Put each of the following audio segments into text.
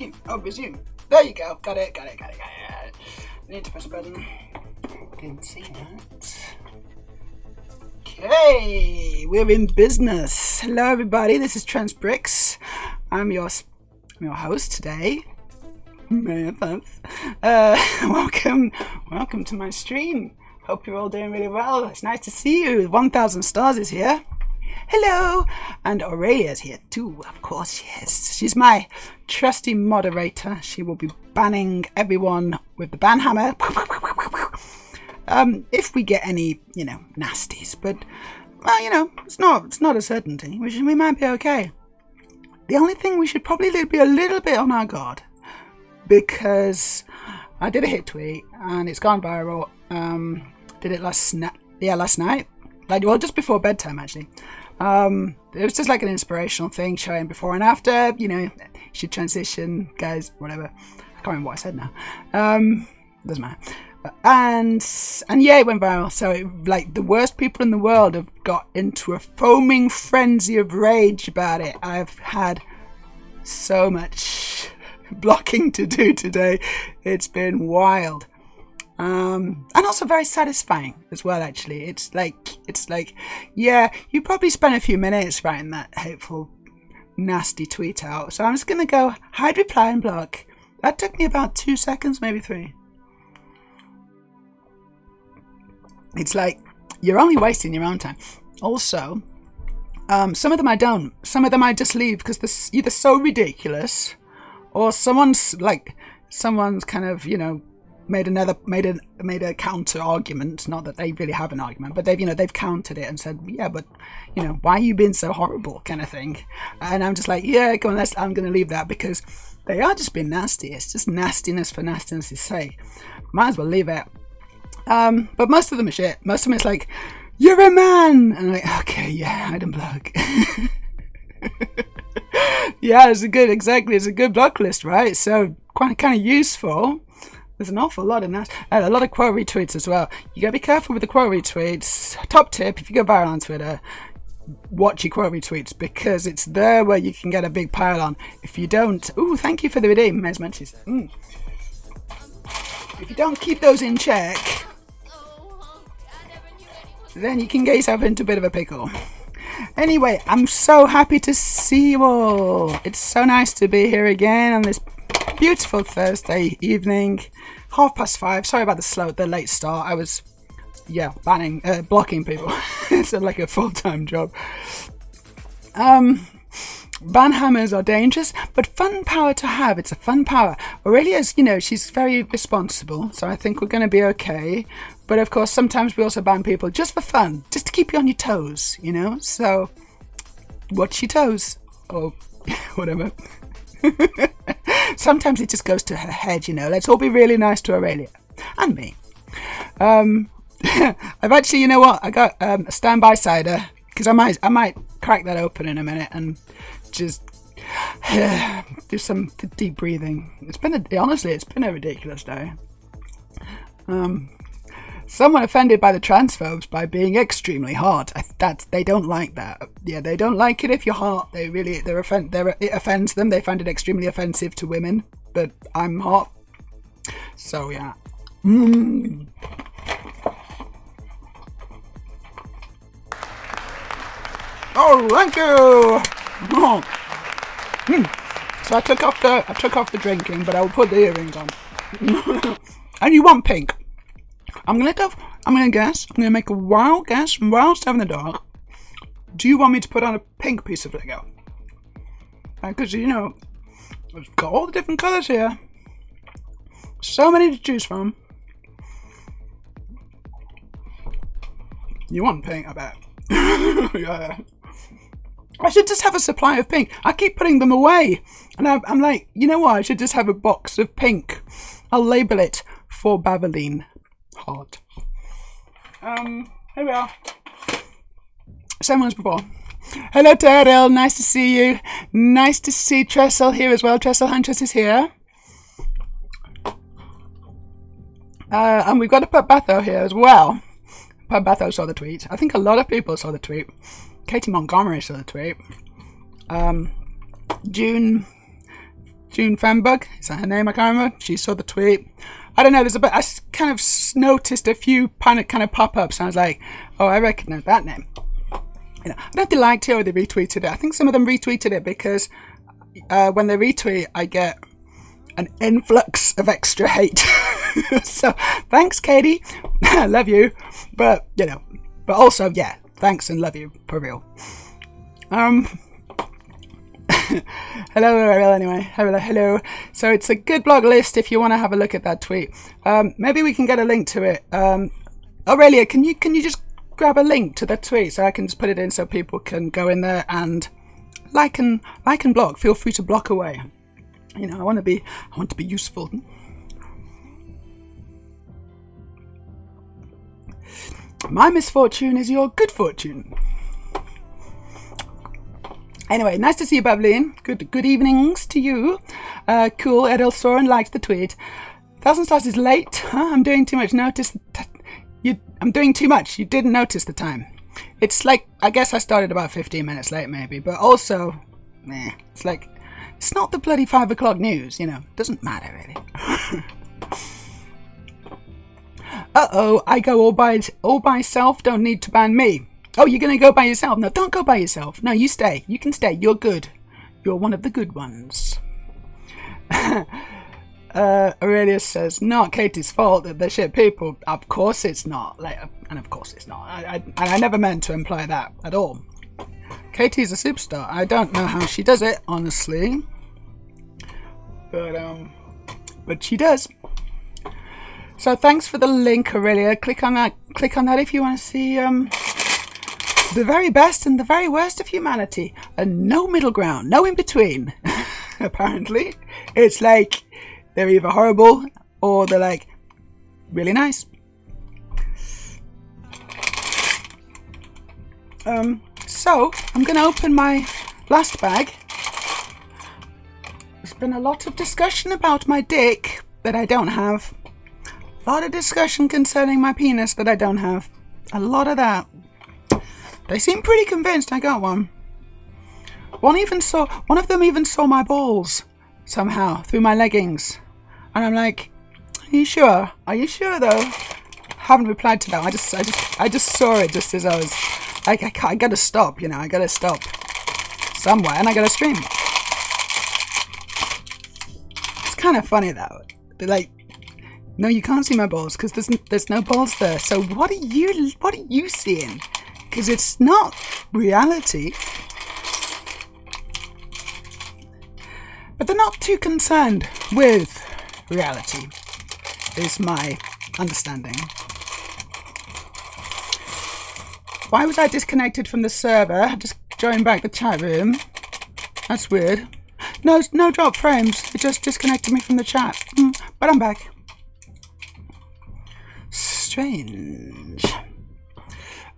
resume. Oh, resume. There you go. Got it. I need to press a button. Can see that. Okay, we're in business. Hello, everybody. This is Transbricks. I'm your host today. Meja. Welcome to my stream. Hope you're all doing really well. It's nice to see you. 1,000 stars is here. Hello, and Aurelia's here too. Of course, yes. She's my trusty moderator. She will be banning everyone with the ban hammer. If we get any, nasties, but it's not a certainty. We might be okay. The only thing we should probably be a little bit on our guard, because I did a hit tweet and it's gone viral. Did it last night, just before bedtime actually. It was just like an inspirational thing showing before and after. You should transition, guys. Whatever. I can't remember what I said now. Doesn't matter. And yeah, it went viral. So the worst people in the world have got into a foaming frenzy of rage about it. I've had so much blocking to do today. It's been wild. And also very satisfying as well, actually. It's like, yeah, you probably spent a few minutes writing that hateful, nasty tweet out. So I'm just going to go hide, reply, and block. That took me about 2 seconds, maybe 3. It's like, you're only wasting your own time. Also, some of them I don't. Some of them I just leave because they're either so ridiculous or someone's kind of, made a counter argument. Not that they really have an argument, but they've countered it and said, yeah, but why are you being so horrible, kind of thing. And I'm just like, yeah, go on, I'm going to leave that because they are just being nasty. It's just nastiness for nastiness' sake. Might as well leave it. But most of them are shit. Most of them it's like, you're a man, and I'm like, okay, yeah, hide and block. Yeah, it's a good block list, right? So kind of useful. There's an awful lot in that. A lot of quote retweets as well. You gotta be careful with the quote retweets. Top tip, if you go viral on Twitter, watch your quote retweets because it's there where you can get a big pile on. If you don't, thank you for the redeem, Ms. Munchies. If you don't keep those in check, then you can get yourself into a bit of a pickle. Anyway, I'm so happy to see you all. It's so nice to be here again on this beautiful Thursday evening, 5:30. Sorry about the late start. I was, blocking people. It's like a full-time job. Ban hammers are dangerous, but fun power to have. It's a fun power. Aurelia's, she's very responsible, so I think we're going to be okay. But of course, sometimes we also ban people just for fun, just to keep you on your toes, So, watch your toes, or whatever. Sometimes it just goes to her head, Let's all be really nice to Aurelia and me. I've actually, I got a standby cider because I might crack that open in a minute and just do some deep breathing. It's been a ridiculous day. Someone offended by the transphobes by being extremely hot. They don't like that. Yeah, they don't like it if you're hot. It offends them. They find it extremely offensive to women. But I'm hot, so yeah. Oh, thank you. Oh. So I took off the drinking, but I will put the earrings on. And you want pink? I'm gonna make a wild guess from Wild Stuff in the Dark. Do you want me to put on a pink piece of Lego? Because we've got all the different colours here. So many to choose from. You want pink, I bet. Yeah. I should just have a supply of pink. I keep putting them away. And I'm like, you know what? I should just have a box of pink. I'll label it for Baveline. Hard. Here we are. Same ones before. Hello, Turtle. Nice to see you. Nice to see Tressel here as well. Tressel Huntress is here. And we've got a Put Batho here as well. Put Batho saw the tweet. I think a lot of people saw the tweet. Katie Montgomery saw the tweet. June June Fembug, is that her name? I can't remember. She saw the tweet. I don't know, I kind of noticed a few kind of pop-ups, and I was like, oh, I recognize that name. You know, I don't know if they liked it or they retweeted it. I think some of them retweeted it because when they retweet, I get an influx of extra hate. So, thanks, Katie. I love you. But, you know, but also, yeah, thanks and love you, for real. Hello, Ariel, anyway. Hello. So it's a good blog list if you want to have a look at that tweet. Maybe we can get a link to it. Aurelia, can you just grab a link to that tweet so I can just put it in so people can go in there and like and blog. Feel free to block away. You know, I want to be useful. My misfortune is your good fortune. Anyway, nice to see you, Bavleen. Good evenings to you. Cool. Edel Soren likes the tweet. 1,000 stars is late. Huh? I'm doing too much. I'm doing too much. You didn't notice the time. It's like, I guess I started about 15 minutes late, maybe. But also, it's like, it's not the bloody 5 o'clock news, you know. It doesn't matter, really. Uh-oh, I go all by self. Don't need to ban me. Oh, you're going to go by yourself? No, don't go by yourself. No, you stay. You can stay. You're good. You're one of the good ones. Aurelius says, not Katie's fault that they're shit people. Of course it's not. And of course it's not. I never meant to imply that at all. Katie's a superstar. I don't know how she does it, honestly. But she does. So thanks for the link, Aurelia. Click on that if you want to see the very best and the very worst of humanity, and no middle ground, no in between. Apparently, it's like they're either horrible or they're like really nice. So I'm gonna open my last bag. There's been a lot of discussion about my dick that I don't have. A lot of discussion concerning my penis that I don't have. A lot of that. They seem pretty convinced I got one. One of them even saw my balls somehow through my leggings, and I'm like, "Are you sure? Are you sure though?" Haven't replied to that. I just saw it just as I was. I gotta stop. You know, I gotta stop somewhere, and I gotta stream. It's kind of funny though. They're like, "No, you can't see my balls because there's no balls there." So what are you seeing? Because it's not reality. But they're not too concerned with reality, is my understanding. Why was I disconnected from the server? I just joined back the chat room. That's weird. No drop frames. It just disconnected me from the chat. But I'm back. Strange.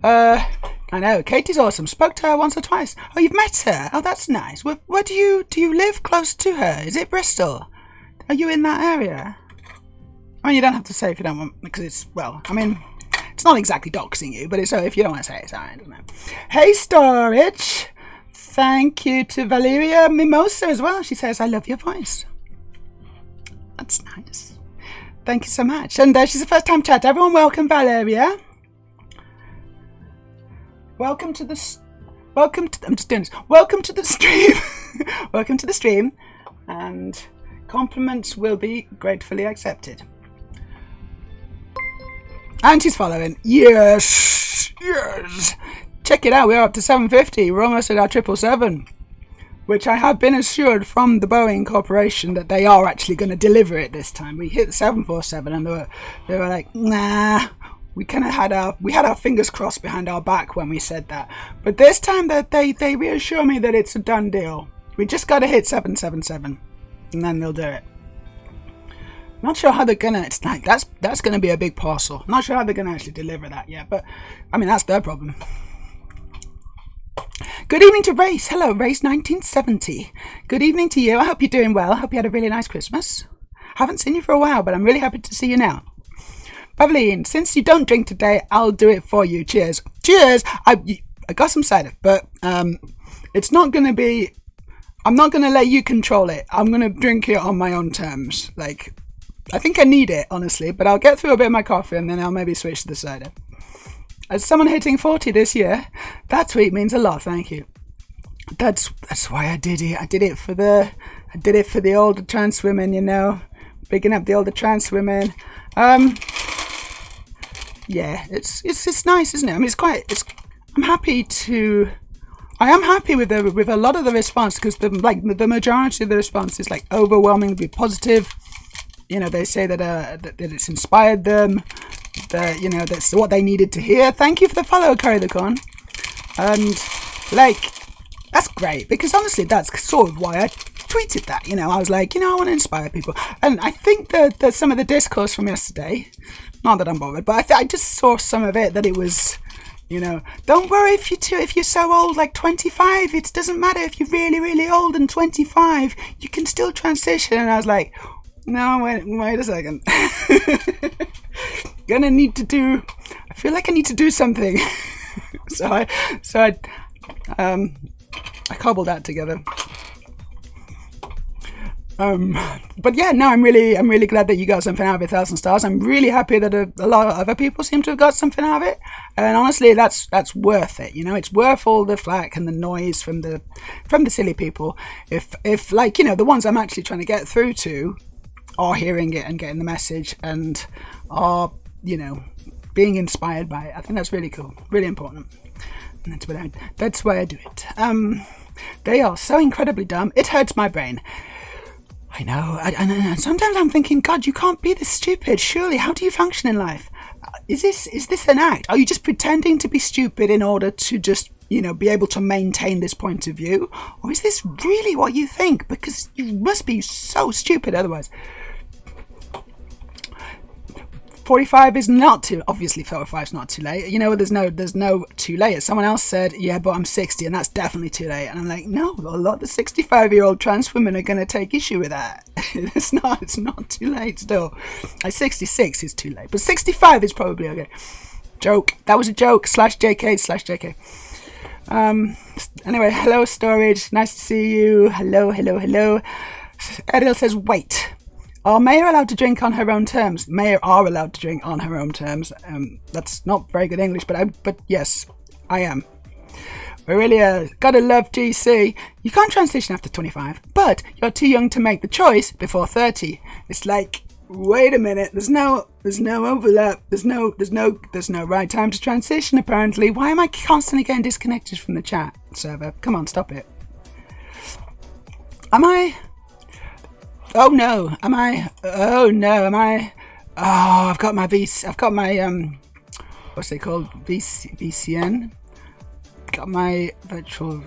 I know, Katie's awesome. Spoke to her once or twice. Oh, you've met her? Oh, that's nice. Where do you live close to her? Is it Bristol? Are you in that area? I mean, you don't have to say if you don't want, because it's, well, I mean, it's not exactly doxing you, but it's, if you don't want to say it, it's alright, I don't know. Hey, Storage! Thank you to Valeria Mimosa as well. She says, I love your voice. That's nice. Thank you so much. And she's a first-time chat. Everyone welcome Valeria. Welcome to the stream. Welcome to the stream, and compliments will be gratefully accepted. And she's following. Yes. Check it out. We're up to 750. We're almost at our 777, which I have been assured from the Boeing Corporation that they are actually going to deliver it this time. We hit the 747, and they were like, nah. We kind of had our fingers crossed behind our back when we said that. But this time that they reassure me that it's a done deal. We just got to hit 777, and then they'll do it. Not sure how they're gonna. It's like that's gonna be a big parcel. Not sure how they're gonna actually deliver that yet. But I mean, that's their problem. Good evening to Race. Hello, Race 1970. Good evening to you. I hope you're doing well. I hope you had a really nice Christmas. Haven't seen you for a while, but I'm really happy to see you now. Pavleen, since you don't drink today, I'll do it for you. Cheers. Cheers! I got some cider, but it's not going to be I'm not going to let you control it. I'm going to drink it on my own terms. Like, I think I need it, honestly, but I'll get through a bit of my coffee and then I'll maybe switch to the cider. As someone hitting 40 this year, that tweet means a lot. Thank you. That's why I did it. I did it for the older trans women, you know, bigging up the older trans women. Yeah, it's nice, isn't it? I mean, I am happy with a lot of the response, because the majority of the response is like overwhelmingly positive. You know, they say that it's inspired them, that, you know, that's what they needed to hear. Thank you for the follow, Curry the Corn. And like, that's great, because honestly, that's sort of why I tweeted that. You know, I was like, you know, I want to inspire people. And I think that some of the discourse from yesterday, not that I'm bothered, but I just saw some of it, that it was, you know, don't worry if you're so old, like 25, it doesn't matter if you're really, really old and 25, you can still transition. And I was like, no, wait a second. I feel like I need to do something. so I cobbled that together. But yeah, no, I'm really glad that you got something out of it, 1,000 stars. I'm really happy that a lot of other people seem to have got something out of it, and honestly, that's worth it. You know, it's worth all the flack and the noise from the silly people. If like, you know, the ones I'm actually trying to get through to are hearing it and getting the message and are, you know, being inspired by it. I think that's really cool, really important. And that's why I do it. They are so incredibly dumb. It hurts my brain. I know. And sometimes I'm thinking, God, you can't be this stupid. Surely, how do you function in life? Is this an act? Are you just pretending to be stupid in order to just, you know, be able to maintain this point of view? Or is this really what you think? Because you must be so stupid otherwise. 45 is not too, obviously 45 is not too late. You know, there's no too late. As someone else said, yeah, but I'm 60 and that's definitely too late. And I'm like, no, a lot of the 65-year-old trans women are going to take issue with that. It's not too late still. Like 66 is too late, but 65 is probably okay. Joke. That was a joke. /JK/JK. Anyway, hello Storage. Nice to see you. Hello. Ariel says, wait. Are Meja allowed to drink on her own terms? Meja are allowed to drink on her own terms. That's not very good English, but yes, I am. We really gotta love GC. You can't transition after 25, but you're too young to make the choice before 30. It's like, wait a minute. There's no overlap. There's no right time to transition. Apparently, why am I constantly getting disconnected from the chat server? Come on, stop it. Am I? Oh no, am I? Oh no, am I? Oh, I've got my what's it called? VCN? Got my virtual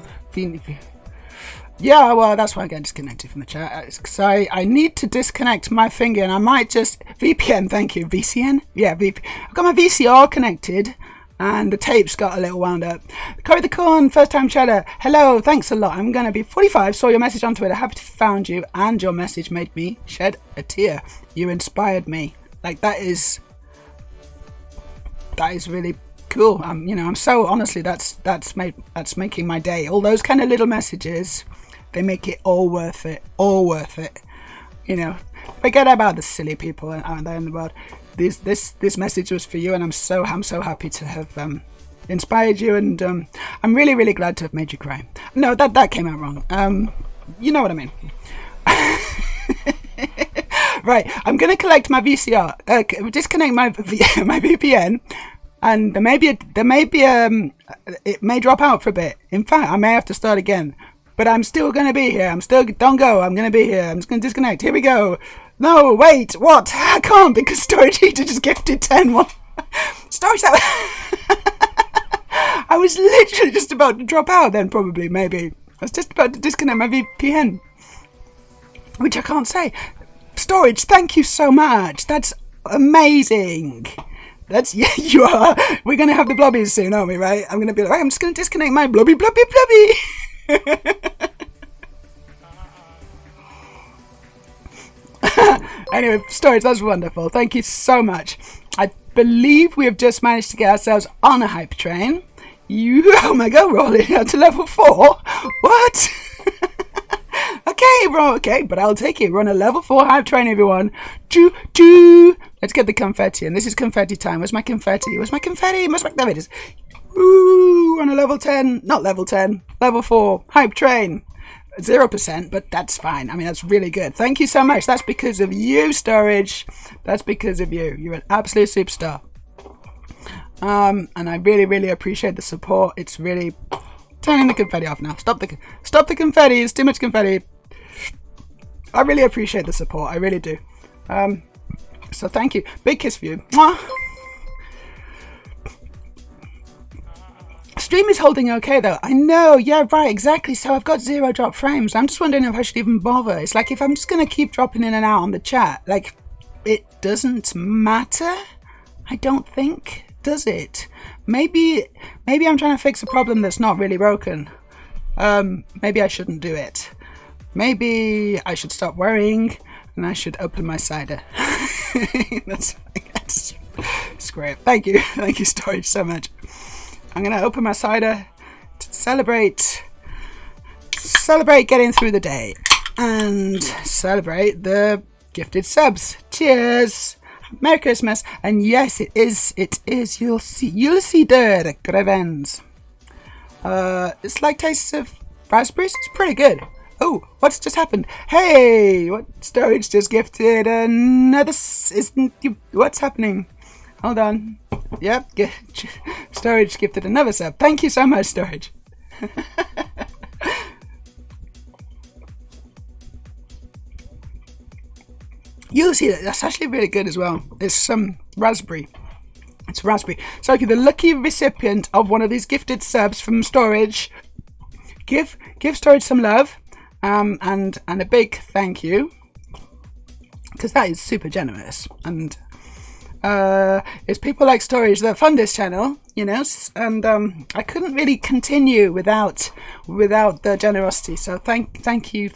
Yeah, well, that's why I get disconnected from the chat. Because I need to disconnect my finger, and I might just VPN. Thank you, VCN. Yeah, I've got my VCR connected, and the tapes got a little wound up. Curry the Corn, first time chatter. Hello, thanks a lot. I'm going to be 45. Saw your message on Twitter. Happy to have found you. And your message made me shed a tear. You inspired me. Like, that is really cool. You know, I'm so, honestly, that's making my day. All those kind of little messages, they make it all worth it. All worth it. You know, forget about the silly people out there in the world. This message was for you, and I'm so happy to have inspired you, and I'm really glad to have made you cry. No, that came out wrong. You know what I mean. Right, I'm gonna collect my VCR. Disconnect my VPN, and there may be it may drop out for a bit. In fact, I may have to start again. But I'm still gonna be here. Don't go. I'm gonna be here. I'm just gonna disconnect. Here we go. No, wait, what? I can't, because Storage Heater just gifted 10 more. Storage I was literally just about to drop out then, probably, maybe. I was just about to disconnect my VPN, which I can't say. Storage, thank you so much. That's amazing. Yeah, you are. We're going to have the blobbies soon, aren't we, right? I'm going to be like, right, I'm just going to disconnect my blobby. Anyway, Storage, that's wonderful. Thank you so much. I believe we have just managed to get ourselves on a hype train. Oh my god, we're already up to level 4. What? Okay, bro. Okay, but I'll take it. We're on a level 4 hype train, everyone. Choo choo. Let's get the confetti, and this is confetti time. Where's my confetti? Where's my confetti? There it is. Ooh, on a level 10. Not level 10. Level 4 hype train. 0%, but that's fine. I mean, that's really good. Thank you so much. That's because of you, Storage. That's because of you. You're an absolute superstar. And I really, really appreciate the support. It's really turning the confetti off now. Stop the confetti. It's too much confetti. I really appreciate the support. I really do. So thank you. Big kiss for you. Mwah. Stream is holding okay though. I know. Yeah, right. Exactly. So I've got 0 drop frames. I'm just wondering if I should even bother. It's like if I'm just going to keep dropping in and out on the chat, like it doesn't matter. I don't think. Does it? Maybe I'm trying to fix a problem that's not really broken. Maybe I shouldn't do it. Maybe I should stop worrying and I should open my cider. That's great. Thank you, Storage, so much. I'm gonna open my cider to celebrate getting through the day and celebrate the gifted subs. Cheers. Merry Christmas, and yes, it is. You'll see der Grevens. It's like tastes of raspberries. It's pretty good. Oh, what's just happened? Hey, what Storage just gifted another? What's happening? Hold on. Yep, Storage gifted another sub. Thank you so much, Storage. You'll see that that's actually really good as well. It's some raspberry. It's raspberry. So if you're the lucky recipient of one of these gifted subs from Storage, give Storage some love, and a big thank you, because that is super generous. And it's people like Storage that fund this channel, you know, and I couldn't really continue without the generosity. So thank you.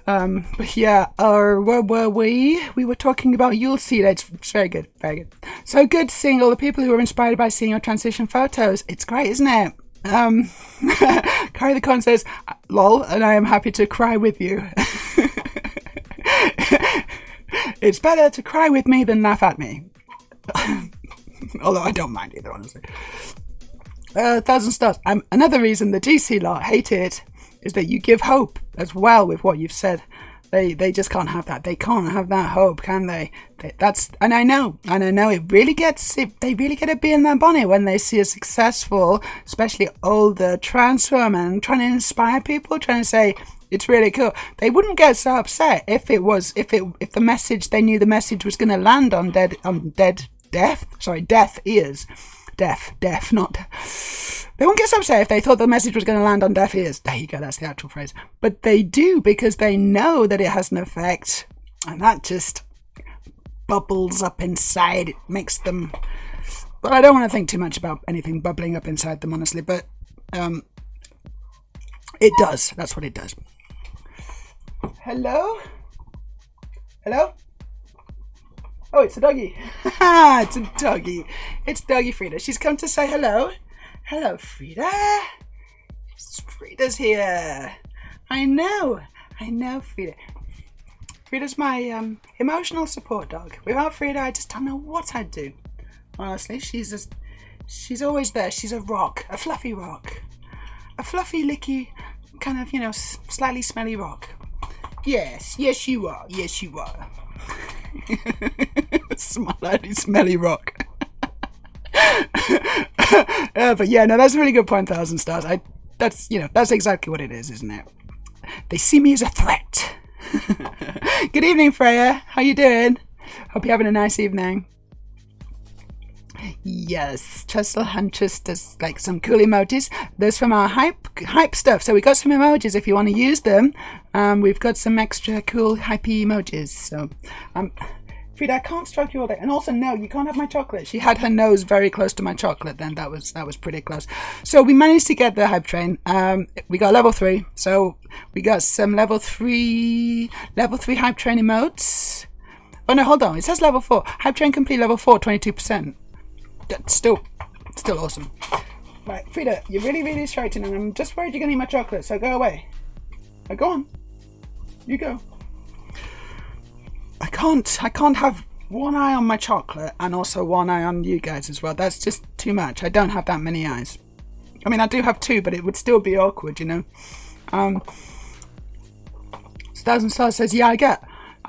But yeah, where were we? We were talking about You'll See That. It's very good, very good. So good seeing all the people who were inspired by seeing your transition photos. It's great, isn't it? Carry the Con says, lol, and I am happy to cry with you. It's better to cry with me than laugh at me. Although I don't mind either, honestly. 1,000 stars. Another reason the DC lot hate it is that you give hope as well with what you've said. They just can't have that. They can't have that hope, can they? And I know it really gets it. They really get a bee in their bonnet when they see a successful, especially older trans woman trying to inspire people, trying to say it's really cool. They wouldn't get so upset if the message, they knew the message was going to land on deaf ears. Deaf, not. They won't get so upset if they thought the message was going to land on deaf ears. There you go, that's the actual phrase. But they do, because they know that it has an effect, and that just bubbles up inside. It makes them. Well, I don't want to think too much about anything bubbling up inside them, honestly, but it does. That's what it does. Hello? Oh, it's a doggy. It's a doggy. It's Doggy Frida. She's come to say hello. Hello, Frida. Frida's here. I know, Frida. Frida's my emotional support dog. Without Frida, I just don't know what I'd do. Honestly, she's always there. She's a rock, a fluffy rock. A fluffy, licky, kind of, slightly smelly rock. Yes, you are. Smelly rock. But yeah, no, that's a really good point. 1,000 stars. That's exactly what it is, isn't it? They see me as a threat. Good evening, Freya. How you doing? Hope you're having a nice evening. Yes, Chestle Huntress does like some cool emojis. There's from our hype stuff. So we got some emojis if you want to use them. We've got some extra cool hypey emojis. So Frida, I can't stroke you all day. And also, no, you can't have my chocolate. She had her nose very close to my chocolate then. That was pretty close. So we managed to get the hype train. We got level 3. So we got some level 3 hype train emotes. Oh no, hold on. It says level 4. Hype train complete level 4, 22%. That's still awesome. Right, Frida, you're really, really distracting, and I'm just worried you're going to eat my chocolate, so go away. Now go on. You go. I can't have one eye on my chocolate and also one eye on you guys as well. That's just too much. I don't have that many eyes. I mean, I do have two, but it would still be awkward, you know. Thousand Stars says, yeah, I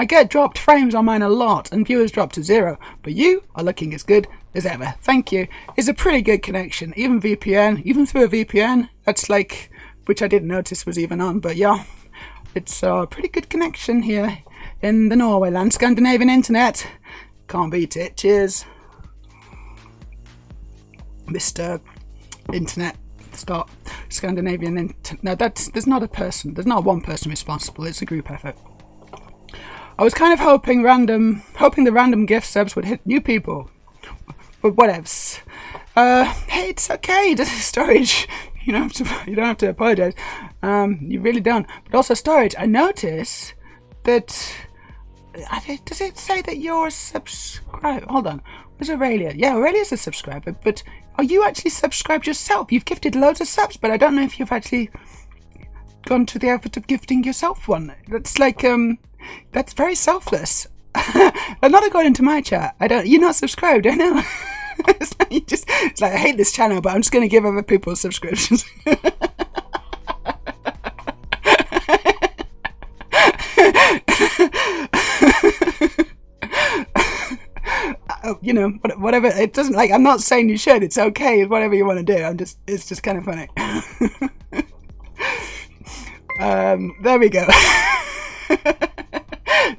get dropped frames on mine a lot and viewers drop to 0, but you are looking as good as ever. Thank you. It's a pretty good connection, even through a VPN. That's like, which I didn't notice was even on, but yeah, it's a pretty good connection here in the Norway land. Scandinavian internet, can't beat it. Cheers, Mr. Internet. Start Scandinavian internet. No, there's not one person responsible. It's a group effort. I was kind of hoping the random gift subs would hit new people, but whatevs. Hey, it's okay. This is Storage. You don't have to apologize. You really don't. But also, Storage, I notice that. Does it say that you're subscribed? Hold on. Where's Aurelia? Yeah, Aurelia's a subscriber, but are you actually subscribed yourself? You've gifted loads of subs, but I don't know if you've actually gone to the effort of gifting yourself one. That's like, that's very selfless. But not according to my chat. You're not subscribed, I know. It's like, I hate this channel, but I'm just going to give other people subscriptions. Whatever. It doesn't, like, I'm not saying you should. It's okay. Whatever you want to do. It's just kind of funny. There we go.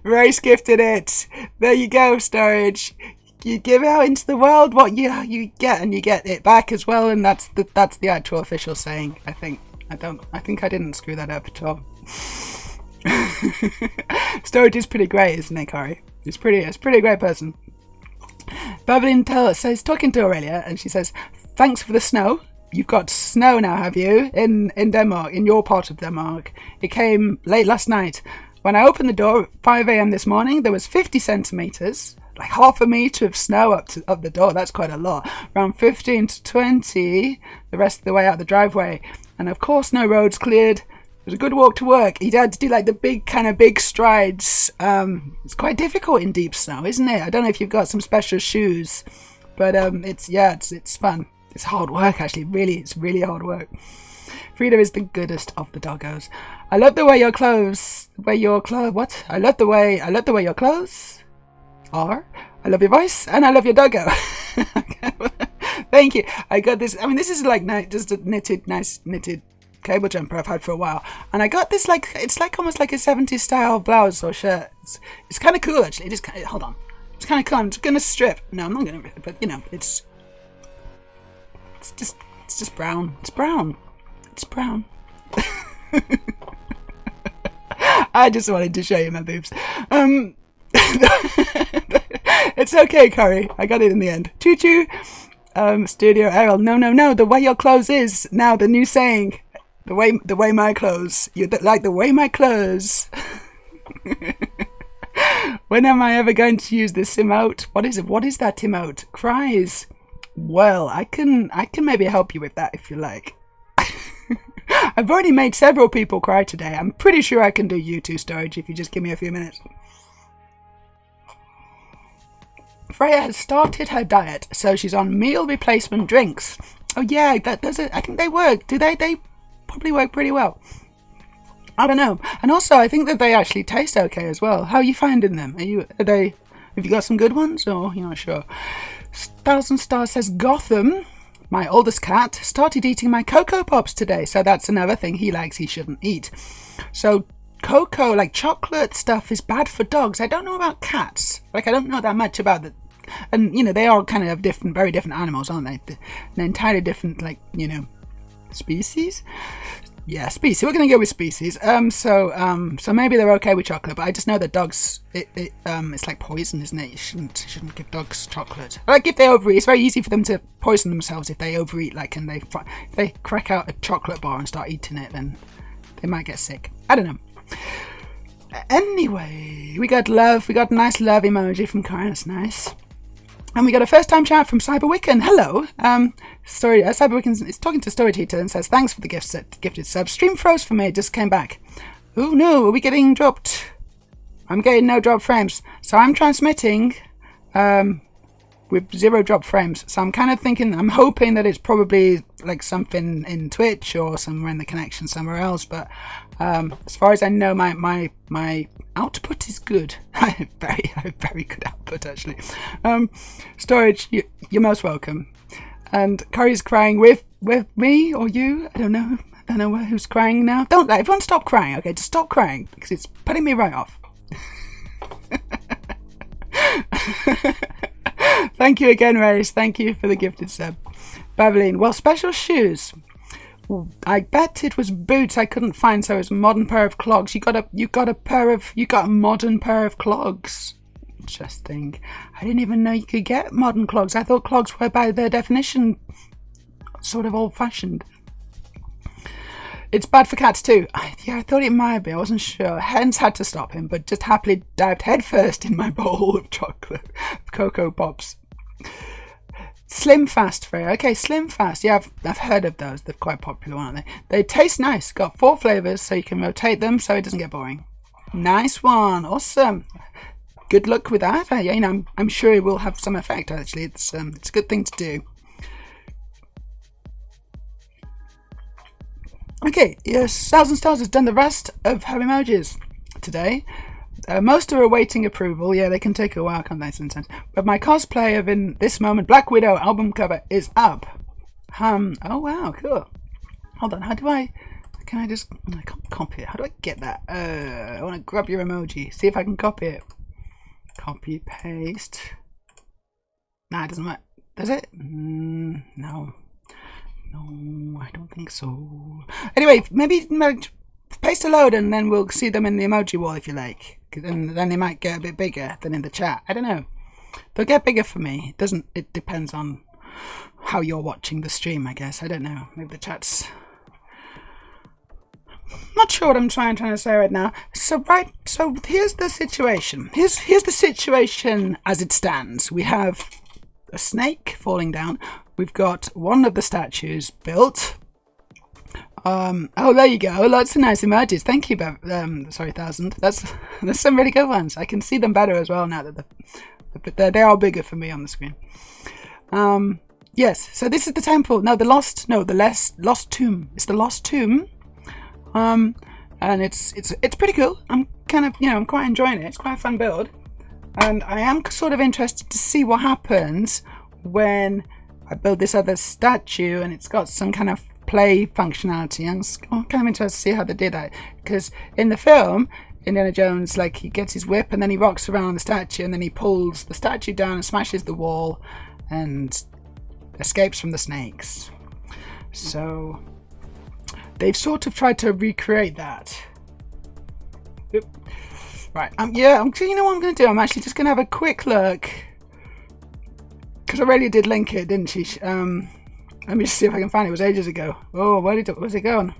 Race gifted it. There you go, Storage. You give out into the world what you get, and you get it back as well, and that's the actual official saying. I think I didn't screw that up at all. Storage is pretty great, isn't it, Corey? It's pretty great person. Babylon says, talking to Aurelia, and she says, thanks for the snow. You've got snow now, have you? In Denmark, in your part of Denmark. It came late last night. When I opened the door at 5 a.m. this morning, there was 50 centimetres, like half a metre of snow up the door. That's quite a lot. Around 15 to 20 the rest of the way out the driveway. And of course, no roads cleared. It was a good walk to work. He had to do like the big strides. It's quite difficult in deep snow, isn't it? I don't know if you've got some special shoes, but it's fun. It's hard work, actually. It's really hard work. Frida is the goodest of the doggos. I love the way your clothes. What? I love the way your clothes are. I love your voice, and I love your doggo. Thank you. I got this. I mean, this is like just a nice knitted cable jumper I've had for a while, and I got this it's like almost like a 70s style blouse or shirt. It's kind of cool, actually. Hold on. It's kind of cool. I'm just gonna strip. No, I'm not gonna rip it, but it's just brown. It's brown. I just wanted to show you my boobs. It's okay, Curry. I got it in the end. Choo choo. Studio Errol. No. The way your clothes is now the new saying. The way my clothes. You like the way my clothes. When am I ever going to use this emote? What is it? What is that emote? Cries. Well, I can maybe help you with that if you like. I've already made several people cry today. I'm pretty sure I can do you too, Storage, if you just give me a few minutes. Freya has started her diet, so she's on meal replacement drinks. Oh yeah, I think they work. Do they? They probably work pretty well. I don't know. And also, I think that they actually taste okay as well. How are you finding them? Have you got some good ones, or you're not sure? Thousand Stars says, Gotham, my oldest cat, started eating my Cocoa Pops today, so that's another thing he likes he shouldn't eat. So cocoa, like chocolate stuff, is bad for dogs. I don't know about cats. Like, I don't know that much about it. And, they are kind of different, very different animals, aren't they? They're entirely different, like, species? Yeah, species. We're going to go with species. So maybe they're okay with chocolate, but I just know that dogs, it's like poison, isn't it? You shouldn't give dogs chocolate. Like if they overeat, it's very easy for them to poison themselves if they overeat. Like, and if they crack out a chocolate bar and start eating it, then they might get sick. I don't know. Anyway, we got love. We got a nice love emoji from Karen. That's nice. And we got a first time chat from Cyber Wiccan. Hello. Cyber Wiccan is talking to Story Teacher and says, thanks for the gifted sub. Stream froze for me, just came back. Oh no, are we getting dropped? I'm getting no drop frames. So I'm transmitting with 0 drop frames. So I'm kind of thinking, I'm hoping that it's probably like something in Twitch or somewhere in the connection somewhere else. But as far as I know, my output is good. I have very good output actually. Storage, you're most welcome. And Corey's crying with me or you. I don't know who's crying now. Don't let everyone stop crying. Okay, just stop crying because it's putting me right off. Thank you again, Reyes. Thank you for the gifted sub. Babeline, well, special shoes. I bet it was boots I couldn't find, so it was a modern pair of clogs. You got a modern pair of clogs. Interesting. I didn't even know you could get modern clogs. I thought clogs were by their definition sort of old-fashioned. It's bad for cats too. I thought it might be. I wasn't sure. Hens had to stop him, but just happily dived headfirst in my bowl of chocolate, Cocoa Pops. Slim Fast, Freya. Okay, Slim Fast. Yeah, I've heard of those. They're quite popular, aren't they? They taste nice. Got 4 flavors, so you can rotate them, so it doesn't get boring. Nice one. Awesome. Good luck with that. I'm sure it will have some effect. Actually, it's a good thing to do. Okay, yes, Thousand Stars has done the rest of her emojis today. Most are awaiting approval. Yeah, they can take a while, can't they, sometimes? But my cosplay of In This Moment Black Widow album cover is up. Oh, wow, cool. Hold on, I can't copy it. How do I get that? I want to grab your emoji. See if I can copy it. Copy, paste. Nah, it doesn't work. Does it? No. No, I don't think so. Anyway, maybe paste a load and then we'll see them in the emoji wall if you like. And then they might get a bit bigger than in the chat. I don't know. They'll get bigger for me. It depends on how you're watching the stream, I guess. I don't know. Maybe the chat's... Not sure what I'm trying to say right now. So here's the situation. Here's the situation as it stands. We have a snake falling down. We've got one of the statues built. Oh, there you go. Lots of nice emojis. Thank you, 1000. That's some really good ones. I can see them better as well now that they are bigger for me on the screen. Yes. So this is the temple. No, the lost tomb. It's the lost tomb. And it's pretty cool. I'm kind of I'm quite enjoying it. It's quite a fun build, and I am sort of interested to see what happens when I build this other statue and it's got some kind of play functionality. I'm kind of interested to see how they do that, because in the film Indiana Jones, like, he gets his whip and then he rocks around the statue and then he pulls the statue down and smashes the wall and escapes from the snakes. So they've sort of tried to recreate that. Right, you know what I'm going to do? I'm actually just going to have a quick look, because Aurelia did link it, didn't she? Let me just see if I can find it. It was ages ago. Oh, where's it going?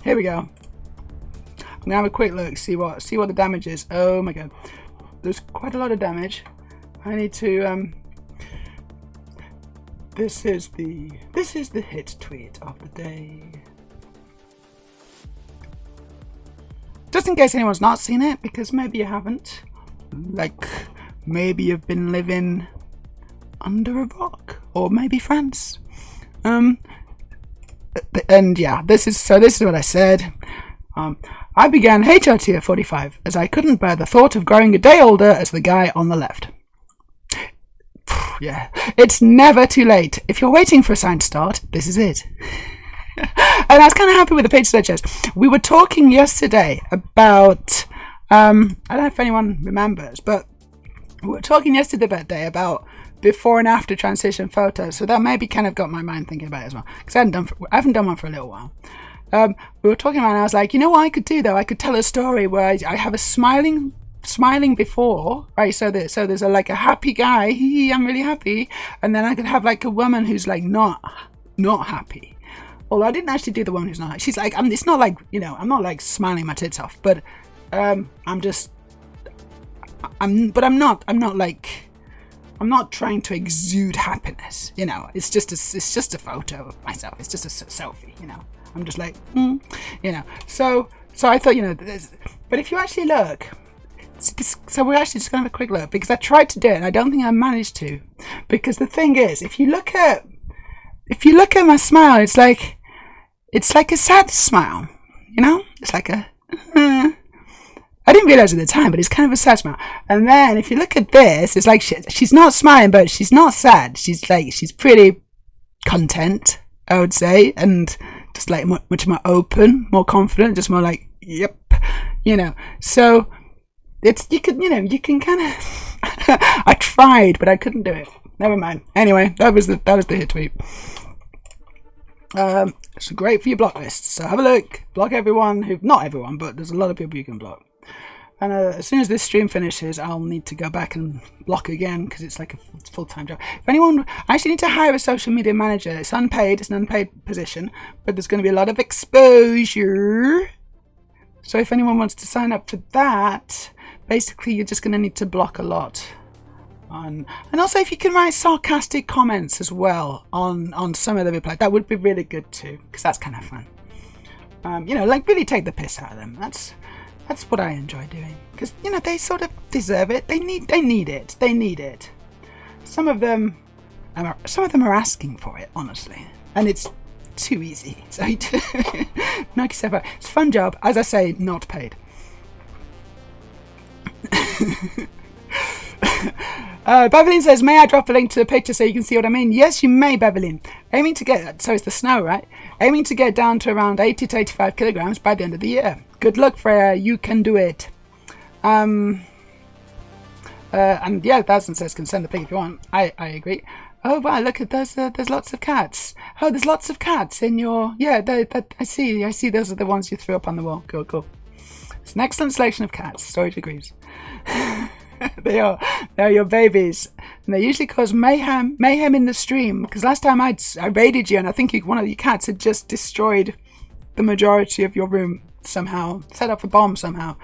Here we go. I'm gonna have a quick look, see what the damage is. Oh my god, there's quite a lot of damage. I need to This is the hit tweet of the day. Just in case anyone's not seen it, because maybe you haven't. Like, maybe you've been living under a rock, or maybe France. And yeah, this is what I said. I began HRT at 45 as I couldn't bear the thought of growing a day older as the guy on the left. Yeah, it's never too late. If you're waiting for a sign to start, this is it. And I was kind of happy with the page searches. We were talking yesterday about, I don't know if anyone remembers, but we were talking yesterday about before and after transition photos. So that maybe kind of got my mind thinking about it as well, because I haven't done one for a little while. We were talking about it and I was like, you know what I could do though? I could tell a story where I have a smiling before, right? So there's a happy guy, I'm really happy, and then I could have like a woman who's like not happy. Well, I didn't actually do the woman who's not. She's like, it's not like, I'm not like smiling my tits off, but I'm not I'm not trying to exude happiness, you know. It's just a photo of myself. It's just a selfie, you know. I'm just like, you know. So I thought, you know, but if you actually look, so we're actually just going to have a quick look, because I tried to do it and I don't think I managed to, because the thing is, if you look at my smile, it's like a sad smile, you know. It's like a I didn't realize at the time, but it's kind of a sad smile. And then if you look at this, it's like she's not smiling, but she's not sad. She's pretty content, I would say, and just like much more open, more confident, just more like, yep, you know. So you can kind of. I tried, but I couldn't do it. Never mind. Anyway, that was the hit tweet. It's great for your block lists. So have a look. Block everyone not everyone, but there's a lot of people you can block. And as soon as this stream finishes, I'll need to go back and block again, because it's like a full-time job. If anyone, I actually need to hire a social media manager. It's unpaid. It's an unpaid position, but there's going to be a lot of exposure. So if anyone wants to sign up for that, basically you're just going to need to block a lot. And also, if you can write sarcastic comments as well on some of the replies, that would be really good too, because that's kind of fun. You know, like really take the piss out of them. That's what I enjoy doing, because you know they sort of deserve it. They need it. Some of them are asking for it, honestly, and it's too easy. So knock yourself out. It's a fun job, as I say, not paid. Beverlyn says, may I drop a link to the picture so you can see what I mean? Yes, you may, Beverlyn. Aiming to get, so it's the snow, right? Aiming to get down to around 80 to 85 kilograms by the end of the year. Good luck, Freya. You can do it. And yeah, 1000 says, can send the pic if you want. I agree. Oh, wow, look at those. There's lots of cats. Oh, there's lots of cats in your, yeah, I see. Those are the ones you threw up on the wall. Cool. It's an excellent selection of cats. Storage agrees. They are your babies, and they usually cause mayhem in the stream, because last time I raided you, and I think one of your cats had just destroyed the majority of your room somehow, set off a bomb somehow.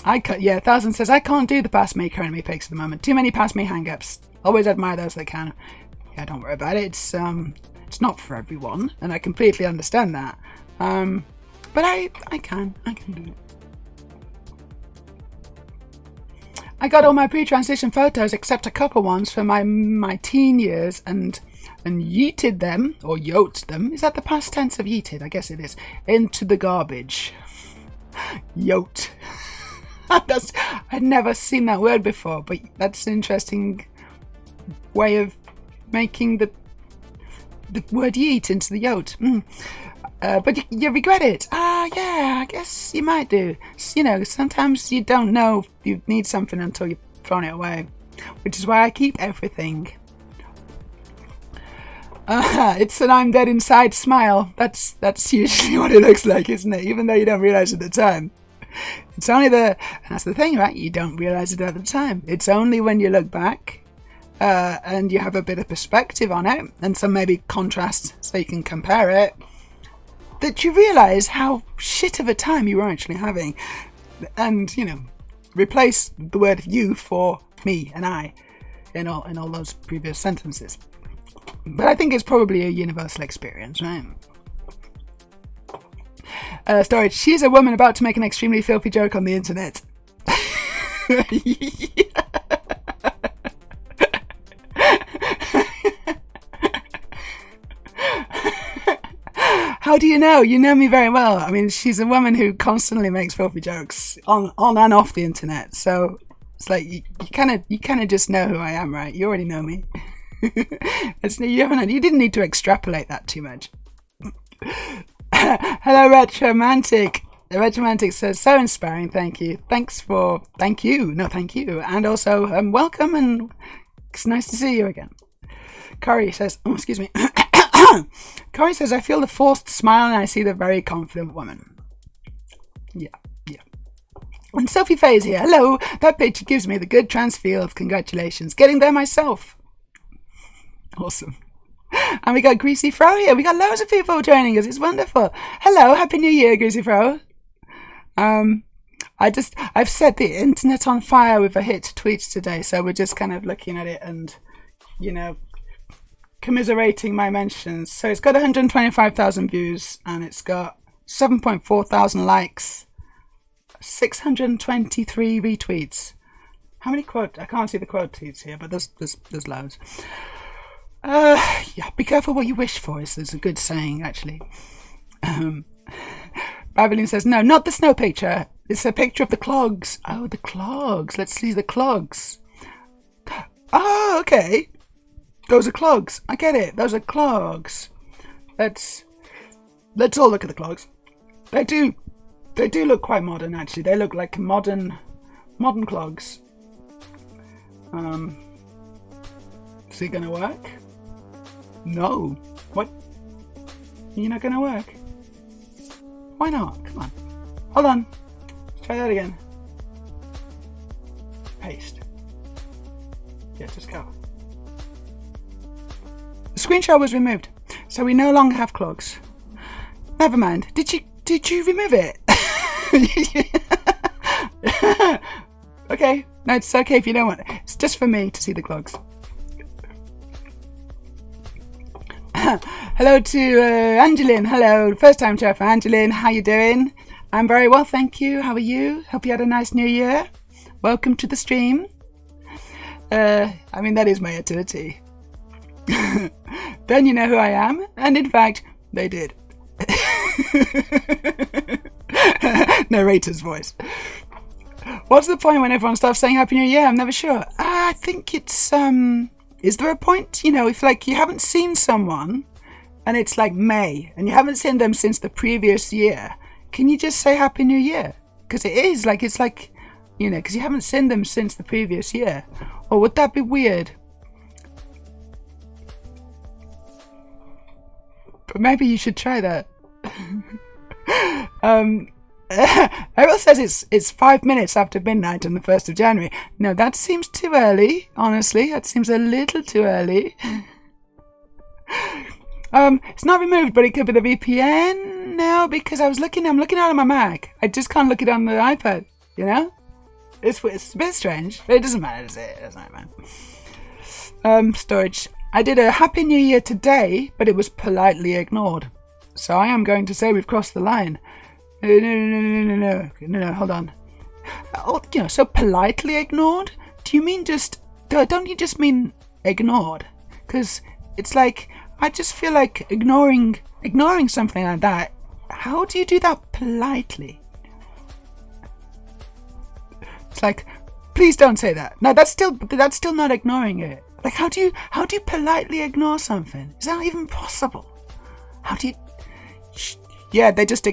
1000 says, I can't do the past me current me pics at the moment. Too many past me hang-ups. Always admire those that can. Yeah, don't worry about it. It's not for everyone, and I completely understand that. But I can do it. I got all my pre-transition photos except a couple ones from my teen years and yeeted them, or yoked them. Is that the past tense of yeeted? I guess it is. Into the garbage. Yoked. I'd never seen that word before, but that's an interesting way of making the word yeet into the yoked. But you regret it. Yeah, I guess you might do. You know, sometimes you don't know you need something until you've thrown it away, which is why I keep everything. It's an I'm dead inside smile. That's usually what it looks like, isn't it? Even though you don't realize it at the time. It's only and that's the thing, right? You don't realize it at the time. It's only when you look back and you have a bit of perspective on it, and some maybe contrast so you can compare it, that you realise how shit of a time you were actually having, and you know, replace the word you for me and I in all those previous sentences. But I think it's probably a universal experience, right? Storage. She's a woman about to make an extremely filthy joke on the internet. How do you know? You know me very well. I mean, she's a woman who constantly makes filthy jokes on and off the internet. So it's like you kind of just know who I am, right? You already know me. You didn't need to extrapolate that too much. Hello, Retromantic. The Retromantic says, so inspiring. Thank you. Thank you. And also, welcome, and it's nice to see you again. Corey says, oh, excuse me. Corey says, I feel the forced smile and I see the very confident woman. Yeah. And Sophie Faye is here. Hello. That picture gives me the good trans feels. Congratulations. Getting there myself. Awesome. And we got Greasy Fro here. We got loads of people joining us. It's wonderful. Hello. Happy New Year, Greasy Fro. I've set the internet on fire with a hit tweets today, so we're just kind of looking at it and, commiserating my mentions. So it's got 125,000 views and it's got 7.4 thousand likes, 623 retweets. How many quote? I can't see the quote tweets here, but there's loads. Yeah, be careful what you wish for. There's a good saying, actually. Babylon says, no, not the snow picture. It's a picture of the clogs. Oh, the clogs. Let's see the clogs. Oh, okay. Those are clogs. I get it. Those are clogs. Let's all look at the clogs. They do look quite modern, actually. They look like modern clogs. Is it gonna work? No. What? You're not gonna work? Why not? Come on. Hold on. Let's try that again. Paste. Yeah, just go. The screenshot was removed, so we no longer have clogs. Never mind. Did you remove it? Okay. No, it's okay if you don't want it. It's just for me to see the clogs. Hello to Angeline. Hello, first time chair for Angeline. How you doing? I'm very well, thank you. How are you? Hope you had a nice new year. Welcome to the stream. I mean, that is my utility. Then you know who I am. And in fact, they did. Narrator's voice. What's the point when everyone starts saying Happy New Year? I'm never sure. I think it's, is there a point? If like you haven't seen someone and it's like May and you haven't seen them since the previous year, can you just say Happy New Year? Because it's like, because you haven't seen them since the previous year. Or would that be weird? But maybe you should try that. Errol says it's 5 minutes after midnight on the 1st of January. No, that seems too early, honestly. That seems a little too early. It's not removed, but it could be the VPN now because I'm looking out on my Mac. I just can't look it on the iPad, It's a bit strange, but it doesn't matter, does it? It doesn't matter. Storage. I did a Happy New Year today, but it was politely ignored. So I am going to say we've crossed the line. No, hold on. Oh, so politely ignored? Do you mean don't you just mean ignored? Because it's like, I just feel like ignoring something like that. How do you do that politely? It's like, please don't say that. No, that's still not ignoring it. Like, how do you politely ignore something? Is that even possible? How do you? Yeah, they just.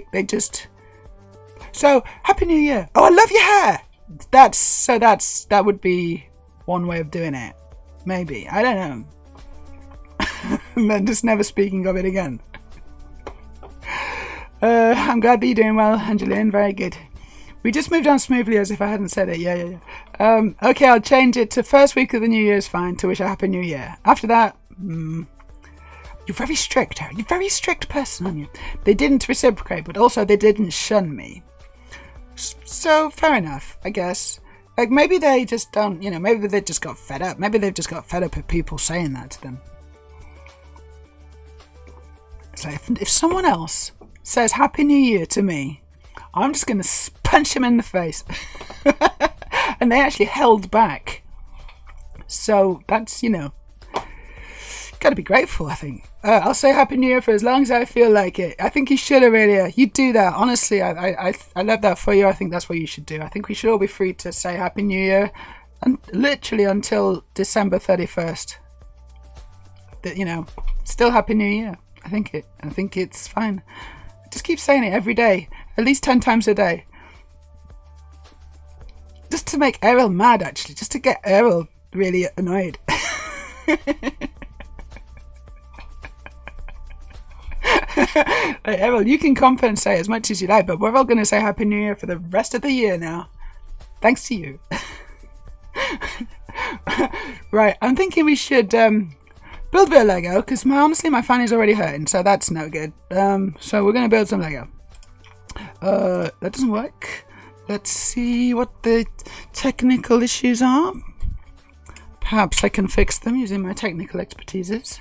So, Happy New Year. Oh, I love your hair. That would be one way of doing it. Maybe. I don't know. And then just never speaking of it again. I'm glad that you're doing well, Angeline. Very good. We just moved on smoothly as if I hadn't said it. Yeah. Okay, I'll change it to first week of the New Year is fine to wish a Happy New Year. After that, you're very strict, Harry. You're a very strict person, aren't you? They didn't reciprocate, but also they didn't shun me. So, fair enough, I guess. Like, maybe they just don't, maybe they just got fed up. Maybe they've just got fed up with people saying that to them. It's like, if someone else says Happy New Year to me, I'm just going to punch him in the face. And they actually held back. So, that's, got to be grateful, I think. I'll say Happy New Year for as long as I feel like it. I think you should have really. You do that. Honestly, I love that for you. I think that's what you should do. I think we should all be free to say Happy New Year, and literally until December 31st. Still Happy New Year. I think it's fine. Just keep saying it every day, at least 10 times a day. Just to make Errol mad, actually. Just to get Errol really annoyed. Hey, Errol, you can compensate as much as you like, but we're all going to say Happy New Year for the rest of the year now. Thanks to you. Right, I'm thinking we should build a bit of Lego, because honestly my fanny's already hurting, so that's no good. So we're going to build some Lego. That doesn't work. Let's see what the technical issues are. Perhaps I can fix them using my technical expertises.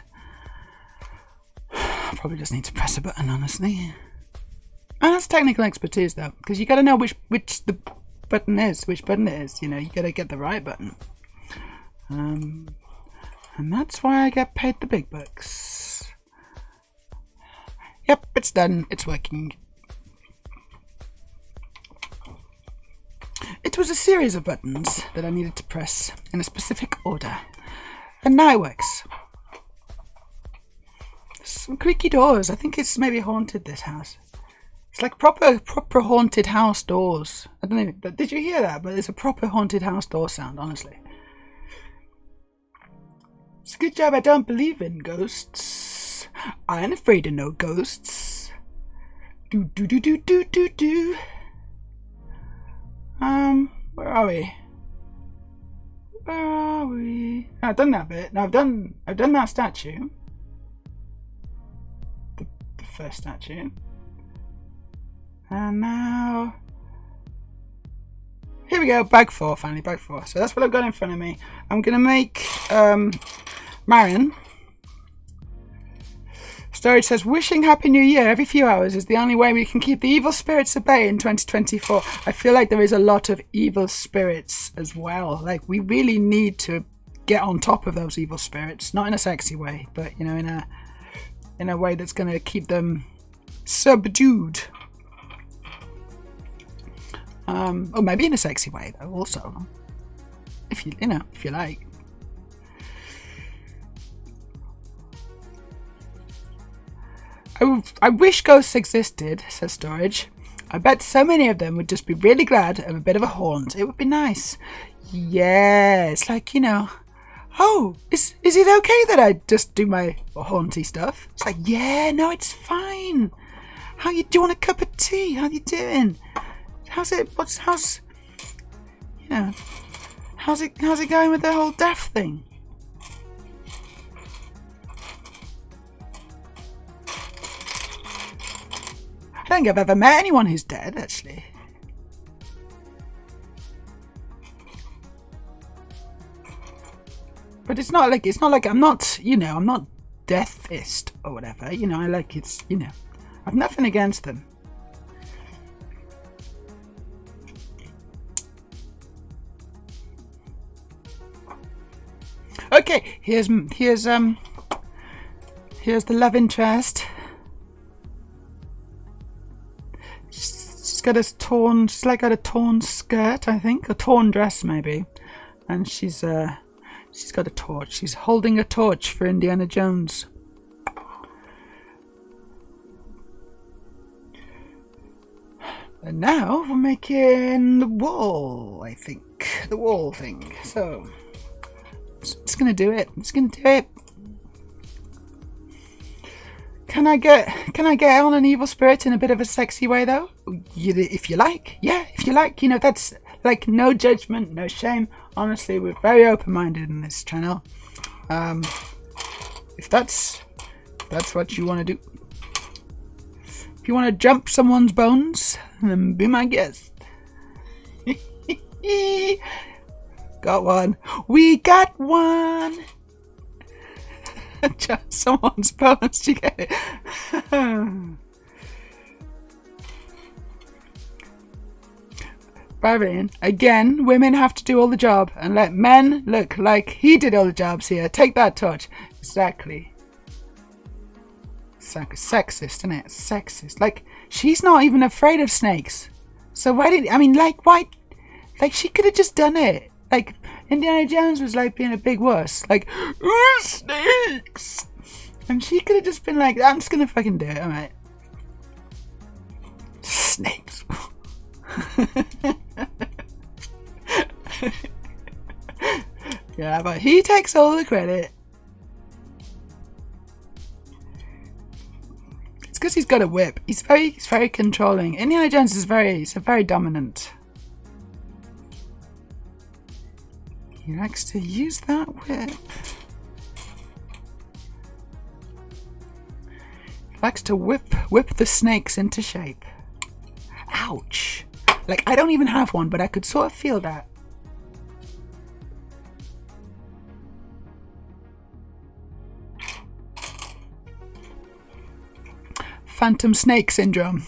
Probably just need to press a button, honestly. And that's technical expertise, though, because you got to know which the button is, which button it is. You know, you got to get the right button. And that's why I get paid the big bucks. Yep, it's done. It's working. It was a series of buttons that I needed to press in a specific order. And now it works. Some creaky doors. I think it's maybe haunted, this house. It's like proper haunted house doors. I don't know. Did you hear that? But it's a proper haunted house door sound, honestly. It's a good job I don't believe in ghosts. I ain't afraid of no ghosts. Do do do do do do do. Where are we? Where are we? I've done that bit. No, I've done that statue. The first statue. And now here we go, bag 4, finally, bag 4. So that's what I've got in front of me. I'm gonna make Marion. Storage says, wishing Happy New Year every few hours is the only way we can keep the evil spirits at bay in 2024. I feel like there is a lot of evil spirits as well. Like, we really need to get on top of those evil spirits. Not in a sexy way, but, you know, in a way that's going to keep them subdued. Or maybe in a sexy way, though, also. If you like. I wish ghosts existed, says Storage. I bet so many of them would just be really glad of a bit of a haunt. It would be nice. Yeah, it's like, you know, oh, is it okay that I just do my haunty stuff? It's like, yeah, no, it's fine. Do you want a cup of tea? How you doing? How's it going with the whole death thing? I don't think I've ever met anyone who's dead, actually. But it's not like I'm not, you know, I'm not deathist or whatever. You know, I've nothing against them. Okay, here's the love interest. She's got a torn skirt, I think, a torn dress maybe, and she's got a torch. She's holding a torch for Indiana Jones. And now we're making the wall, I think, the wall thing. So it's gonna do it. It's gonna do it. Can I get on an evil spirit in a bit of a sexy way, though? If you like. Yeah, if you like. You know, that's like no judgment, no shame. Honestly, we're very open-minded in this channel. If that's what you want to do. If you want to jump someone's bones, then be my guest. Got one. We got one. Just someone's bones, you get it? Barbarian. Again, women have to do all the job and let men look like he did all the jobs here. Take that touch. Exactly. Sexist, isn't it? Sexist. Like, she's not even afraid of snakes. So why she could have just done it. Like, Indiana Jones was like being a big wuss. Like, ooh, snakes! And she could have just been like, I'm just gonna fucking do it, alright. Snakes. Yeah, but he takes all the credit. It's because he's got a whip. He's very controlling. Indiana Jones is very dominant. He likes to use that whip. He likes to whip the snakes into shape. Ouch. Like, I don't even have one, but I could sort of feel that. Phantom snake syndrome.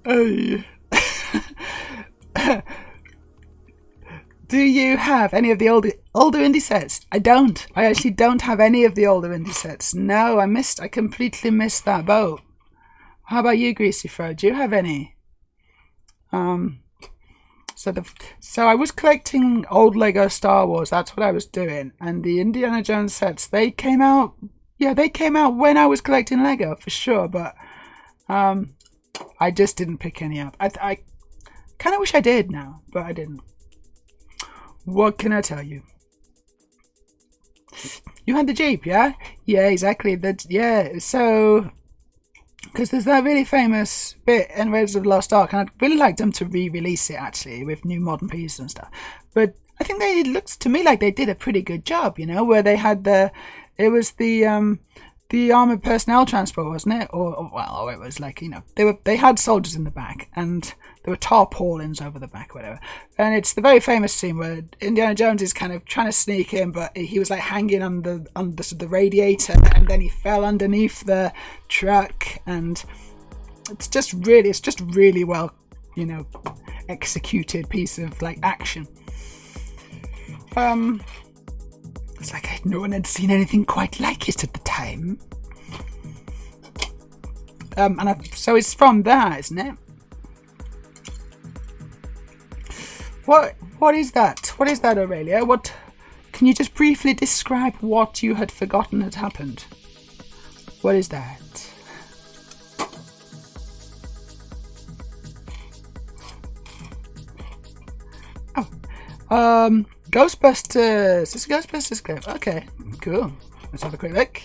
Oh. Do you have any of the older indie sets? I don't. I actually don't have any of the older indie sets. No, I completely missed that boat. How about you, Greasy Fro? Do you have any? So I was collecting old Lego Star Wars. That's what I was doing. And the Indiana Jones sets, they came out. Yeah, they came out when I was collecting Lego for sure. But I just didn't pick any up. I kind of wish I did now, but I didn't. What can I tell you? You had the Jeep, yeah? Yeah, exactly. Yeah, so... Because there's that really famous bit in Raiders of the Lost Ark, and I'd really like them to re-release it, actually, with new modern pieces and stuff. But I think it looks to me like they did a pretty good job, you know, where they had it was the armoured personnel transport, wasn't it? Or it was like, you know, they had soldiers in the back, and there were tarpaulins over the back, whatever. And it's the very famous scene where Indiana Jones is kind of trying to sneak in, but he was like hanging on the radiator, and then he fell underneath the truck, and it's just really well, you know, executed piece of like action. It's like no one had seen anything quite like it at the time. So it's from that, isn't it? What is that? What is that, Aurelia? Can you just briefly describe what you had forgotten had happened? What is that? Oh, Ghostbusters. It's a Ghostbusters clip. Okay, cool. Let's have a quick look.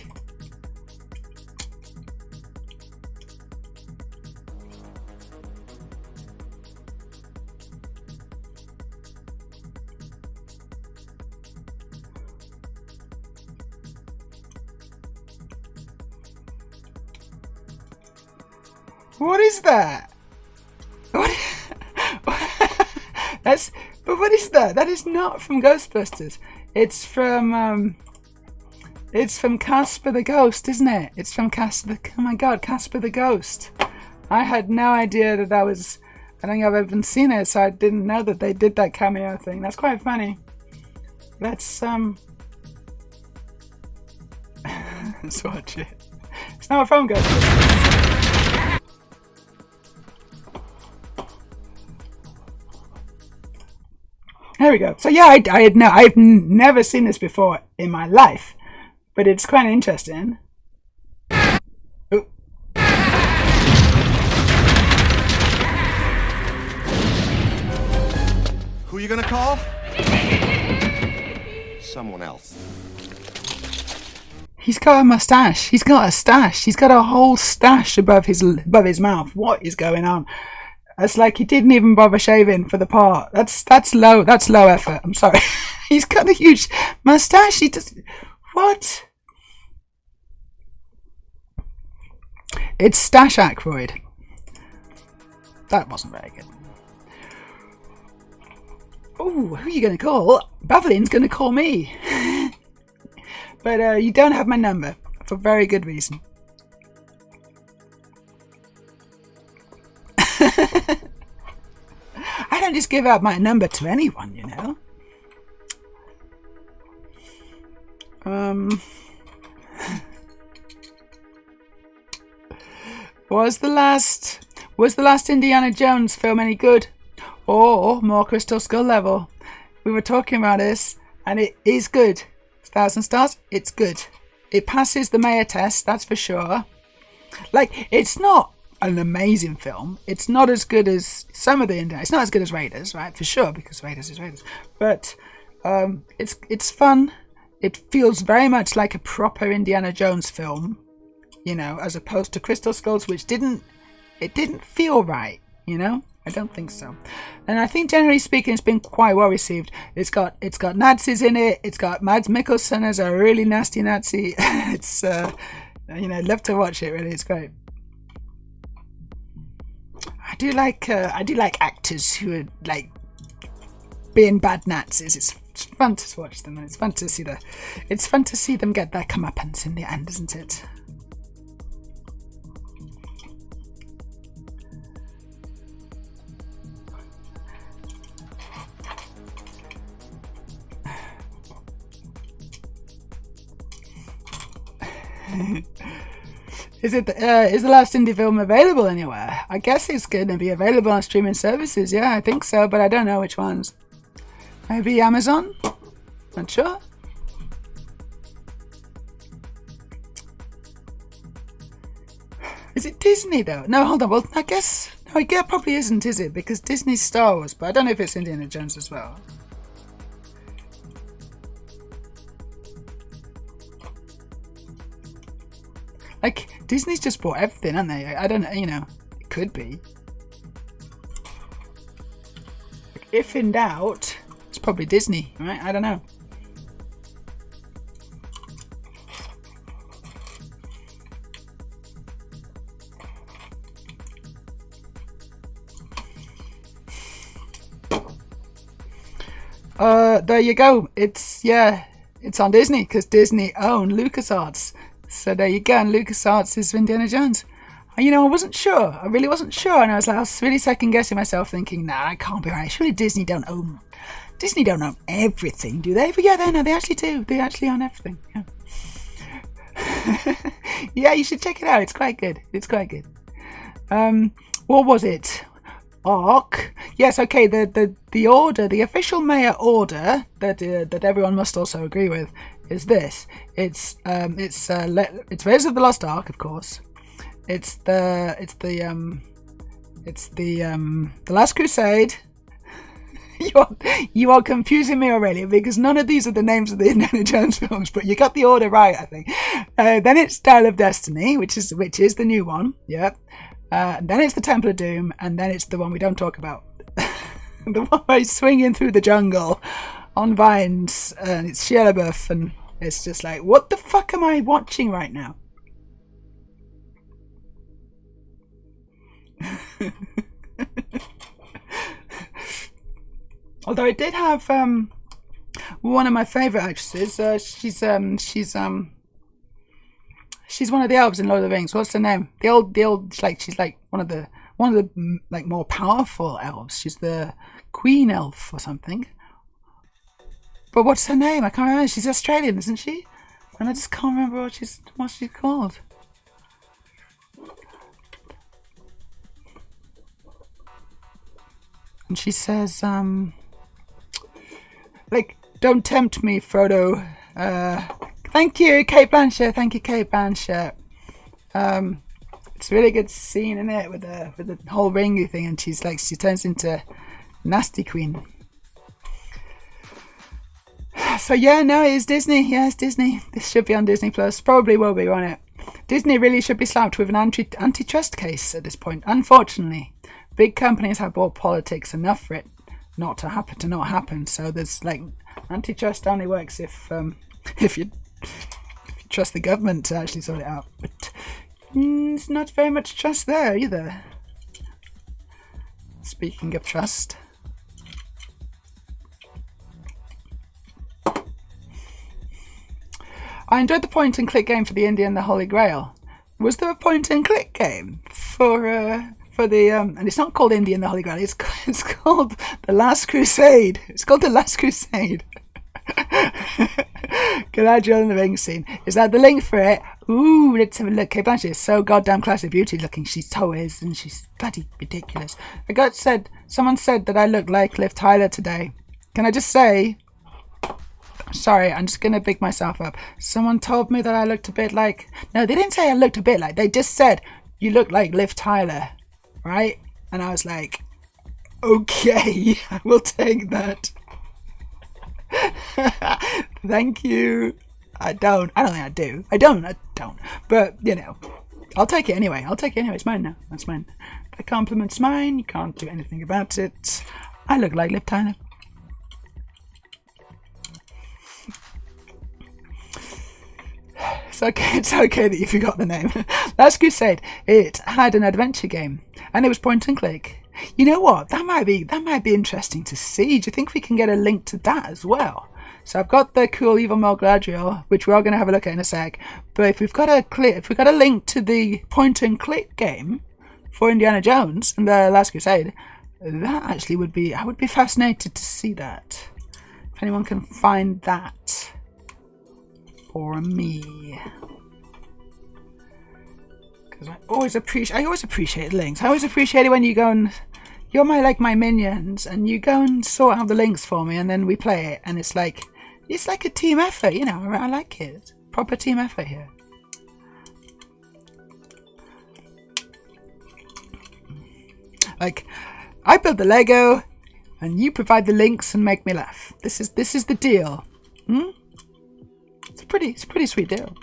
What is that? But what is that? That is not from Ghostbusters. It's from Casper the Ghost, isn't it? It's from Casper the Ghost. I had no idea that was. I don't think I've even seen it, so I didn't know that they did that cameo thing. That's quite funny. Let's let's watch it. It's not from Ghostbusters. There we go. So yeah, I've never seen this before in my life, but it's quite interesting. Ooh. Who are you gonna call? Someone else. He's got a mustache. He's got a stash. He's got a whole stash above his mouth. What is going on? It's like he didn't even bother shaving for the part. That's low effort. I'm sorry. He's got a huge mustache. He does what? It's Stash Aykroyd. That wasn't very good. Oh, who are you going to call? Baveline's going to call me. But you don't have my number for very good reason. I don't just give out my number to anyone, you know. Was the last Indiana Jones film any good? Or more Crystal Skull level? We were talking about this, and it is good. 1,000 stars, it's good. It passes the Meja test, that's for sure. Like, it's not an amazing film. It's not as good as some of the Indiana. It's not as good as Raiders, right? For sure, because Raiders is Raiders. But it's fun. It feels very much like a proper Indiana Jones film, you know, as opposed to Crystal Skulls, which didn't feel right, you know. I don't think so. And I think generally speaking, it's been quite well received. It's got Nazis in it. It's got Mads Mikkelsen as a really nasty Nazi. It's I'd love to watch it. Really, it's great. I do like actors who are like being bad Nazis. It's fun to watch them, and it's fun to see them get their comeuppance in the end, isn't it? Is the last indie film available anywhere? I guess it's going to be available on streaming services. Yeah, I think so, but I don't know which ones. Maybe Amazon? Not sure. Is it Disney though? No, hold on. Well, I guess it probably isn't, is it? Because Disney's Star Wars, but I don't know if it's Indiana Jones as well. Like, Disney's just bought everything, haven't they? I don't know, it could be. Like, if in doubt, it's probably Disney, right? I don't know. There you go. It's on Disney, because Disney own LucasArts. So there you go, and LucasArts is Indiana Jones. And, I wasn't sure. I really wasn't sure, and I was really second guessing myself, thinking, nah, I can't be right. Surely Disney don't own everything, do they? But yeah, they actually do. They actually own everything. Yeah. Yeah, you should check it out. It's quite good. What was it? Arc. Yes, okay. The order, the official Meja order that everyone must also agree with is this. It's Raiders of the Lost Ark, of course. It's the Last Crusade. You are confusing me already, because none of these are the names of the Indiana Jones films, but you got the order right, I think. Then it's Dial of Destiny, which is the new one. Yeah. Then it's the Temple of Doom, and then it's the one we don't talk about. The one where he's swinging through the jungle on vines, and it's Shia LaBeouf, and it's just like, what the fuck am I watching right now? Although it did have one of my favourite actresses. She's one of the elves in Lord of the Rings. What's her name? The old she's like one of the like more powerful elves. She's the queen elf or something. But what's her name? I can't remember. She's Australian, isn't she? And I just can't remember what she's called. And she says, don't tempt me, Frodo. Thank you, Kate Blanchett. Thank you, Kate Blanchett. It's a really good scene, isn't it, with the whole ringy thing, and she turns into Nasty Queen. So yeah, no, it's Disney. Yeah, it's Disney. This should be on Disney Plus. Probably will be, won't it? Disney really should be slapped with an antitrust case at this point. Unfortunately, big companies have bought politics enough for it not to happen. So there's antitrust only works if you trust the government to actually sort it out. But there's not very much trust there either. Speaking of trust. I enjoyed the point and click game for the Indie and the Holy Grail. Was there a point and click game for the and it's not called Indie and the Holy Grail, it's called The Last Crusade. It's called The Last Crusade. Galadriel in the ring scene. Is that the link for it? Ooh, let's have a look. Kate Blanchett is so goddamn classy beauty looking. She so is, and she's bloody ridiculous. Someone said that I look like Liv Tyler today. Can I just say, sorry, I'm just gonna big myself up. Someone told me that I looked a bit like, no, they didn't say I looked a bit like, they just said you look like Liv Tyler, right? And I was like, okay, I will take that. Thank you. I don't think I do. I don't. But, I'll take it anyway. It's mine now. That's mine. The compliment's mine. You can't do anything about it. I look like Liv Tyler. It's okay that you forgot the name. Last Crusade, it had an adventure game, and it was point and click. You know what? That might be interesting to see. Do you think we can get a link to that as well? So I've got the cool Evil Mode Galadriel, which we are going to have a look at in a sec. But if we've got a link to the point and click game for Indiana Jones and the Last Crusade, that actually would be. I would be fascinated to see that. If anyone can find that for me, because I always appreciate links. I always appreciate it when you go and you're my minions, and you go and sort out the links for me, and then we play it, and it's like a team effort, you know. I like it. Proper team effort here. Like, I build the Lego, and you provide the links and make me laugh. This is the deal. It's a pretty sweet deal.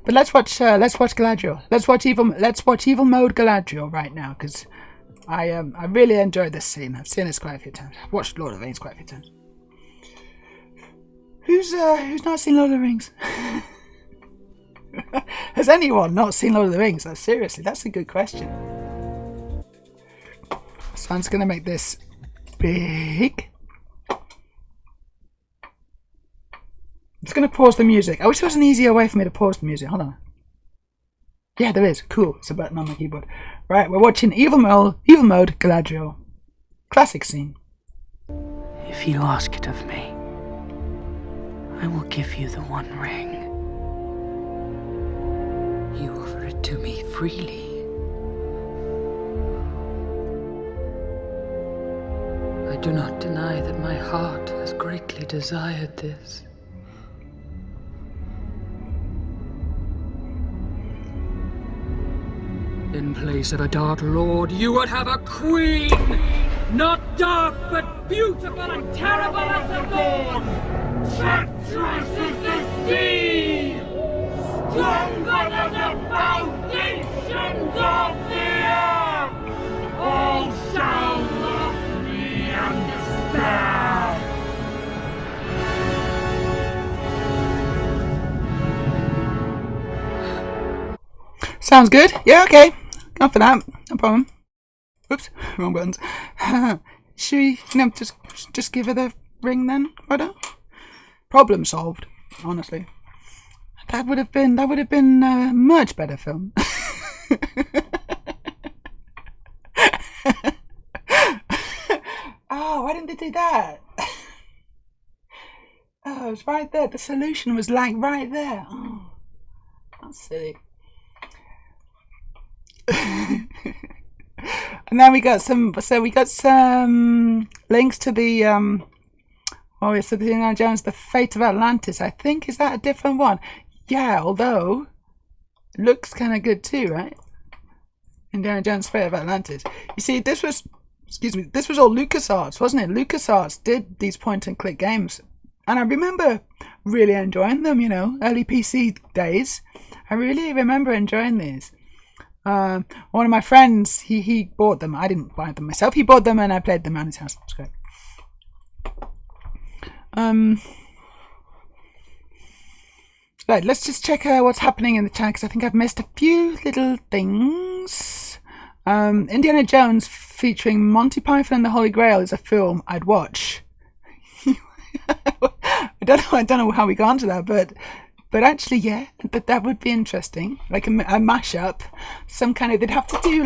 But let's watch Galadriel. Let's watch Evil Mode Galadriel right now, because I really enjoyed this scene. I've seen this quite a few times. I've watched Lord of the Rings quite a few times. Who's not seen Lord of the Rings? Has anyone not seen Lord of the Rings? Seriously, that's a good question. So I'm just gonna make this big. I'm just going to pause the music. I wish there was an easier way for me to pause the music. Hold on. Yeah, there is. Cool. It's a button on my keyboard. Right, we're watching Evil Mode Galadriel. Classic scene. If you ask it of me, I will give you the One Ring. You offer it to me freely. I do not deny that my heart has greatly desired this. In place of a Dark Lord, you would have a queen! Not dark, but beautiful and terrible as the dawn! Treacherous as the sea! Stronger than the foundations of the earth! All shall love me and despair! Sounds good. Yeah, okay. Go for that. No problem. Oops, wrong buttons. Should we, just give her the ring then? Problem solved. Honestly, that would have been a much better film. Oh, why didn't they do that? Oh, it was right there. The solution was like right there. Oh, that's silly. And then we got some links to the so the Indiana Jones, The Fate of Atlantis. I think, is that a different one? Yeah, although looks kind of good too, right? Indiana Jones, Fate of Atlantis. You see, this was all LucasArts, wasn't it? LucasArts did these point and click games, and I remember really enjoying them. You know, early PC days. I really remember enjoying these. One of my friends, he bought them. I didn't buy them myself. He bought them and I played them around his house. It was great. Right, let's just check what's happening in the chat, because I think I've missed a few little things. Indiana Jones featuring Monty Python and the Holy Grail is a film I'd watch. I don't know how we got onto that, but actually, yeah, that would be interesting. Like a mashup, some kind of. It'd have to be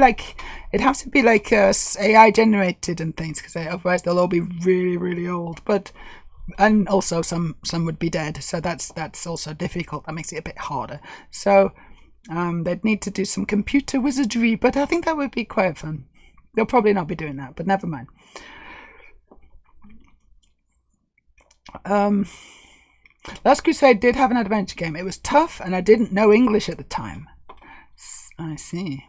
like AI generated and things, because otherwise they'll all be really, really old. And also some would be dead, so that's also difficult. That makes it a bit harder. So they'd need to do some computer wizardry, but I think that would be quite fun. They'll probably not be doing that, but never mind. Last Crusade did have an adventure game. It was tough, and I didn't know English at the time. I see.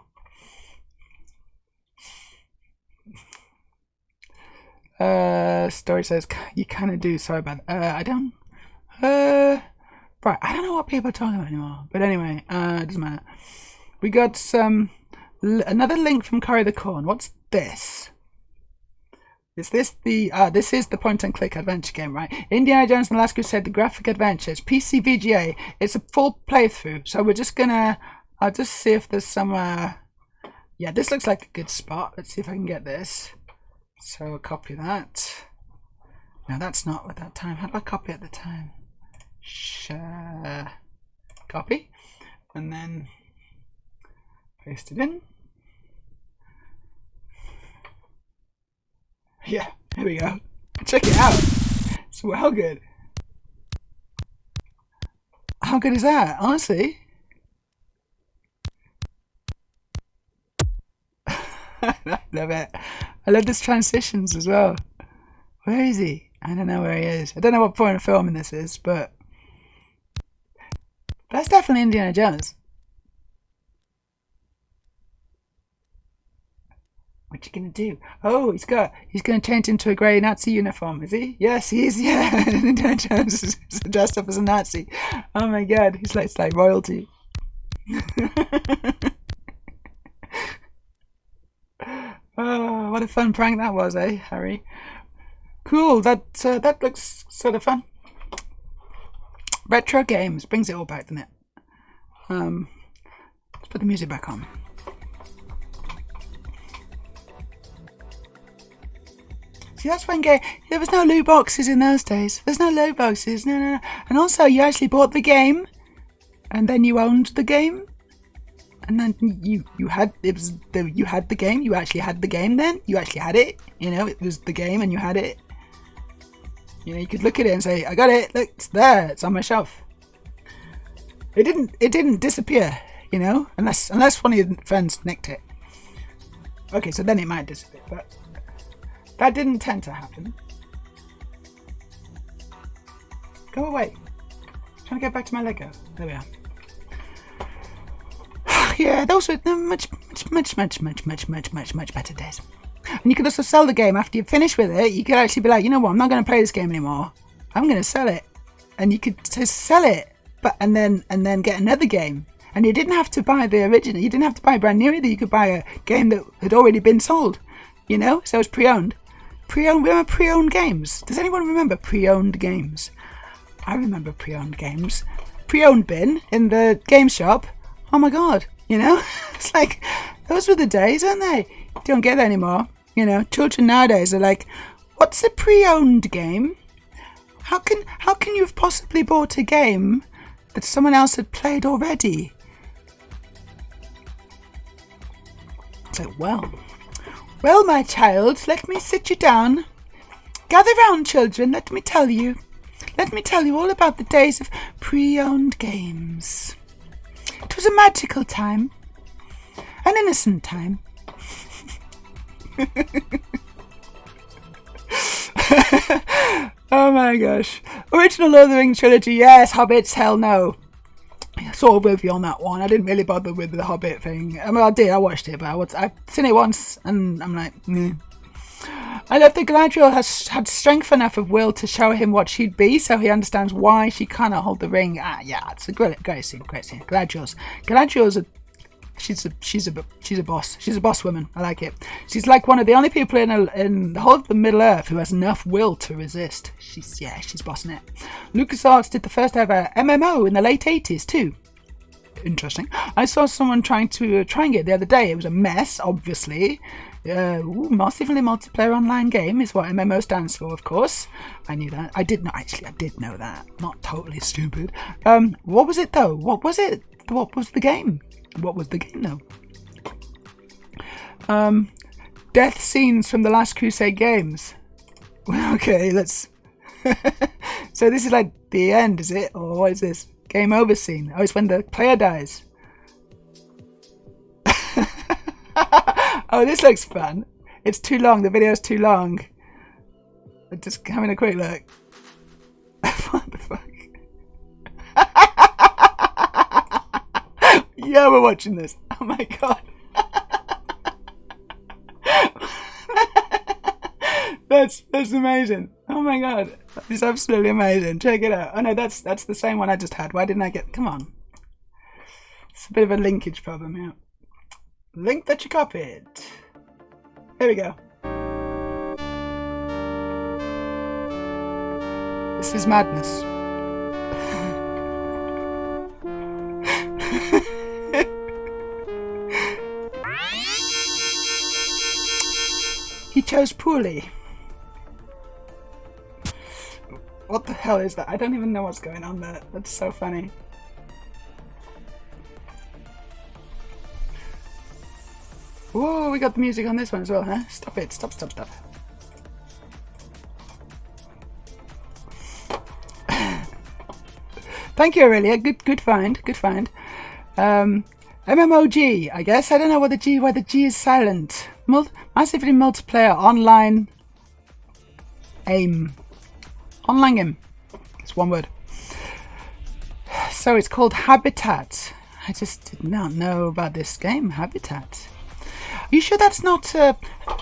Story says you kind of do. Sorry about that. I don't. Right, I don't know what people are talking about anymore. But anyway, it doesn't matter. We got another link from Curry the Corn. What's this? Is this the this is the point and click adventure game, right? Indiana Jones and the Last Crusade, the graphic adventures, PC VGA. It's a full playthrough, so we're just gonna I'll just see if there's somewhere. Yeah, this looks like a good spot. Let's see if I can get this. So I'll copy that. No, that's not at that time. How do I copy at the time? Share, copy, and then paste it in. Yeah, here we go. Check it out. It's well good. How good is that? Honestly. I love it. I love these transitions as well. Where is he? I don't know where he is. I don't know what point of filming this is, but that's definitely Indiana Jones. What you gonna do? Oh, he's gonna change into a grey Nazi uniform, is he? Yes, he is. Yeah, Indiana Jones is dressed up as a Nazi. Oh my God, it's like royalty. Oh, what a fun prank that was, eh, Harry? Cool. That looks sort of fun. Retro games brings it all back, doesn't it? Let's put the music back on. See, that's when there was no loot boxes in those days. There's no loot boxes. No. And also, you actually bought the game, and then you owned the game, and then you had the game. You actually had the game. Then you actually had it. You know, it was the game, and you had it. You know, you could look at it and say, "I got it. Look, it's there. It's on my shelf." It didn't disappear. You know, unless one of your friends nicked it. Okay, so then it might disappear, but that didn't tend to happen. Go away. I'm trying to get back to my Lego. There we are. Yeah, those were much better days. And you could also sell the game after you finish with it. You could actually be like, you know what, I'm not going to play this game anymore. I'm going to sell it. And you could just sell it, and then get another game. And you didn't have to buy the original. You didn't have to buy brand new either. You could buy a game that had already been sold. You know, so it's pre-owned. Remember pre-owned games? Does anyone remember pre-owned games? I remember pre-owned games. Pre-owned bin in the game shop. Oh my God, you know? It's like, those were the days, aren't they? You don't get that anymore. You know, children nowadays are like, what's a pre-owned game? How can you have possibly bought a game that someone else had played already? It's like, well, my child, let me sit you down. Gather round, children, let me tell you all about the days of pre-owned games. It was a magical time. An innocent time. Oh my gosh. Original Lord of the Rings trilogy, yes. Hobbits, hell no. Sort of with you on that one. I didn't really bother with the Hobbit thing. I mean, I watched it, but I've seen it once, and I'm like, meh. I love that Galadriel has had strength enough of will to show him what she'd be, so he understands why she cannot hold the ring. Yeah, it's a great scene. Galadriel's she's a boss. She's a boss woman. I like it. She's like one of the only people in the whole of the Middle Earth who has enough will to resist. She's bossing it. LucasArts did the first ever MMO in the late 80s too. Interesting. I saw someone trying it the other day. It was a mess, obviously. Massively multiplayer online game is what MMO stands for, of course. I knew that. I did know that. Not totally stupid. What was it though? What was it? What was the game? What was the game though? Death scenes from the Last Crusade games. Okay, let's. So this is like the end, is it? Or what is this? Game over scene. Oh, it's when the player dies. Oh, this looks fun. It's too long. The video's too long. I'm just having a quick look. What the fuck? Yeah, we're watching this. Oh my God. That's amazing. Oh Oh my god, it's absolutely amazing. Check it out. Oh no, that's the same one I just had. Why didn't I get? Come on. It's a bit of a linkage problem here. Link that you copied. Here we go. This is madness. He chose poorly. What the hell is that? I don't even know what's going on there. That's so funny. Whoa, we got the music on this one as well, huh? Stop it. Stop. Thank you, Aurelia. Good find. MMOG, I guess. I don't know why the G is silent. Massively multiplayer online aim. Online game. It's one word. So it's called Habitat. I just did not know about this game, Habitat. Are you sure that's not a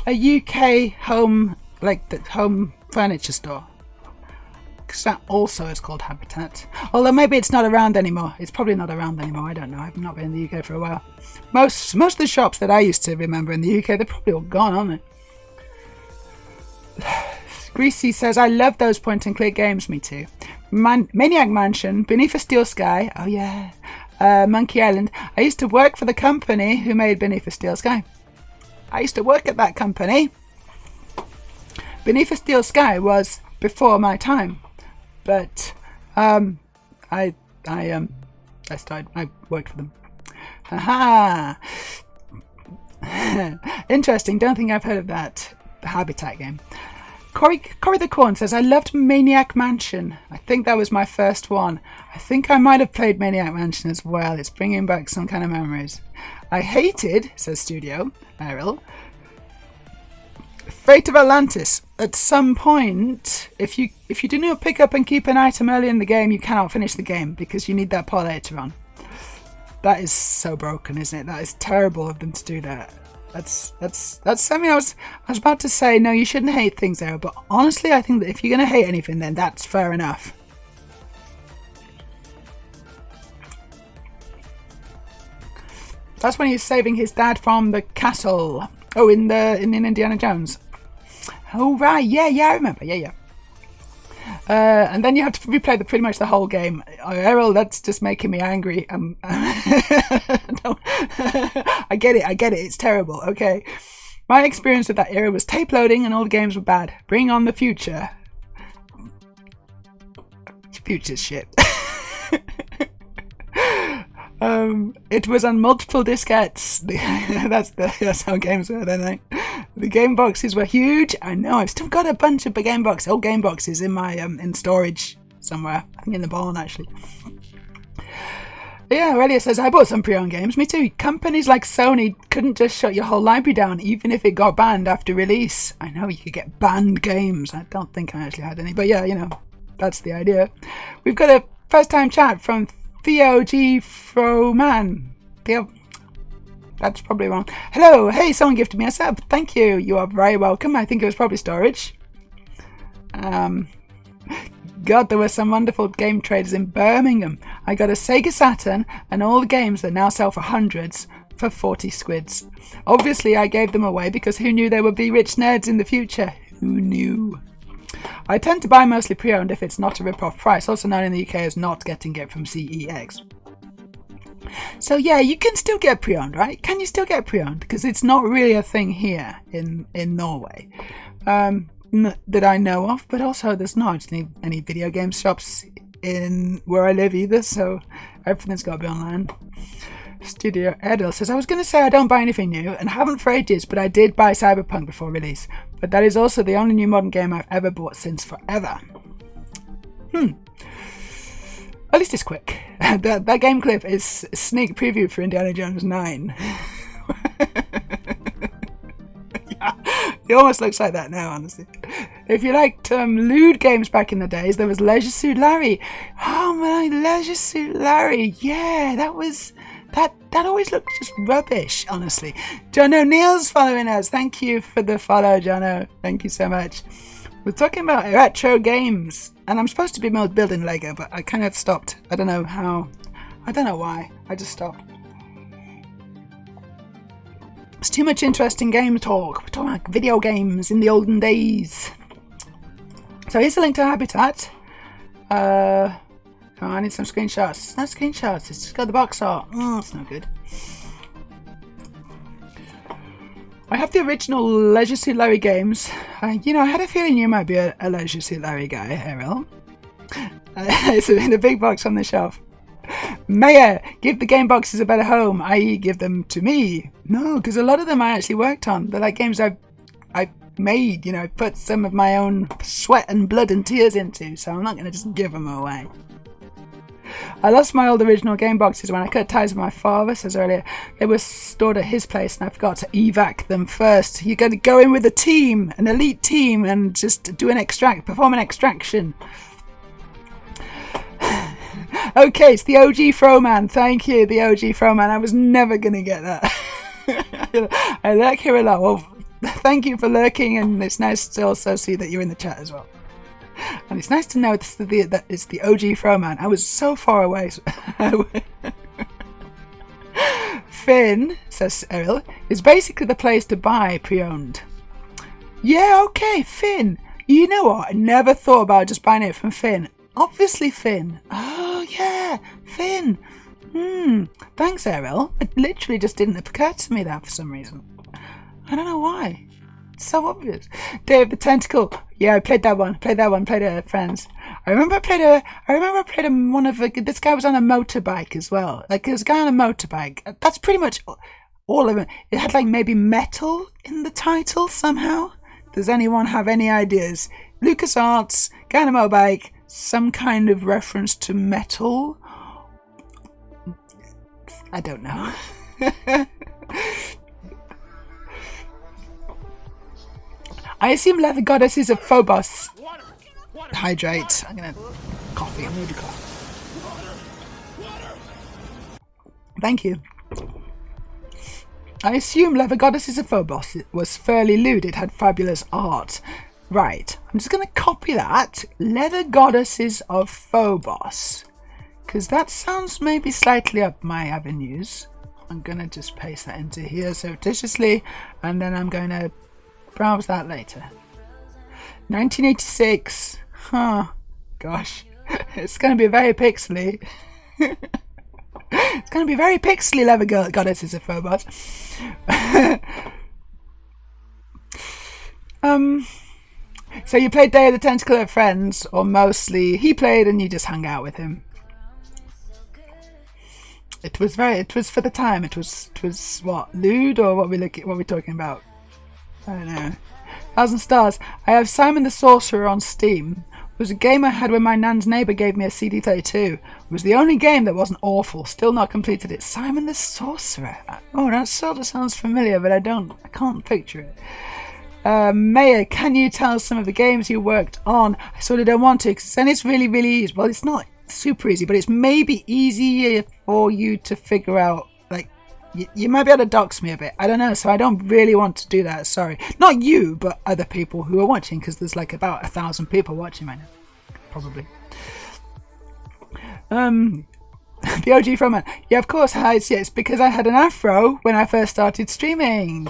UK home, like the home furniture store? Because that also is called Habitat. Although maybe it's not around anymore. It's probably not around anymore. I don't know. I've not been in the UK for a while. Most of the shops that I used to remember in the UK, they're probably all gone, aren't they? Greasy says, I love those point-and-click games. Me too. Maniac Mansion, Beneath a Steel Sky. Oh yeah. Monkey Island. I used to work for the company who made Beneath a Steel Sky. I used to work at that company. Beneath a Steel Sky was before my time. But I worked for them. Haha. Interesting. Don't think I've heard of that. The Habitat game. Corey the Corn says, I loved Maniac Mansion. I think that was my first one. I think I might have played Maniac Mansion as well. It's bringing back some kind of memories. I hated, says Studio Ariel, Fate of Atlantis. At some point, if you do not pick up and keep an item early in the game, you cannot finish the game because you need that part later on. That is so broken, isn't it? That is terrible of them to do that. That's something I was about to say. No, you shouldn't hate things there, but honestly, I think that if you're gonna hate anything, then that's fair enough. That's when he's saving his dad from the castle. Oh, in Indiana Jones. Oh right, yeah, I remember. Yeah. And then you have to replay pretty much the whole game. Errol, that's just making me angry. I get it. It's terrible. Okay. My experience with that era was tape loading and all the games were bad. Bring on the future. Future's shit. It was on multiple diskettes. That's how games were then. The game boxes were huge. I know. I've still got a bunch of old game boxes in my in storage somewhere. I think in the barn actually. Yeah, Aurelia says, I bought some pre-owned games. Me too. Companies like Sony couldn't just shut your whole library down, even if it got banned after release. I know you could get banned games. I don't think I actually had any, but yeah, that's the idea. We've got a first-time chat from Theo G. Froman. Theo. That's probably wrong. Hello. Hey, someone gifted me a sub. Thank you. You are very welcome. I think it was probably storage. God, there were some wonderful game traders in Birmingham. I got a Sega Saturn and all the games that now sell for hundreds for 40 squids. Obviously, I gave them away because who knew there would be rich nerds in the future? Who knew? I tend to buy mostly pre-owned if it's not a rip-off price, also known in the UK as not getting it from CEX. So yeah, you can still get pre-owned, right? Can you still get pre-owned? Because it's not really a thing here in Norway that I know of, but also there's not any video game shops in where I live either, so everything's got to be online. Studio Edel says, I was going to say I don't buy anything new and haven't for ages, but I did buy Cyberpunk before release. But that is also the only new modern game I've ever bought since forever. At least it's quick. That game clip is a sneak preview for Indiana Jones 9. Yeah, it almost looks like that now, honestly. If you liked lewd games back in the days, there was Leisure Suit Larry. Oh my, Leisure Suit Larry. Yeah, that always looked just rubbish, honestly. John O'Neill's following us. Thank you for the follow, Jono. Thank you so much. We're talking about retro games, and I'm supposed to be building Lego, but I kind of stopped. I don't know how. I don't know why. I just stopped. It's too much interesting game talk. We're talking about video games in the olden days. So here's a link to Habitat. Oh, I need some screenshots. It's not screenshots. It's just got the box art. Oh, it's no good. I have the original Leisure Suit Larry games. You know, I had a feeling you might be a Leisure Suit Larry guy, Ariel. It's in a big box on the shelf. Meja, give the game boxes a better home, i.e. give them to me. No, because a lot of them I actually worked on. They're like games I made, you know, I put some of my own sweat and blood and tears into, so I'm not going to just give them away. I lost my old original game boxes when I cut ties with my father, says earlier. They were stored at his place and I forgot to evac them first. You're going to go in with a team, an elite team, and just do perform an extraction. Okay, it's the OG Froman. Thank you, the OG Froman. I was never going to get that. I lurk here a lot. Well, thank you for lurking, and it's nice to also see that you're in the chat as well. And it's nice to know that it's the OG Froman. I was so far away. Finn, says Ariel, is basically the place to buy pre-owned. Yeah, okay, Finn. You know what? I never thought about just buying it from Finn. Obviously, Finn. Oh, yeah, Finn. Thanks, Ariel. It literally just didn't occur to me that for some reason. I don't know why. It's so obvious. Dave the Tentacle. Yeah, I played that one. Played it, friends. I remember I played this guy was on a motorbike as well. Like, there was a guy on a motorbike. That's pretty much all of it. It had, like, maybe metal in the title somehow. Does anyone have any ideas? LucasArts, guy on a motorbike, some kind of reference to metal. I don't know. I assume Leather Goddess is a Phobos. Hydrate. I'm gonna coffee. I'm gonna do coffee. Thank you. I assume Leather Goddess is a Phobos. It was fairly lewd. It had fabulous art. Right. I'm just gonna copy that. Leather Goddesses of Phobos. Because that sounds maybe slightly up my avenues. I'm gonna just paste that into here surreptitiously, and then I'm going to browse that later. 1986. Huh. Gosh. It's going to be very pixely. It's going to be very pixely, Leather Goddesses of Phobos. So you played Day of the Tentacle at Friends, or mostly he played and you just hung out with him. It was for the time. It was what, lewd, or what we talking about? I don't know. 1,000 stars. I have Simon the Sorcerer on Steam. It was a game I had when my nan's neighbour gave me a CD32. It was the only game that wasn't awful. Still not completed it. Simon the Sorcerer. Oh, that sort of sounds familiar, but I can't picture it. Meja, can you tell some of the games you worked on? I sort of don't want to, because then it's really, really easy. Well, it's not super easy, but it's maybe easier for you to figure out. Like, you might be able to dox me a bit. I don't know, so I don't really want to do that. Sorry. Not you, but other people who are watching, because there's like about 1,000 people watching right now. Probably. The OG Froman. Yeah, of course, Heights. Yeah, it's because I had an afro when I first started streaming.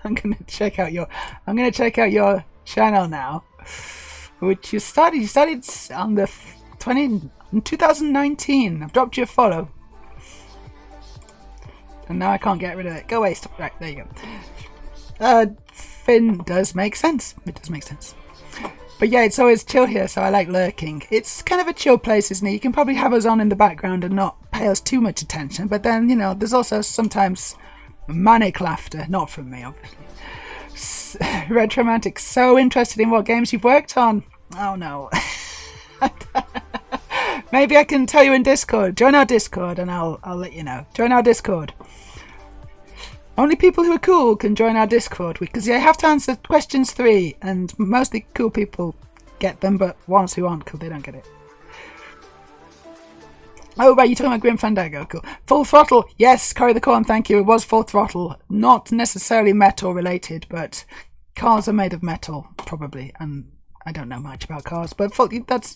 I'm gonna check out your channel now, which you started on the 2019. I've dropped you a follow, and now I can't get rid of it. Go away. Stop. Right, there you go. Finn does make sense. It does make sense. But yeah, it's always chill here, so I like lurking. It's kind of a chill place, isn't it? You can probably have us on in the background and not pay us too much attention, but then, you know, there's also sometimes manic laughter, not from me, obviously. Red Romantic, so interested in what games you've worked on. Oh no. Maybe I can tell you in Discord. Join our Discord and I'll let you know. Join our Discord. Only people who are cool can join our Discord, because you have to answer questions 3, and mostly cool people get them, but ones who aren't cool, they don't get it. Oh, right, you're talking about Grim Fandango. Cool. Full Throttle. Yes, Corey the Corn, thank you. It was Full Throttle. Not necessarily metal related, but cars are made of metal, probably. And I don't know much about cars, but that's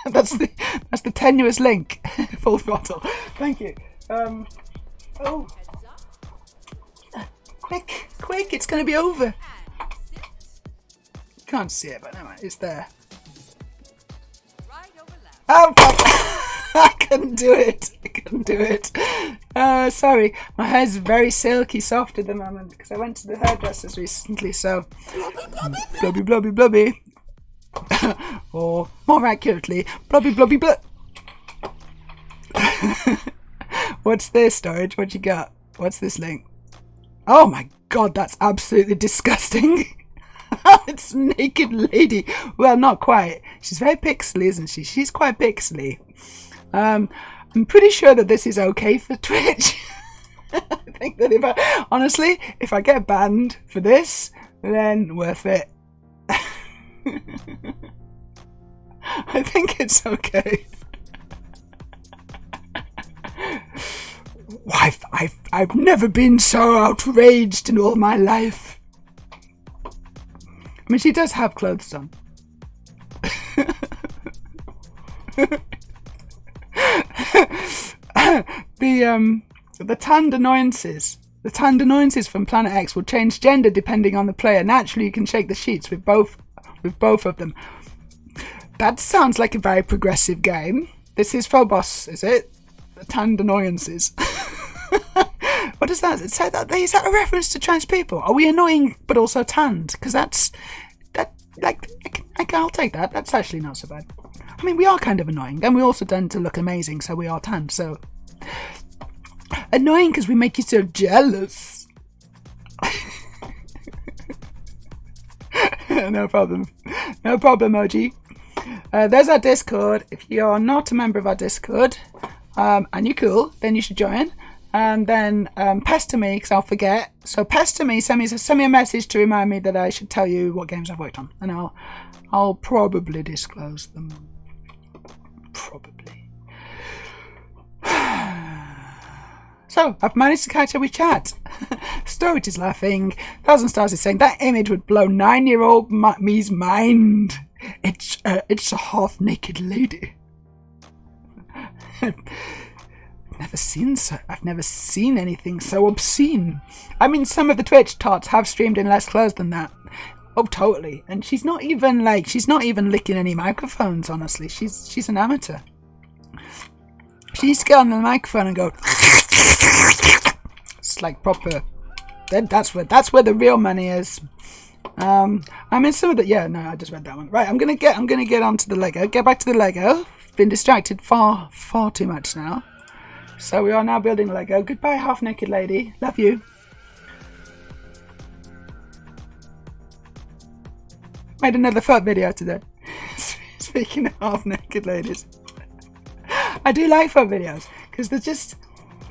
that's the tenuous link. Full throttle. Thank you. Oh, quick! It's gonna be over. Can't see it, but no, it's there. Oh, I couldn't do it. Sorry. My hair's very silky soft at the moment because I went to the hairdressers recently, so blubby. Or more accurately, blubby blub. What's this, Storage? What you got? What's this link? Oh my god, that's absolutely disgusting. It's Naked Lady. Well, not quite. She's very pixely, isn't she? She's quite pixely. I'm pretty sure that this is okay for Twitch. I think that if I get banned for this, then worth it. I think it's okay. I've never been so outraged in all my life. I mean, she does have clothes on. The tanned annoyances. The tanned annoyances from Planet X will change gender depending on the player. Naturally, you can shake the sheets with both of them. That sounds like a very progressive game. This is Phobos, is it? The tanned annoyances. What is that? Is that a reference to trans people? Are we annoying but also tanned? Because I'll take that. That's actually not so bad. I mean, we are kind of annoying, and we also tend to look amazing, so we are tanned. So annoying because we make you so jealous. No problem, OG. There's our Discord. If you are not a member of our Discord, and you're cool, then you should join. And then pester me because I'll forget. So pester me, send me a message to remind me that I should tell you what games I've worked on, and I'll probably disclose them. Probably. So I've managed to catch up with chat. Storage is laughing. 1,000 Stars is saying that image would blow 9-year-old me's mind. It's a half-naked lady. I've never seen anything so obscene. I mean, some of the Twitch tots have streamed in less clothes than that. Oh, totally. And she's not even licking any microphones, honestly. She's an amateur. She needs to get on the microphone and go. It's like proper. That's where the real money is. I mean, some of the I just read that one. Right, I'm gonna get onto the Lego. Get back to the Lego. Been distracted far too much now. So we are now building Lego. Goodbye, half-naked lady. Love you. Made another foot video today. Speaking of half-naked ladies. I do like foot videos because they're just,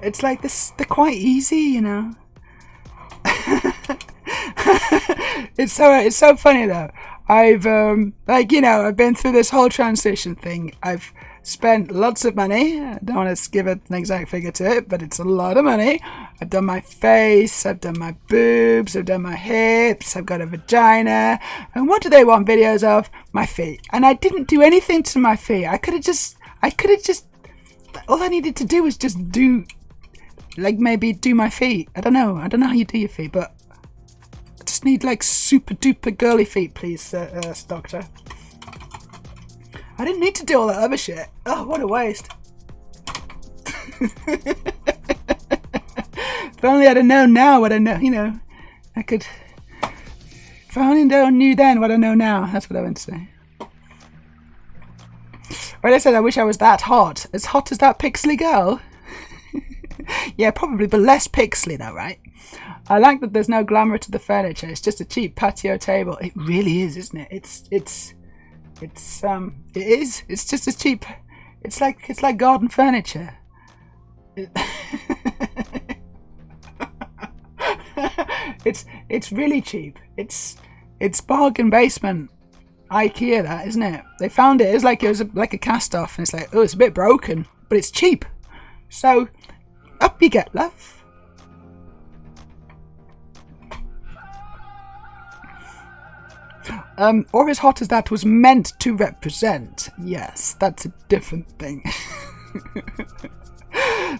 it's like this, they're quite easy, you know. It's so funny though. I've I've been through this whole transition thing. I've spent lots of money. I don't want to give an exact figure to it, but it's a lot of money. I've done my face, I've done my boobs, I've done my hips, I've got a vagina. And what do they want videos of? My feet. And I didn't do anything to my feet. I could have just, all I needed to do was just do, maybe do my feet. I don't know how you do your feet, but I just need super duper girly feet, please, doctor. I didn't need to do all that other shit. Oh, what a waste. If only I'd have known now what I know, I could. If I only knew then what I know now. That's what I meant to say. Right, I said I wish I was that hot. As hot as that pixely girl. Yeah, probably, but less pixely though, right? I like that there's no glamour to the furniture. It's just a cheap patio table. It really is, isn't it? It is. It's just as cheap. It's like garden furniture. It's really cheap. It's bargain basement IKEA, that, isn't it? They found it. It was like a cast off, and it's like, oh, it's a bit broken, but it's cheap. So up you get, love. or as hot as that was meant to represent. Yes, that's a different thing.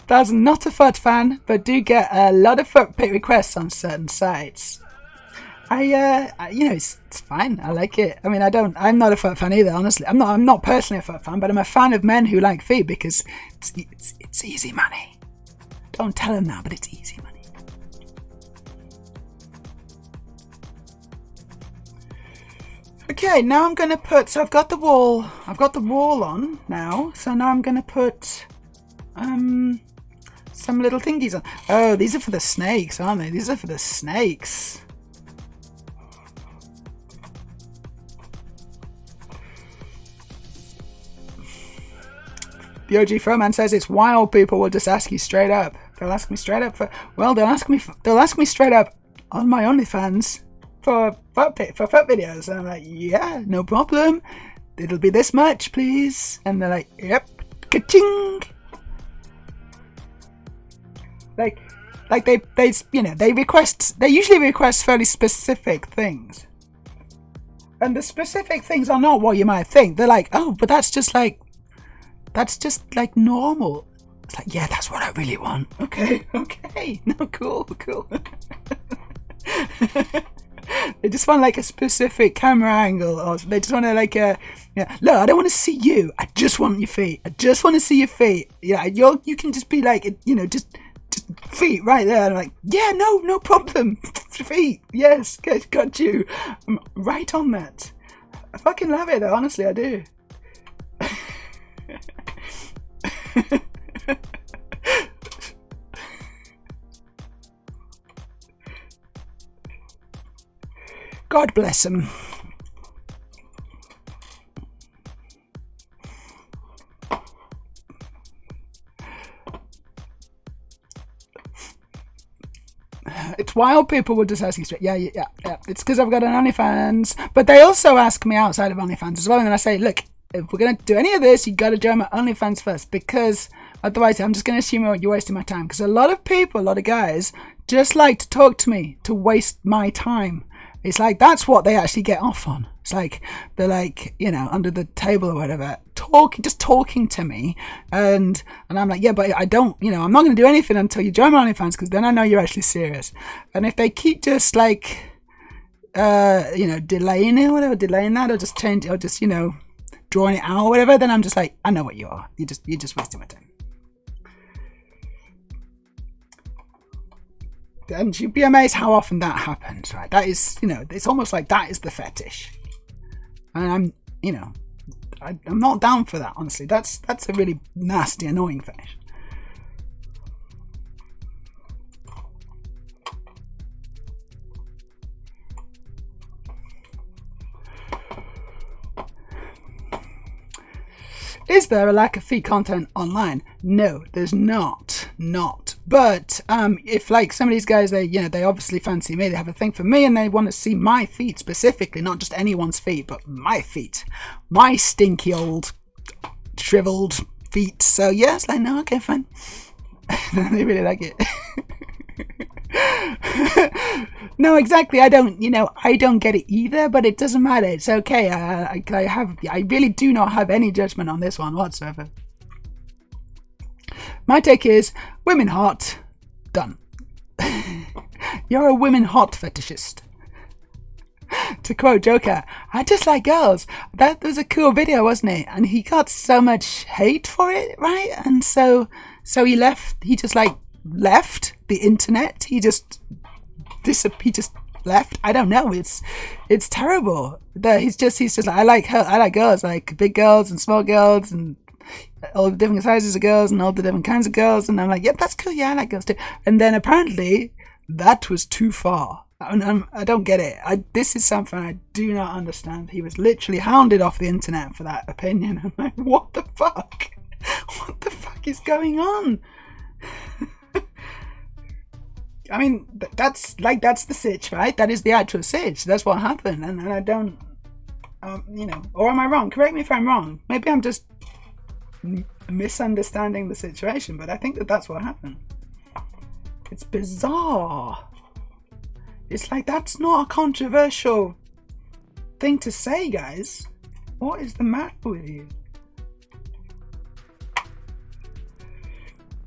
That's not a foot fan, but do get a lot of foot pic requests on certain sites. It's fine. I like it. I mean, I'm not a foot fan either, honestly. I'm not personally a foot fan, but I'm a fan of men who like feet because it's easy money. Don't tell them that, but it's easy money. Okay, now I'm gonna put. So I've got the wall on now. So now I'm gonna put some little thingies on. Oh, these are for the snakes, aren't they? These are for the snakes. The OG Froman says it's wild. People will just ask you straight up. They'll ask me straight up they'll ask me straight up on my OnlyFans for foot videos, and I'm like, yeah, no problem. It'll be this much, please. And they're like, yep, ka-ching. Like they usually request fairly specific things, and the specific things are not what you might think. They're like, oh, but that's just like normal. It's like, yeah, that's what I really want. Okay, no, cool. They just want like a specific camera angle, or they just want to look, I don't want to see you. I just want your feet. I just want to see your feet. Yeah, you can just be like, just feet right there. And I'm like, yeah, no problem. Feet, yes, got you. I'm right on that. I fucking love it though, honestly, I do. God bless him. It's wild. People will just ask you straight. Yeah. It's because I've got an OnlyFans, but they also ask me outside of OnlyFans as well. And then I say, look, if we're gonna do any of this, you got to join my OnlyFans first, because otherwise, I'm just gonna assume you're wasting my time. Because a lot of guys just like to talk to me to waste my time. It's like that's what they actually get off on. It's like they're like, under the table or whatever, talking to me, and I'm like, yeah, but I don't, I'm not going to do anything until you join my OnlyFans, because then I know you're actually serious. And if they keep just like, delaying that, or just change, or just drawing it out or whatever, then I'm just like, I know what you are. You're just wasting my time. And you'd be amazed how often that happens, right? That is, it's almost like that is the fetish. And I'm not down for that, honestly. That's a really nasty, annoying fetish. Is there a lack of feet content online? No, there's not. But if like some of these guys, they obviously fancy me, they have a thing for me, and they want to see my feet specifically, not just anyone's feet, but my feet, my stinky old shriveled feet. So yeah, it's like, no, okay, fine. They really like it. No, exactly. I don't get it either, but it doesn't matter. It's okay. I really do not have any judgment on this one whatsoever. My take is women hot, done. You're a women hot fetishist. To quote Joker, I just like girls. That was a cool video, wasn't it? And he got so much hate for it, right? And so he left the internet. He just left. I don't know. It's terrible. He's just like, I like girls, like big girls and small girls and all the different sizes of girls and all the different kinds of girls. And I'm like, yep, that's cool. Yeah, I like girls too. And then apparently that was too far. I don't get it. This is something I do not understand. He was literally hounded off the internet for that opinion. I'm like, what the fuck? What the fuck is going on? I mean, that's the sitch, right? That is the actual sitch. That's what happened. And I don't, or am I wrong? Correct me if I'm wrong. Maybe I'm just misunderstanding the situation, but I think that's what happened. It's bizarre. It's like, that's not a controversial thing to say, guys. What is the matter with you?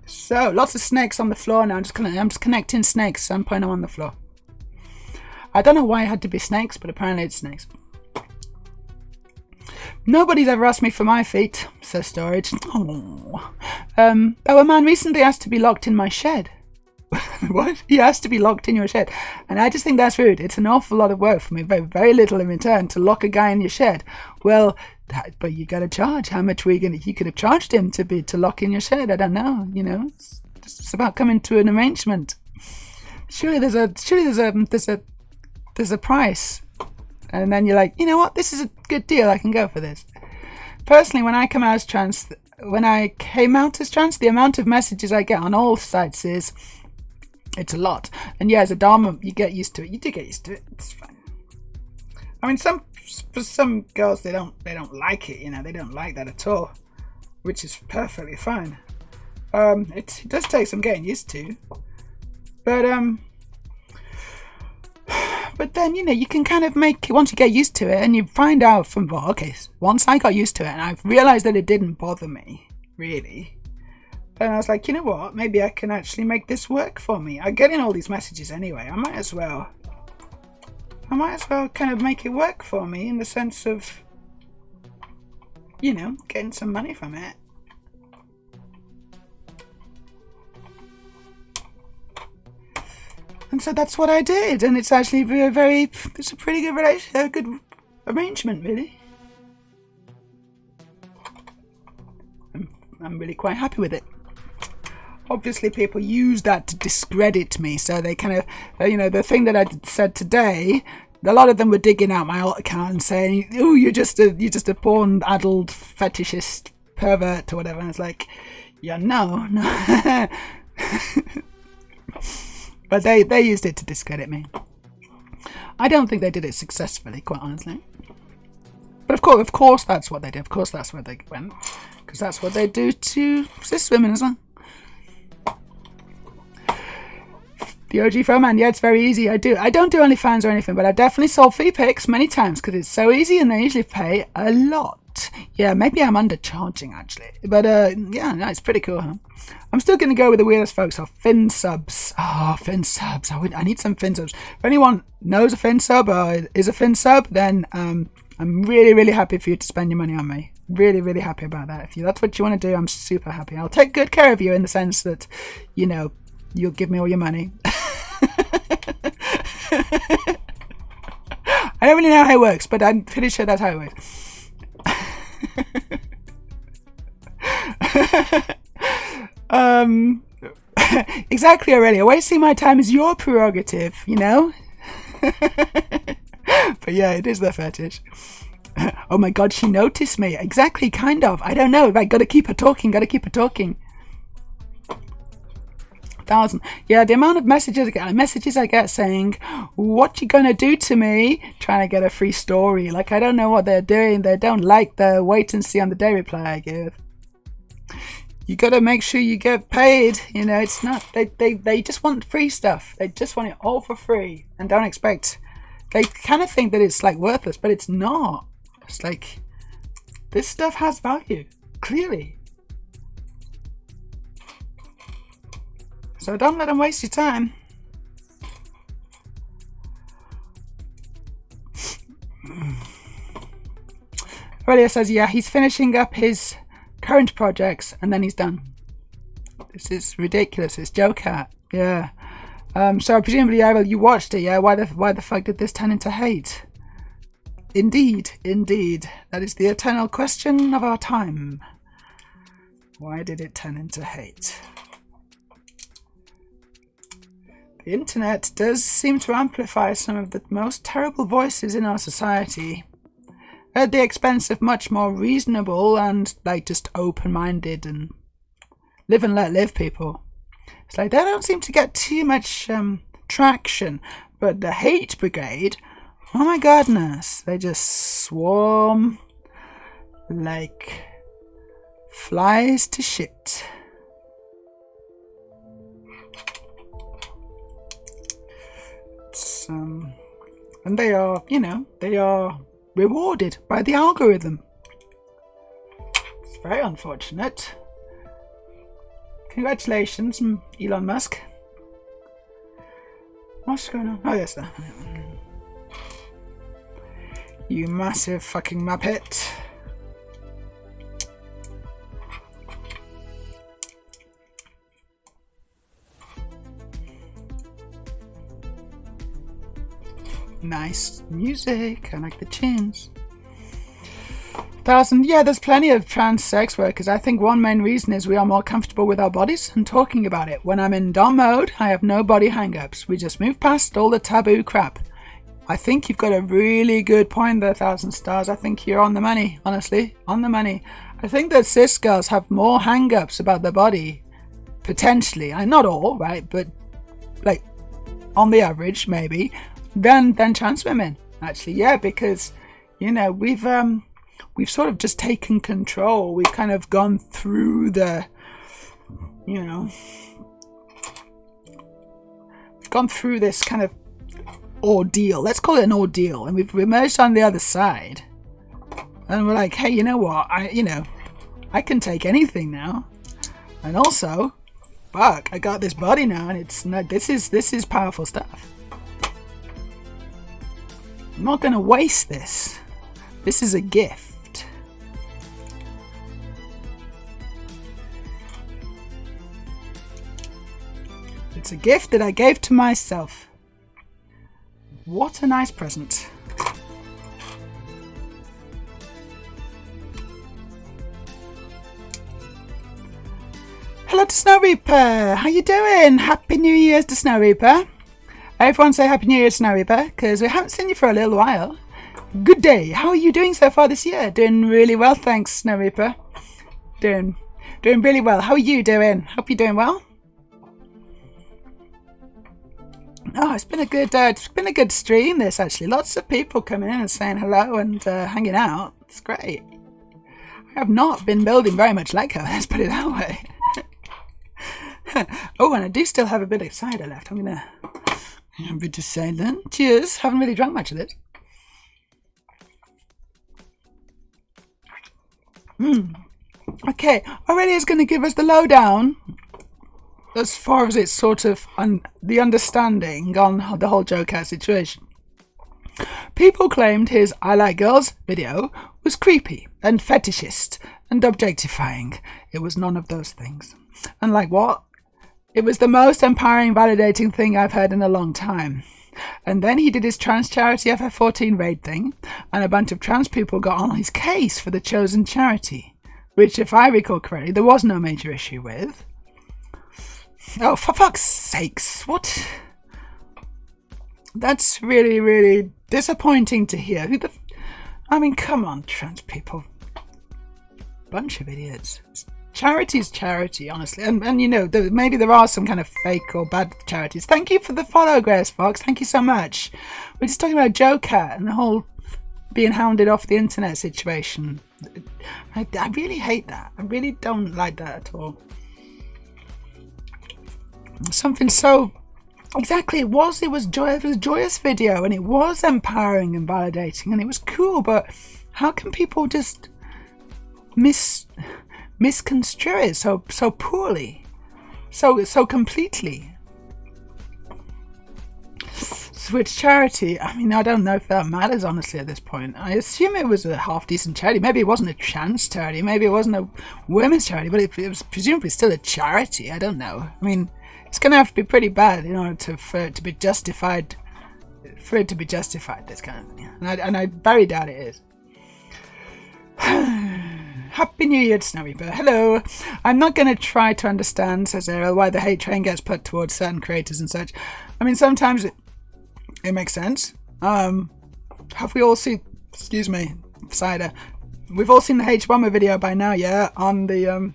So, lots of snakes on the floor now. I'm just connecting snakes. I'm putting them on the floor. I don't know why it had to be snakes, but apparently it's snakes. Nobody's ever asked me for my feet, says Storage. Oh, a man recently asked to be locked in my shed. What? He asked to be locked in your shed. And I just think that's rude. It's an awful lot of work for me. Very, very little in return to lock a guy in your shed. Well, but you got to charge. How much were you going to... You could have charged him to lock in your shed. I don't know. You know, it's about coming to an arrangement. Surely there's a price. And then you're like, you know what? This is a good deal. I can go for this. Personally, when I came out as trans, the amount of messages I get on all sites is... It's a lot. And yeah, as a dom, you get used to it. You do get used to it. It's fine. I mean, for some girls, they don't like it. You know, they don't like that at all, which is perfectly fine. It does take some getting used to, but then, you know, you can kind of make it once you get used to it, and you find out from, well, okay, once I got used to it, and I've realized that it didn't bother me really. And I was like, you know what? Maybe I can actually make this work for me. I get in all these messages anyway. I might as well kind of make it work for me in the sense of, you know, getting some money from it. And so that's what I did. And it's actually it's a pretty good relationship, a good arrangement, really. I'm really quite happy with it. Obviously, people use that to discredit me, so they kind of, you know, the thing that I said today, a lot of them were digging out my alt account and saying, "Oh, you're just a porn addled fetishist pervert or whatever." And it's like, yeah, no. But they used it to discredit me. I don't think they did it successfully, quite honestly. But of course, that's what they did. Of course, that's where they went, because that's what they do to cis women as well. The OG Fro Man, yeah, it's very easy. I don't do OnlyFans or anything, but I've definitely sold fee pics many times because it's so easy and they usually pay a lot. Yeah, maybe I'm undercharging actually, but yeah, no, it's pretty cool, huh? I'm still going to go with the weirdest folks of fin subs. Oh, fin subs. I need some fin subs. If anyone knows a fin sub or is a fin sub, then I'm really, really happy for you to spend your money on me. Really, really happy about that. If that's what you want to do, I'm super happy. I'll take good care of you in the sense that, you know, you'll give me all your money. I don't really know how it works, but I'm pretty sure that's how it works. Exactly, Aurelia. Wasting my time is your prerogative, you know? But yeah, it is the fetish. Oh my god, she noticed me. Exactly, kind of. I don't know. Right, gotta keep her talking. 1,000. Yeah, the amount of messages I get saying, "What you gonna do to me?" Trying to get a free story. Like, I don't know what they're doing. They don't like the wait and see on the day reply I give. You gotta make sure you get paid. You know, it's not, they just want free stuff. They just want it all for free and don't expect, they kind of think that it's like worthless, but it's not. It's like, this stuff has value, clearly. So don't let them waste your time. Aurelia says, yeah, he's finishing up his current projects and then he's done. This is ridiculous. It's Joker. Yeah. So presumably, you watched it, yeah? Why the fuck did this turn into hate? Indeed. That is the eternal question of our time. Why did it turn into hate? The internet does seem to amplify some of the most terrible voices in our society at the expense of much more reasonable and like just open-minded and live and let live people. It's like they don't seem to get too much traction, but the hate brigade, oh my goodness, they just swarm like flies to shit. And they are, you know, they are rewarded by the algorithm. It's very unfortunate. Congratulations, Elon Musk. What's going on? Oh, yes, you massive fucking muppet. Nice music. I like the tunes. 1,000. Yeah, there's plenty of trans sex workers. I think one main reason is we are more comfortable with our bodies and talking about it. When I'm in dom mode, I have no body hang-ups. We just move past all the taboo crap. I think you've got a really good point there, 1,000 stars. I think you're on the money, honestly. On the money. I think that cis girls have more hang-ups about their body, potentially. Not all, right? But, like, on the average, maybe, than trans women, actually. Yeah, because, you know, we've sort of just taken control. We've kind of gone through the, you know, we've gone through this kind of ordeal. Let's call it an ordeal. And we've emerged on the other side. And we're like, hey, you know what? I can take anything now. And also, fuck, I got this body now, and it's not, this is powerful stuff. I'm not going to waste this. This is a gift. It's a gift that I gave to myself. What a nice present. Hello to Snow Reaper. How you doing? Happy New Year's to Snow Reaper. Everyone say Happy New Year to Snow Reaper, because we haven't seen you for a little while. Good day. How are you doing so far this year? Doing really well, thanks, Snow Reaper. Doing really well. How are you doing? Hope you're doing well. Oh, it's been a good stream. This actually, lots of people coming in and saying hello and hanging out. It's great. I have not been building very much Lego. Let's put it that way. Oh, and I do still have a bit of cider left. I'm gonna have a bit of cider. Cheers. Haven't really drunk much of it. Okay, Aurelia's going to give us the lowdown as far as it's sort of the understanding on the whole Joe Cat situation. People claimed his I Like Girls video was creepy and fetishist and objectifying. It was none of those things. And like what? It was the most empowering, validating thing I've heard in a long time. And then he did his trans charity FF14 raid thing, and a bunch of trans people got on his case for the chosen charity, which, if I recall correctly, there was no major issue with. Oh, for fuck's sakes, what? That's really, really disappointing to hear. I mean, come on, trans people. Bunch of idiots. Charity's charity, honestly. And you know, maybe there are some kind of fake or bad charities. Thank you for the follow, Grace Fox. Thank you so much. We're just talking about Joe Cat and the whole being hounded off the internet situation. I really hate that. I really don't like that at all. Something so... Exactly, it was a joyous video, and it was empowering and validating, and it was cool, but how can people just misconstrue it so poorly, so completely? Switch charity, I mean, I don't know if that matters, honestly, at this point. I assume it was a half-decent charity. Maybe it wasn't a trans charity, maybe it wasn't a women's charity, but it was presumably still a charity. I don't know. I mean, it's going to have to be pretty bad in order for it to be justified, this kind of thing. And I very doubt it is. Happy New Year to Snow Reaper. Hello. I'm not going to try to understand, says Ariel, why the hate train gets put towards certain creators and such. I mean, sometimes it makes sense. Have we all seen... Excuse me, cider. We've all seen the H-Bomber video by now, yeah? On the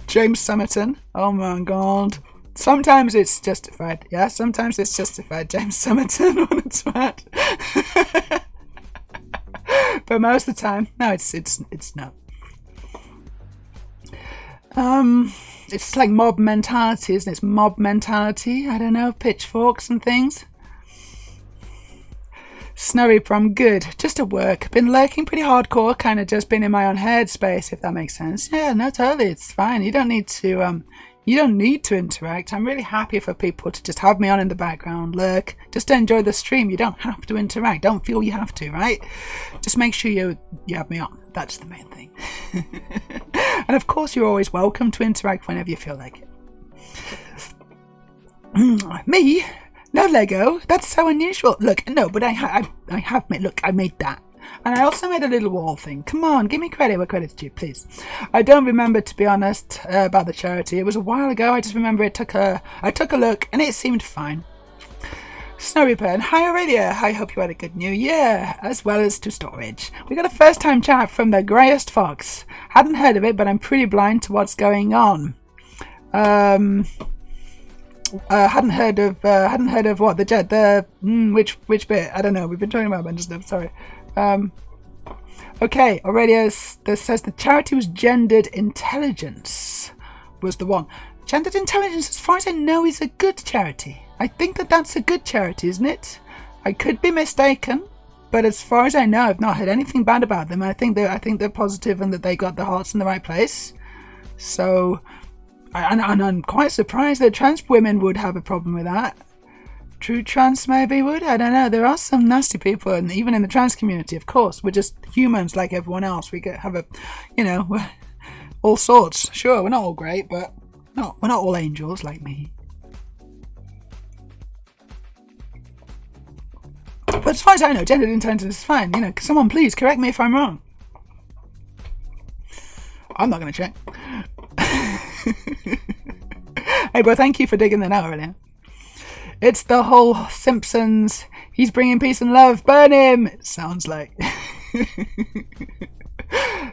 James Summerton. Oh my god. Sometimes it's justified. Yeah, sometimes it's justified. James Summerton, what a twat. But most of the time, no, it's no. It's like mob mentality, isn't it? It's mob mentality. I don't know, pitchforks and things. Snow Reaper, I'm good. Just at work. Been lurking pretty hardcore, kind of just been in my own head space, if that makes sense. Yeah, no, totally. It's fine. You don't need to interact. I'm really happy for people to just have me on in the background, lurk, just to enjoy the stream. You don't have to interact. Don't feel you have to, right? Just make sure you have me on. That's the main thing. And of course, you're always welcome to interact whenever you feel like it. Me? No Lego? That's so unusual. Look, no, but I have made, look, I made that. And I also made a little wall thing. Come on, give me credit where credit's due, please. I don't remember, to be honest, about the charity. It was a while ago. I just remember I took a look and it seemed fine. Snow Reaper, and hi Aurelia. I hope you had a good new year, as well as to storage. We got a first time chat from the Greyest Fox. Hadn't heard of it, but I'm pretty blind to what's going on. Hadn't heard of what the jet, which bit? I don't know. We've been talking about a bunch of stuff. Sorry. Okay, Aurelia says the charity was Gendered Intelligence was the one. Gendered Intelligence, as far as I know, is a good charity. I think that's a good charity, isn't it? I could be mistaken, but as far as I know, I've not heard anything bad about them. I think they're positive and that they got their hearts in the right place. So, and I'm quite surprised that trans women would have a problem with that. True trans maybe would. I don't know. There are some nasty people, and even in the trans community, of course. We're just humans like everyone else. We have all sorts. Sure, we're not all great, but we're not all angels like me. But as far as I know, gendered intelligence is fine. Someone please correct me if I'm wrong. I'm not going to check. Hey, bro, thank you for digging that out earlier. It's the whole Simpsons. He's bringing peace and love. Burn him! It sounds like.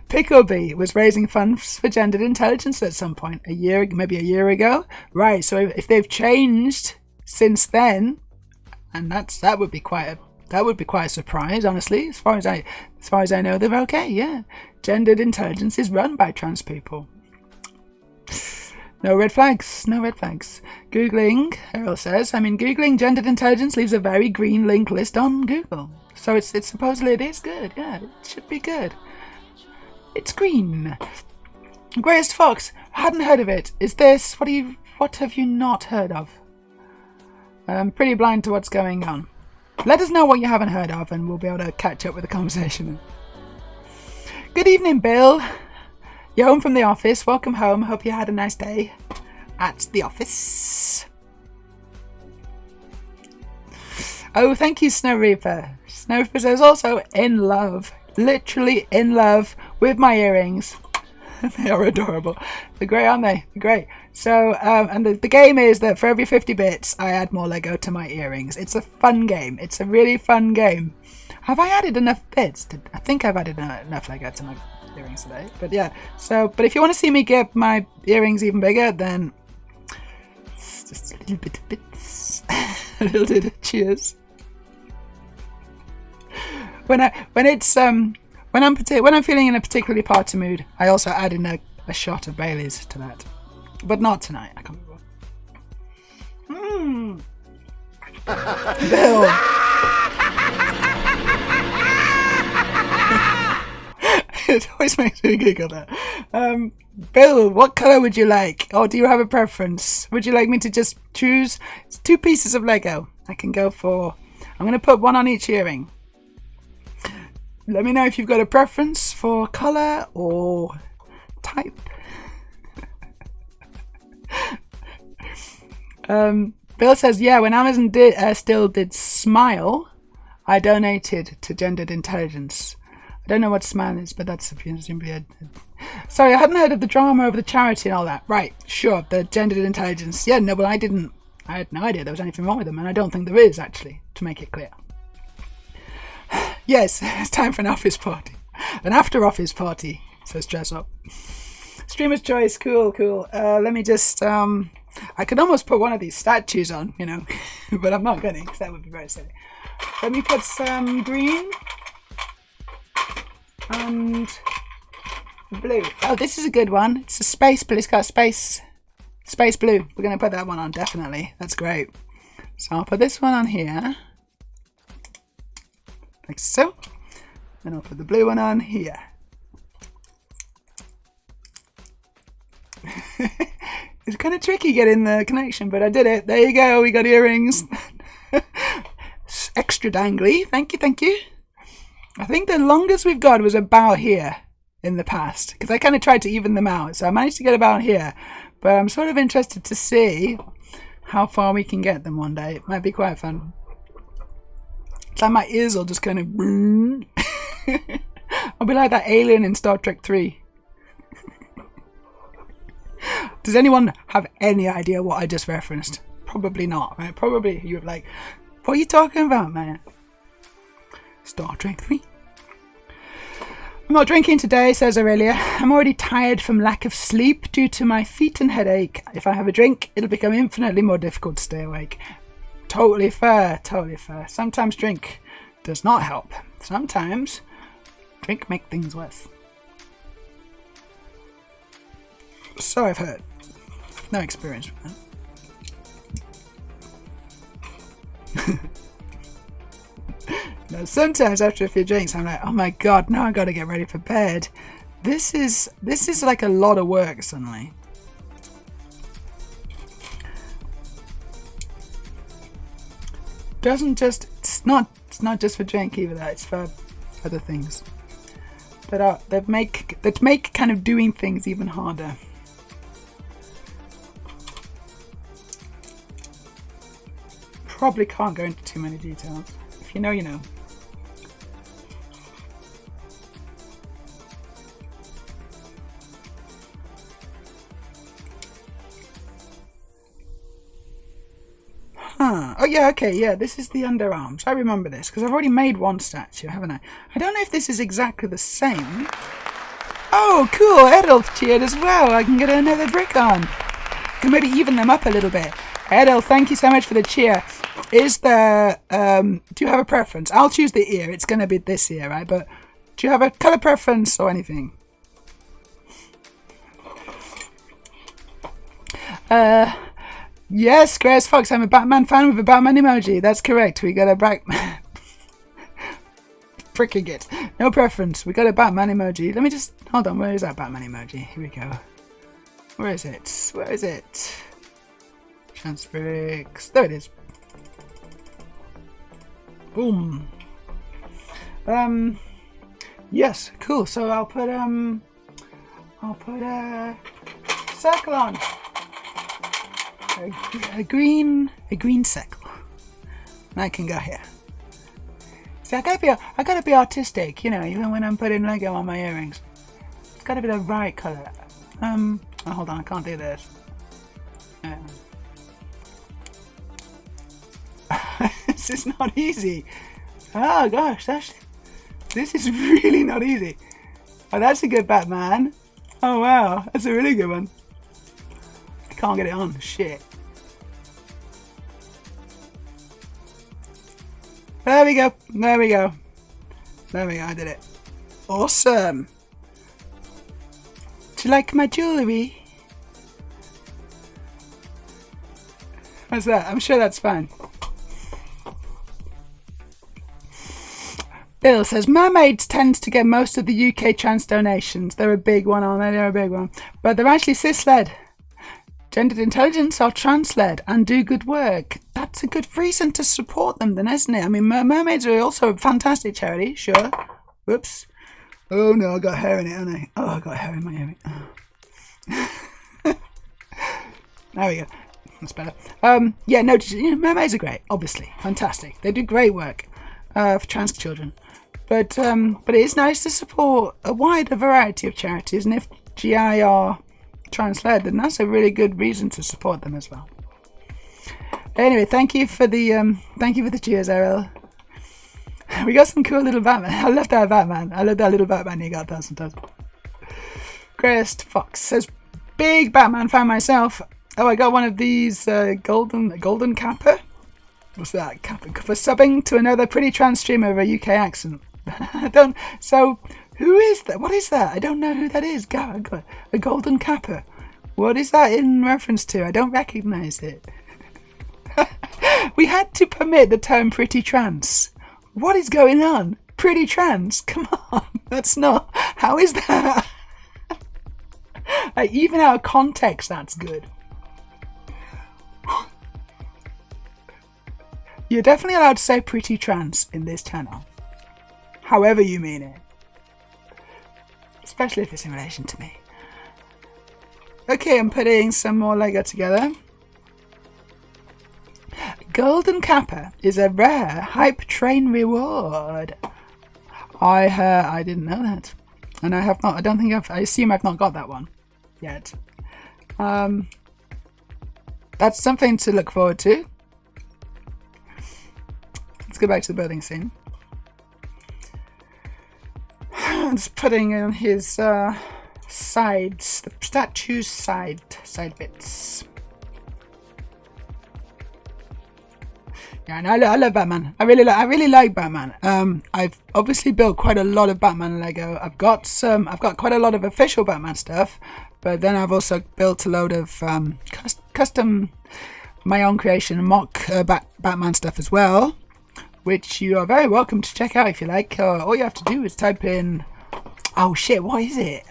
Picklebee was raising funds for gendered intelligence at some point. Maybe a year ago. Right, so if they've changed since then, and that would be quite a surprise, honestly. As far as I know, they're okay. Yeah, gendered intelligence is run by trans people. No red flags. No red flags. Googling, Errol says. Googling gendered intelligence leaves a very green link list on Google. So it's supposedly it is good. Yeah, it should be good. It's green. Greyest Fox. Hadn't heard of it. Is this what have you not heard of? I'm pretty blind to what's going on. Let us know what you haven't heard of and we'll be able to catch up with the conversation. Good evening, Bill. You're home from the office. Welcome home. Hope you had a nice day at the office. Oh, thank you, Snow Reaper. Snow Reaper says also in love. Literally in love with my earrings. They are adorable. They're great, aren't they? They're great. So, and the game is that for every 50 bits, I add more Lego to my earrings. It's a fun game. It's a really fun game. Have I added enough bits? I think I've added enough Lego to my earrings today. But yeah, but if you want to see me get my earrings even bigger, then it's just a little bit of bits. A little bit of cheers. When I'm feeling in a particularly party mood, I also add in a shot of Bailey's to that. But not tonight. I can't remember. Bill. It always makes me giggle that. Bill, what colour would you like? Or do you have a preference? Would you like me to just choose 2 pieces of Lego? I can go for... I'm going to put 1 on each earring. Let me know if you've got a preference for colour or type. Bill says, yeah, when Amazon still did Smile, I donated to Gendered Intelligence. I don't know what Smile is, but that's simply a... Sorry, I hadn't heard of the drama over the charity and all that. Right, sure, the Gendered Intelligence. Yeah, no, well, I had no idea there was anything wrong with them, and I don't think there is, actually, to make it clear. Yes, it's time for an office party. An after office party, says Dress Up. Streamer's choice, cool. Let me just, I could almost put one of these statues on, but I'm not going to, because that would be very silly. Let me put some green and blue. Oh, this is a good one. It's a space blue. It's got space blue. We're going to put that one on, definitely. That's great. So I'll put this one on here. like so. And I'll put the blue one on here. It's kind of tricky getting the connection, but I did it. There you go. We got earrings. Extra dangly. Thank you, thank you. I think the longest we've got was about here in the past, because I kind of tried to even them out. So I managed to get about here, but I'm sort of interested to see how far we can get them one day. It might be quite fun. It's like my ears will just kind of... I'll be like that alien in Star Trek 3. Does anyone have any idea what I just referenced? Probably not, right? Probably you're like, what are you talking about, man? Star Trek 3. I'm not drinking today, says Aurelia. I'm already tired from lack of sleep due to my feet and headache. If I have a drink, it'll become infinitely more difficult to stay awake. Totally fair, totally fair. Sometimes drink does not help. Sometimes drink makes things worse. So I've heard. No experience with that. Now, sometimes after a few drinks, I'm like, oh my god, now I gotta get ready for bed. This is like a lot of work suddenly. It's not just for drink either. That it's for other things that make kind of doing things even harder. Probably can't go into too many details. If you know, you know. Huh. Oh yeah, okay, yeah, this is the underarms. I remember this, because I've already made one statue, haven't I? I don't know if this is exactly the same. Oh, cool, Edel cheered as well. I can get another brick on. Can maybe even them up a little bit. Edel, thank you so much for the cheer. Is there, do you have a preference? I'll choose the ear. It's going to be this ear, right? But do you have a colour preference or anything? Yes, Grace Fox, I'm a Batman fan with a Batman emoji. That's correct. We got a Batman. Freaking it. No preference. We got a Batman emoji. Let me just, hold on. Where is that Batman emoji? Here we go. Where is it? Where is it? Transfix. There it is. Boom. Yes, cool. So I'll put a circle on. A green circle. And I can go here. See, I gotta be artistic, you know, even when I'm putting Lego on my earrings. It's gotta be the right colour. Oh, hold on, I can't do this. This is not easy. Oh gosh, this is really not easy. Oh, that's a good Batman. Oh wow, that's a really good one. I can't get it on. Shit. There we go. There we go. There we go. I did it. Awesome. Do you like my jewellery? What's that? I'm sure that's fine. Bill says, mermaids tend to get most of the UK trans donations. They're a big one, aren't they? They're a big one. But they're actually cis-led, gendered intelligence or trans-led, and do good work. That's a good reason to support them then, isn't it? I mean, mermaids are also a fantastic charity, sure. Whoops. Oh no, I got hair in it, haven't I? Oh, I got hair in my earring. Oh. There we go. That's better. Yeah, no, mermaids are great, obviously. Fantastic. They do great work for trans children. But it is nice to support a wider variety of charities, and if GI are trans-led, then that's a really good reason to support them as well. Anyway, thank you for the cheers, Errol. We got some cool little Batman. I love that Batman. I love that little Batman you got there sometimes. Crest Fox says, big Batman fan myself. Oh, I got one of these golden kappa. What's that? Kappa for subbing to another pretty trans streamer with a UK accent. So who is that? What is that? I don't know who that is. God, a golden kappa. What is that in reference to? I don't recognise it. We had to permit the term pretty trans. What is going on? Pretty trans? Come on. That's not... How is that? Like, even out of context, that's good. You're definitely allowed to say pretty trans in this channel. However you mean it. Especially if it's in relation to me. Okay, I'm putting some more Lego together. Golden Kappa is a rare hype train reward. I didn't know that. And I have not, I assume I've not got that one yet. That's something to look forward to. Let's go back to the building scene. Just putting in his sides, the statue's side bits. Yeah, and I love Batman. I really like Batman. I've obviously built quite a lot of Batman Lego. I've got quite a lot of official Batman stuff, but then I've also built a load of custom, my own creation, mock Batman stuff as well, which you are very welcome to check out if you like. All you have to do is type in, oh shit, what is it?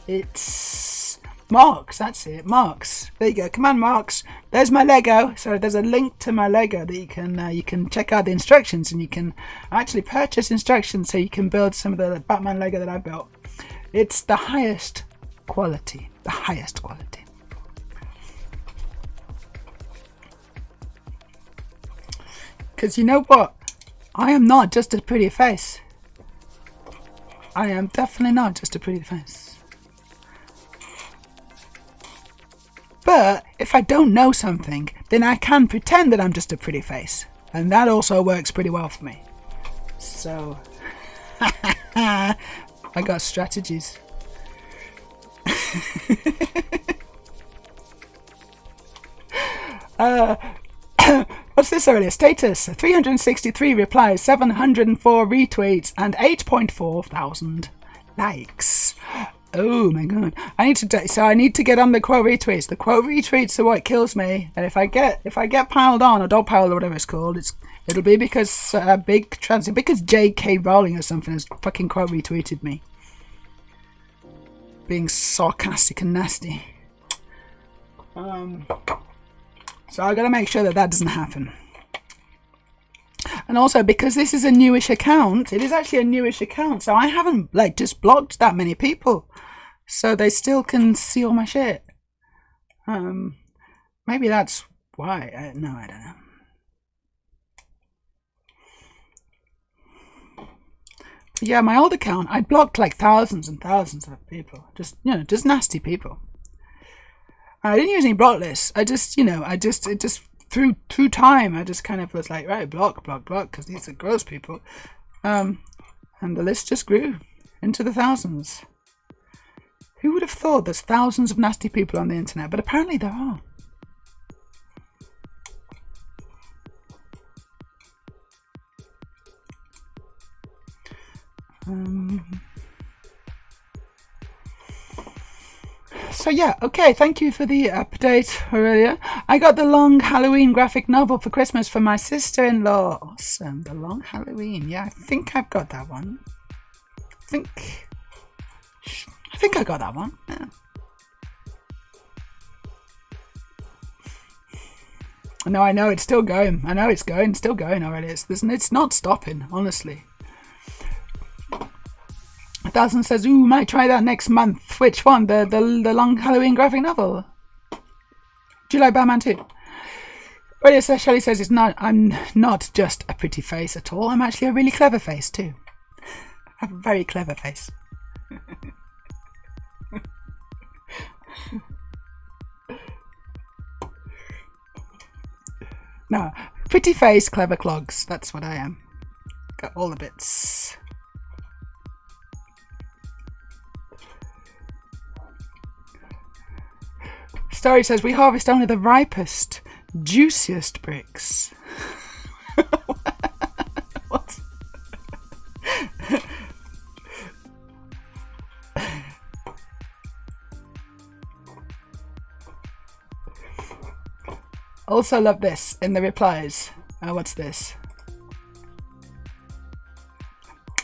It's Marks, that's it, Marks. There you go, Command Marks. There's my Lego. So there's a link to my Lego that you can check out the instructions, and you can actually purchase instructions so you can build some of the Batman Lego that I built. It's the highest quality, the highest quality. Because you know what? I am not just a pretty face. I am definitely not just a pretty face. But if I don't know something, then I can pretend that I'm just a pretty face. And that also works pretty well for me. So, I got strategies. What's this earlier? Status, 363 replies, 704 retweets, and 8.4 thousand likes. Oh my god. I need to get on the quote retweets. The quote retweets are what kills me. And if I get piled on, or dog piled, or whatever it's called, it'll be because because J.K. Rowling or something has fucking quote retweeted me. Being sarcastic and nasty. So I gotta make sure that doesn't happen. And also, because this is a newish account, it is actually a newish account, so I haven't just blocked that many people, so they still can see all my shit. Maybe that's why. No, I don't know. But yeah, my old account, I blocked like thousands and thousands of people, just nasty people. I didn't use any block lists. Through time, I just kind of was like, right, block, because these are gross people. And the list just grew into the thousands. Who would have thought there's thousands of nasty people on the internet? But apparently there are. So yeah, okay, thank you for the update, Aurelia. I got the long Halloween graphic novel for Christmas from my sister-in-law. Awesome, the long Halloween. Yeah, I think I've got that one. I think I got that one. Yeah. No, I know, it's still going. I know it's still going already. It's not stopping, honestly. 1000 says, ooh, might try that next month. Which one? The long Halloween graphic novel? Do you like Batman too? Radio Shelley says I'm not just a pretty face at all. I'm actually a really clever face too. I have a very clever face. No, pretty face, clever clogs. That's what I am. Got all the bits. Story says, we harvest only the ripest, juiciest bricks. What? Also love this in the replies. What's this?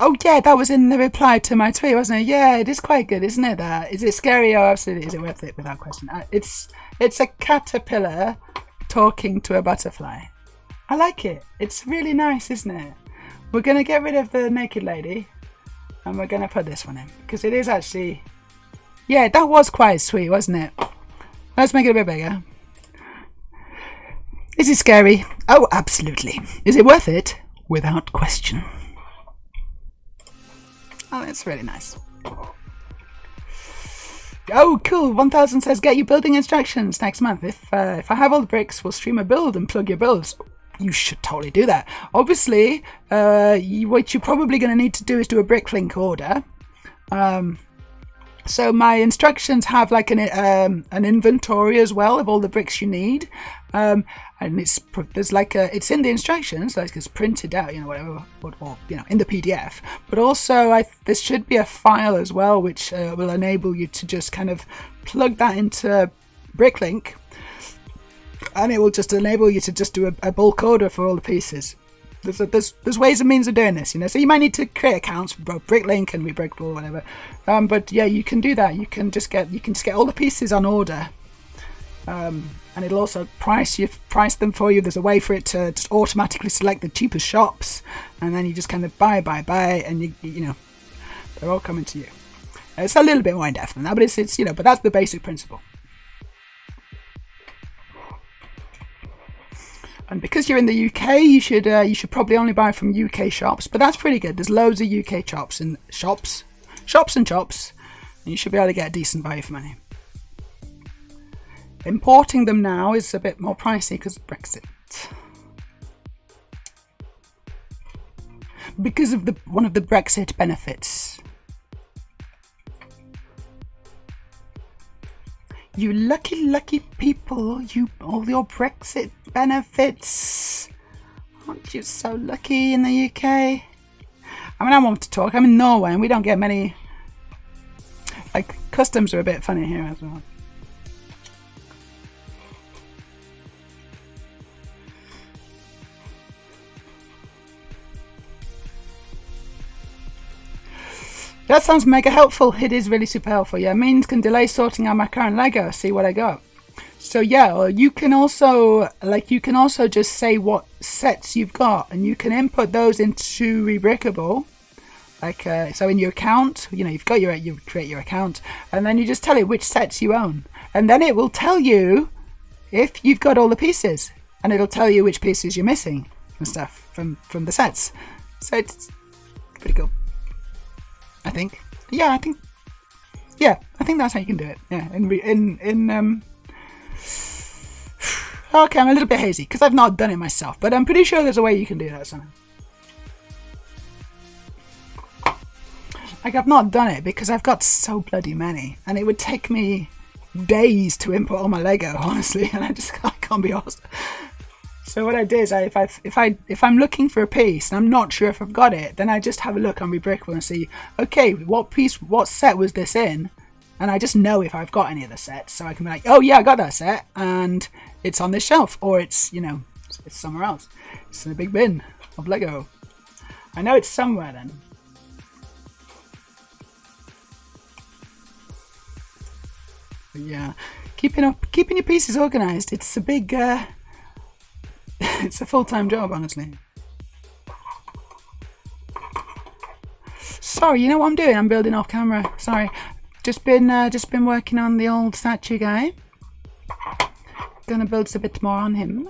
Oh yeah, that was in the reply to my tweet, wasn't it? Yeah, it is quite good, isn't it? That is it scary? Oh, absolutely. Is it worth it? Without question. It's a caterpillar talking to a butterfly. I like it. It's really nice, isn't it? We're gonna get rid of the naked lady, and we're gonna put this one in because it is actually. Yeah, that was quite sweet, wasn't it? Let's make it a bit bigger. Is it scary? Oh, absolutely. Is it worth it? Without question. Oh, that's really nice. Oh, cool. 1000 says, get your building instructions next month. If I have all the bricks, we'll stream a build and plug your builds. You should totally do that. Obviously, what you're probably going to need to do is do a bricklink order. So my instructions have like an inventory as well of all the bricks you need, and there's like it's in the instructions, like it's printed out, whatever, or in the PDF. But also, there should be a file as well, which will enable you to just kind of plug that into Bricklink, and it will just enable you to just do a bulk order for all the pieces. There's ways and means of doing this, so you might need to create accounts for both Bricklink and Rebreakable or whatever. But yeah, you can do that. You can just get all the pieces on order, and it'll also price them for you. There's a way for it to just automatically select the cheapest shops, and then you just kind of buy, and you they're all coming to you. It's a little bit more in depth than that, but it's but that's the basic principle. And because you're in the UK, you should probably only buy from UK shops, but that's pretty good. There's loads of UK shops, and you should be able to get a decent value for money. Importing them now is a bit more pricey because of Brexit. Because of one of the Brexit benefits. You lucky people, all your Brexit benefits. Aren't you so lucky in the UK? I mean, I want to talk. I'm in Norway and we don't get many. Like, customs are a bit funny here as well. That sounds mega helpful. It is really super helpful. Yeah, means can delay sorting out my current Lego. See what I got. So yeah, you can also just say what sets you've got, and you can input those into Rebreakable. Like so, in your account, you create your account, and then you just tell it which sets you own, and then it will tell you if you've got all the pieces, and it'll tell you which pieces you're missing and stuff from the sets. So it's pretty cool. I think that's how you can do it. Yeah, okay, I'm a little bit hazy because I've not done it myself, but I'm pretty sure there's a way you can do that somehow. Like, I've not done it because I've got so bloody many, and it would take me days to import all my Lego, honestly, and I can't be arsed. So what I did is, if I'm looking for a piece and I'm not sure if I've got it, then I just have a look on Rebreakable and see, okay, what set was this in? And I just know if I've got any of the sets, so I can be like, oh yeah, I got that set, and it's on this shelf, or it's it's somewhere else. It's in a big bin of Lego. I know it's somewhere then. But yeah, keeping your pieces organised. It's a big. It's a full-time job, honestly. Sorry, you know what I'm doing? I'm building off camera. Sorry, just been working on the old statue guy. Gonna build a bit more on him.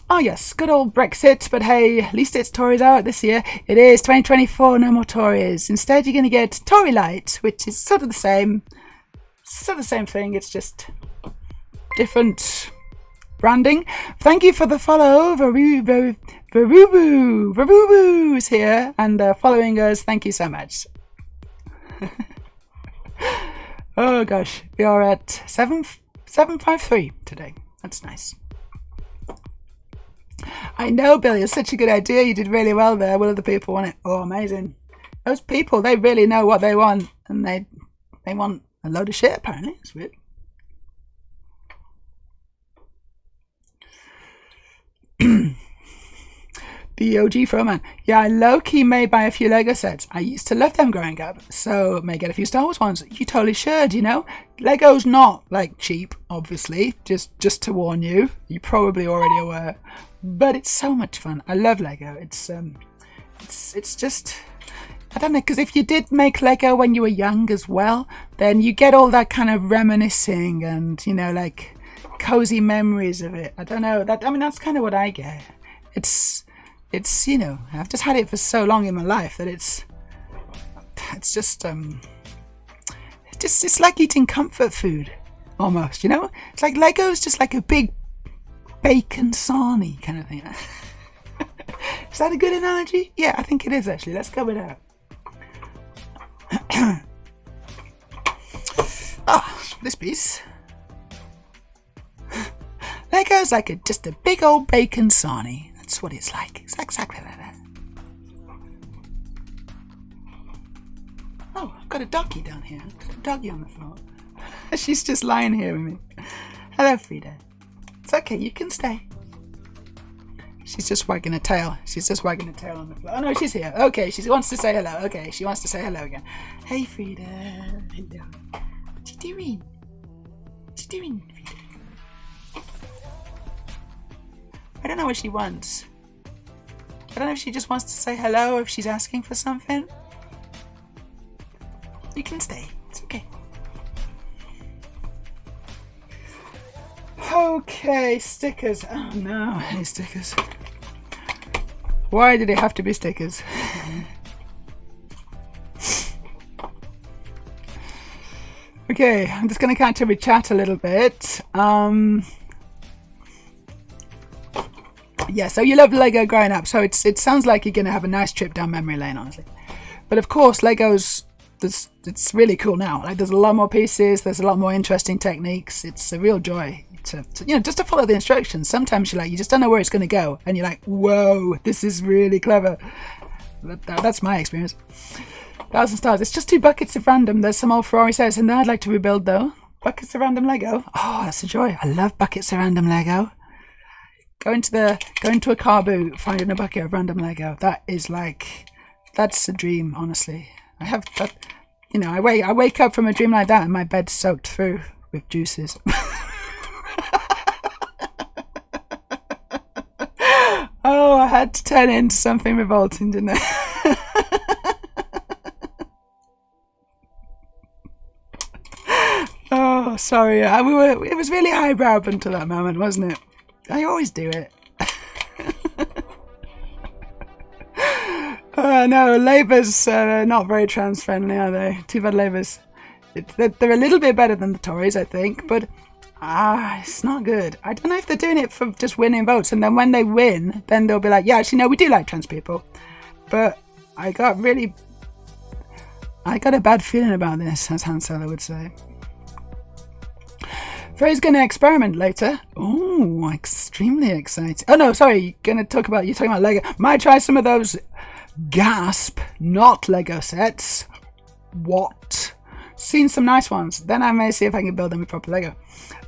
Oh yes, good old Brexit, but hey, at least it's Tories out this year. It is 2024, no more Tories. Instead, you're gonna get Tory Light, which is sort of the same thing. It's just different branding. Thank you for the follow. Varubu is here and following us. Thank you so much. Oh gosh, we are at 753 today. That's nice. I know, Billy, it's such a good idea. You did really well there. Will other people want it? Oh, amazing. Those people, they really know what they want, and they want a load of shit, apparently. It's weird. The OG Froman. Yeah, I low-key may buy a few Lego sets. I used to love them growing up, so may get a few Star Wars ones. You totally should, you know? Lego's not, like, cheap, obviously. Just to warn you. You're probably already aware. But it's so much fun. I love Lego. It's just... I don't know, because if you did make Lego when you were young as well, then you get all that kind of reminiscing and, you know, like, cozy memories of it. I don't know. That's kind of what I get. It's you know, I've just had it for so long in my life that it's just it's like eating comfort food almost, you know. It's like Lego's just like a big bacon sarnie kind of thing. Is that a good analogy? Yeah, I think it is actually. Let's go with that. This piece. Lego's like just a big old bacon sarnie. That's what it's like. It's exactly like that. Oh, I've got a doggy down here. I've got a doggy on the floor. She's just lying here with me. Hello, Frida. It's okay, you can stay. She's just wagging her tail. She's just wagging her tail on the floor. Oh no, she's here. Okay, she wants to say hello. Okay, she wants to say hello again. Hey, Frida. Hello. What you doing? What you doing, Frida? I don't know what she wants. I don't know if she just wants to say hello or if she's asking for something. You can stay. It's okay. Okay, stickers. Oh no, I hate stickers. Why did it have to be stickers? Okay, I'm just going to catch up with chat a little bit. Yeah, so you love Lego growing up, so it sounds like you're going to have a nice trip down memory lane, honestly. But of course, Lego's, it's really cool now. Like, there's a lot more pieces, there's a lot more interesting techniques. It's a real joy to you know, just to follow the instructions. Sometimes you're like, you just don't know where it's going to go, and you're like, whoa, this is really clever. That's my experience. 1,000 stars. It's just 2 buckets of random. There's some old Ferrari says, and I'd like to rebuild though. Buckets of random Lego. Oh, that's a joy. I love buckets of random Lego. Go into a car boot, finding a bucket of random Lego. That's a dream, honestly. I have that, you know, I wake up from a dream like that and my bed's soaked through with juices. Oh, I had to turn it into something revolting, didn't I? Oh, sorry. It was really highbrow up until that moment, wasn't it? I always do it. No, Labour's not very trans friendly, are they? Too bad Labour's. They're a little bit better than the Tories, I think, but it's not good. I don't know if they're doing it for just winning votes, and then when they win, then they'll be like, yeah, actually, no, we do like trans people. But I got a bad feeling about this, as Han Solo would say. Frey's going to experiment later. Oh, extremely exciting. Oh no, sorry, you're talking about Lego. Might try some of those gasp, not Lego sets. What? Seen some nice ones. Then I may see if I can build them with proper Lego.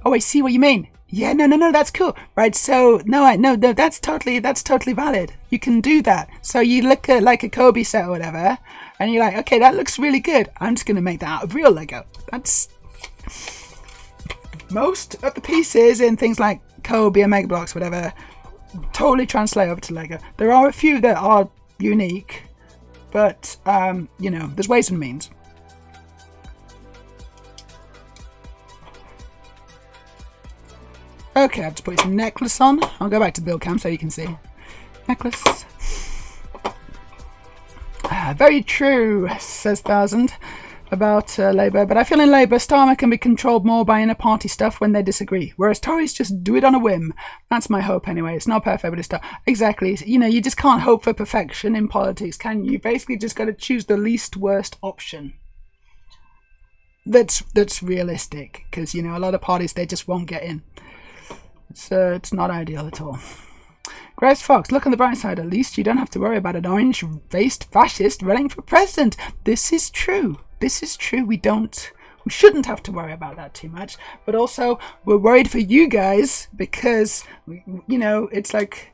Oh, I see what you mean. Yeah, no, that's cool. Right, so no, that's totally valid. You can do that. So you look at like a Kobe set or whatever, and you're like, okay, that looks really good. I'm just going to make that out of real Lego. That's... Most of the pieces in things like Kobe and Mega Bloks, whatever, totally translate over to Lego. There are a few that are unique, but, you know, there's ways and means. Okay, I've just put some necklace on. I'll go back to build cam so you can see. Necklace. Very true, says 1000. About Labour, but I feel in Labour, Starmer can be controlled more by inner party stuff when they disagree, whereas Tories just do it on a whim. That's my hope anyway. It's not perfect, but it's exactly. You know, you just can't hope for perfection in politics, can you? Basically, just got to choose the least worst option. That's realistic, because you know a lot of parties they just won't get in. It's not ideal at all. Grace Fox, look on the bright side. At least you don't have to worry about an orange-faced fascist running for president. This is true. This is true. We shouldn't have to worry about that too much. But also, we're worried for you guys because, you know, it's like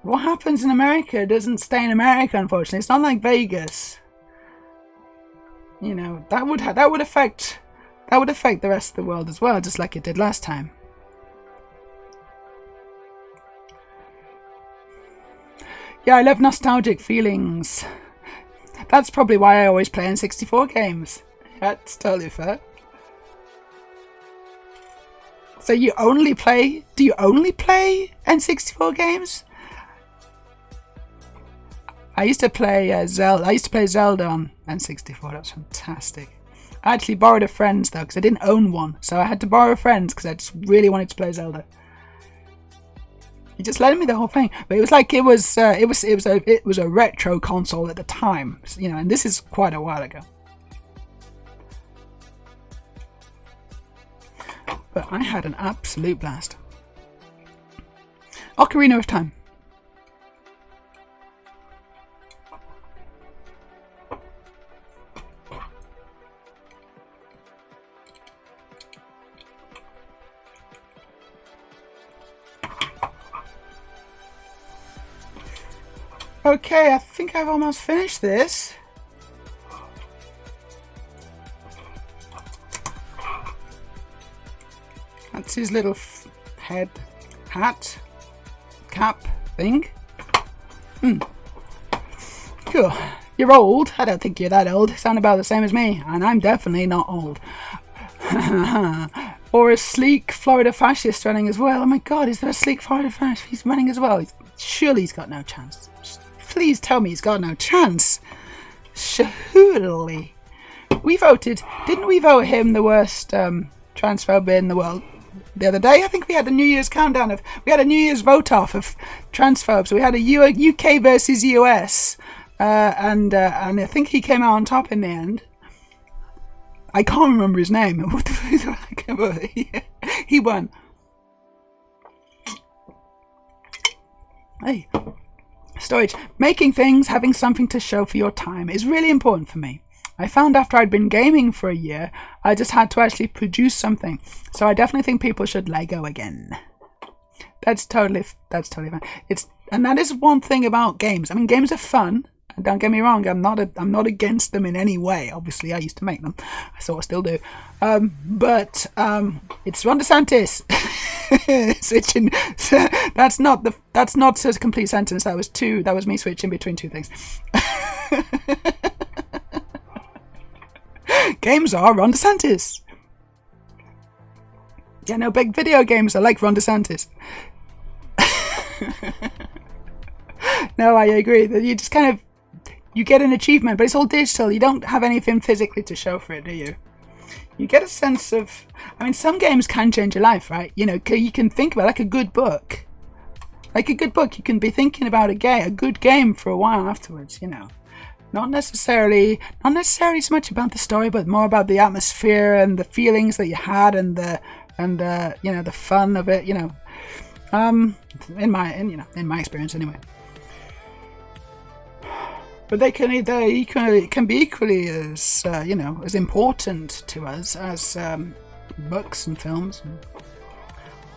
what happens in America doesn't stay in America, unfortunately. It's not like Vegas. You know, that would affect the rest of the world as well, just like it did last time. Yeah, I love nostalgic feelings. That's probably why I always play N64 games. That's totally fair. So do you only play N64 games? I used to play Zelda on N64. That's fantastic. I actually borrowed a friend's though, because I didn't own one, so I had to borrow a friend's because I just really wanted to play Zelda. He just lent me the whole thing, but it was like it was a retro console at the time, you know, and this is quite a while ago. But I had an absolute blast. Ocarina of Time. Okay, I think I've almost finished this. That's his little head, hat, cap thing. Cool. You're old. I don't think you're that old. You sound about the same as me, and I'm definitely not old. Or a sleek Florida fascist running as well. Oh my god, is there a sleek Florida fascist? He's running as well. Surely he's got no chance. Please tell me he's got no chance. Surely. We voted, didn't we vote him the worst transphobe in the world the other day? I think we had a New Year's countdown we had a New Year's vote off of transphobes. We had a UK versus US, and I think he came out on top in the end. I can't remember his name. He won. Hey. Storage. Making things, having something to show for your time is really important for me. I found after I'd been gaming for a year, I just had to actually produce something. So I definitely think people should Lego again. That's totally fine. And that is one thing about games. I mean, games are fun. Don't get me wrong. I'm not against them in any way. Obviously, I used to make them. I sort of still do. But it's Ron DeSantis. Switching. That's not a complete sentence. That was me switching between two things. Games are Ron DeSantis. Yeah, no, big video games are like Ron DeSantis. No, I agree that you just kind of you get an achievement, but it's all digital. You don't have anything physically to show for it, do you? You get a sense of, I mean, some games can change your life, right? You know, you can think about like a good book. Like a good book, you can be thinking about a good game for a while afterwards, you know. Not necessarily so much about the story, but more about the atmosphere and the feelings that you had and the you know, the fun of it, you know. In my experience anyway. But they can be equally as you know, as important to us as books and films and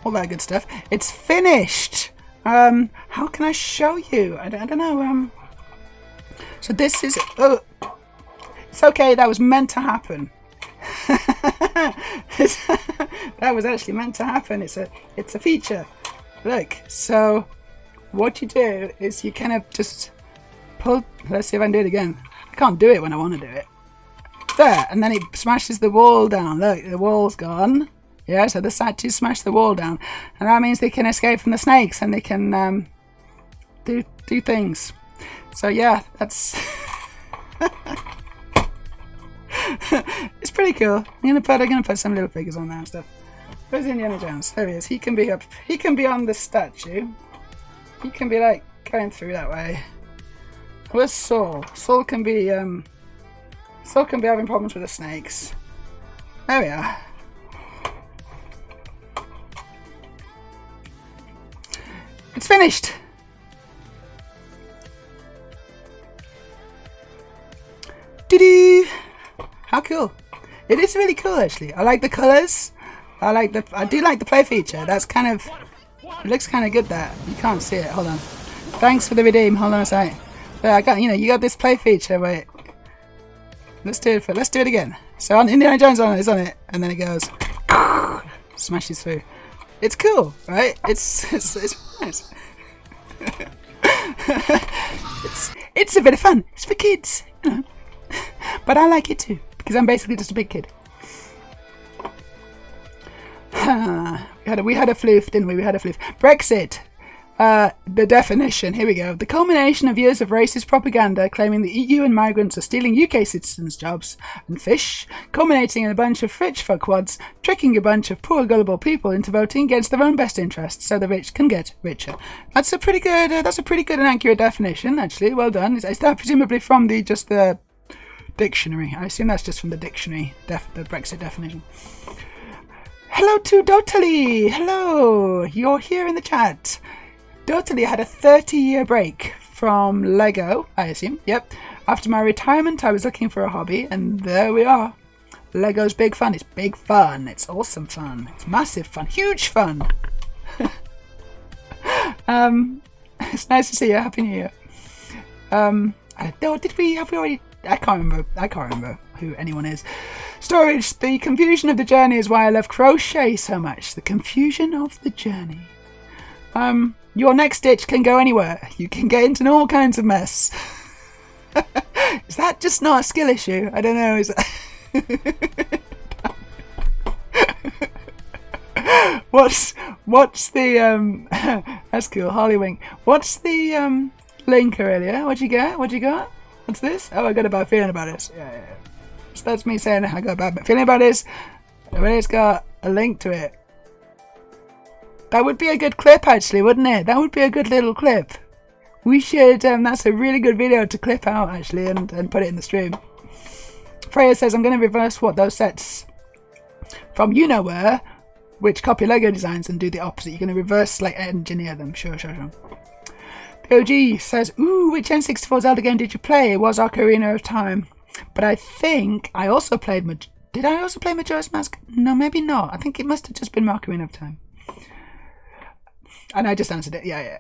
all that good stuff. It's finished. How can I show you? I don't know. So this is. Oh, it's okay. That was meant to happen. That was actually meant to happen. It's a feature. Look. So what you do is you kind of just pull. Let's see if I can do it again. I can't do it when I want to do it. There, and then it smashes the wall down. Look, the wall's gone. Yeah, so the statues smash the wall down, and that means they can escape from the snakes and they can do things. So yeah, that's it's pretty cool. I'm gonna put some little figures on there and stuff. Where's Indiana Jones? There he is. He can be up. He can be on the statue. He can be like going through that way. Where's Saul? Saul can be having problems with the snakes. There we are. It's finished. Doo-doo! How cool! It is really cool, actually. I like the colours. I do like the play feature. That's kind of. It looks kind of good. That you can't see it. Hold on. Thanks for the redeem. Hold on a sec. I got, you got this play feature. Wait. Let's do it again. So Indiana Jones is on it, and then it goes, smashes through. It's cool, right? It's nice. it's a bit of fun. It's for kids, but I like it too because I'm basically just a big kid. We had a floof, didn't we? We had a floof. Brexit. The definition, here we go. The culmination of years of racist propaganda claiming the EU and migrants are stealing UK citizens' jobs and fish, culminating in a bunch of rich fuckwads tricking a bunch of poor gullible people into voting against their own best interests so the rich can get richer. That's a pretty good and accurate definition, actually. Well done. Is that presumably from the dictionary? I assume that's just from the dictionary, the Brexit definition. Hello to Dotally. Hello. You're here in the chat. Totally had a 30-year break from Lego, I assume. Yep. After my retirement, I was looking for a hobby, and there we are. Lego's big fun. It's big fun. It's awesome fun. It's massive fun. Huge fun. It's nice to see you. Happy New Year. Have we already? I can't remember who anyone is. Storage. The confusion of the journey is why I love crochet so much. The confusion of the journey. Your next stitch can go anywhere. You can get into all kinds of mess. Is that just not a skill issue? I don't know. Is that... What's the that's cool, Hollywink. What's the link, Aurelia? What'd you get? What's this? Oh, I got a bad feeling about this. Yeah. So that's me saying I got a bad feeling about this. Aurelia's got a link to it. That would be a good clip, actually, wouldn't it? That would be a good little clip. We should, that's a really good video to clip out, actually, and put it in the stream. Freya says, I'm going to reverse what those sets from you-know-where, which copy Lego designs and do the opposite. You're going to reverse, engineer them. Sure. The OG says, ooh, which N64 Zelda game did you play? It was Ocarina of Time. But I think I also played... Did I also play Majora's Mask? No, maybe not. I think it must have just been Ocarina of Time. And I just answered it. Yeah.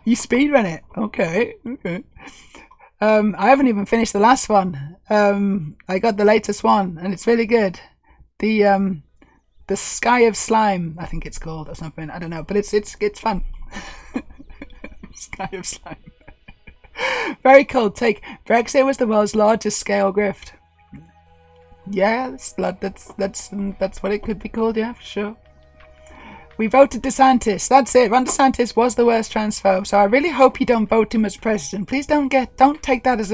You speedrun it. Okay. I haven't even finished the last one. I got the latest one, and it's really good. The Sky of Slime, I think it's called, or something. I don't know, but it's fun. Sky of Slime. Very cold take. Brexit was the world's largest scale grift. Yeah, that's what it could be called. Yeah, for sure. We voted DeSantis. That's it. Ron DeSantis was the worst transphobe. So I really hope you don't vote him as president. Please don't take that as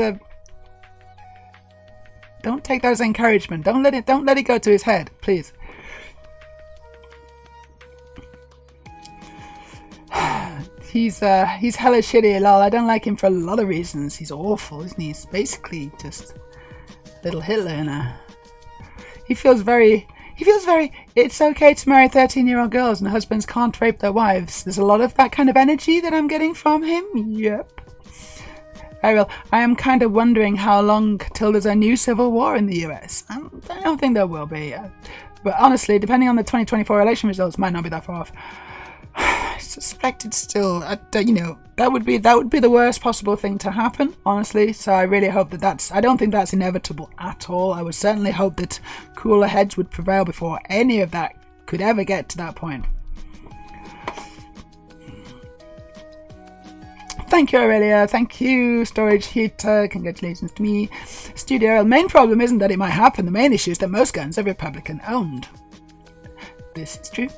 encouragement. Don't let it go to his head, please. He's hella shitty, lol. I don't like him for a lot of reasons. He's awful, isn't he? He's basically just little Hitler now. He feels very, it's okay to marry 13-year-old girls and husbands can't rape their wives. There's a lot of that kind of energy that I'm getting from him. Yep. I am kind of wondering how long till there's a new civil war in the US. I don't think there will be. But honestly, depending on the 2024 election results, might not be that far off. I suspect it's still, that would be the worst possible thing to happen, honestly. So I really hope I don't think that's inevitable at all. I would certainly hope that cooler heads would prevail before any of that could ever get to that point. Thank you, Aurelia. Thank you, Storage Heater. Congratulations to me. Studio. The main problem isn't that it might happen. The main issue is that most guns are Republican owned. This is true.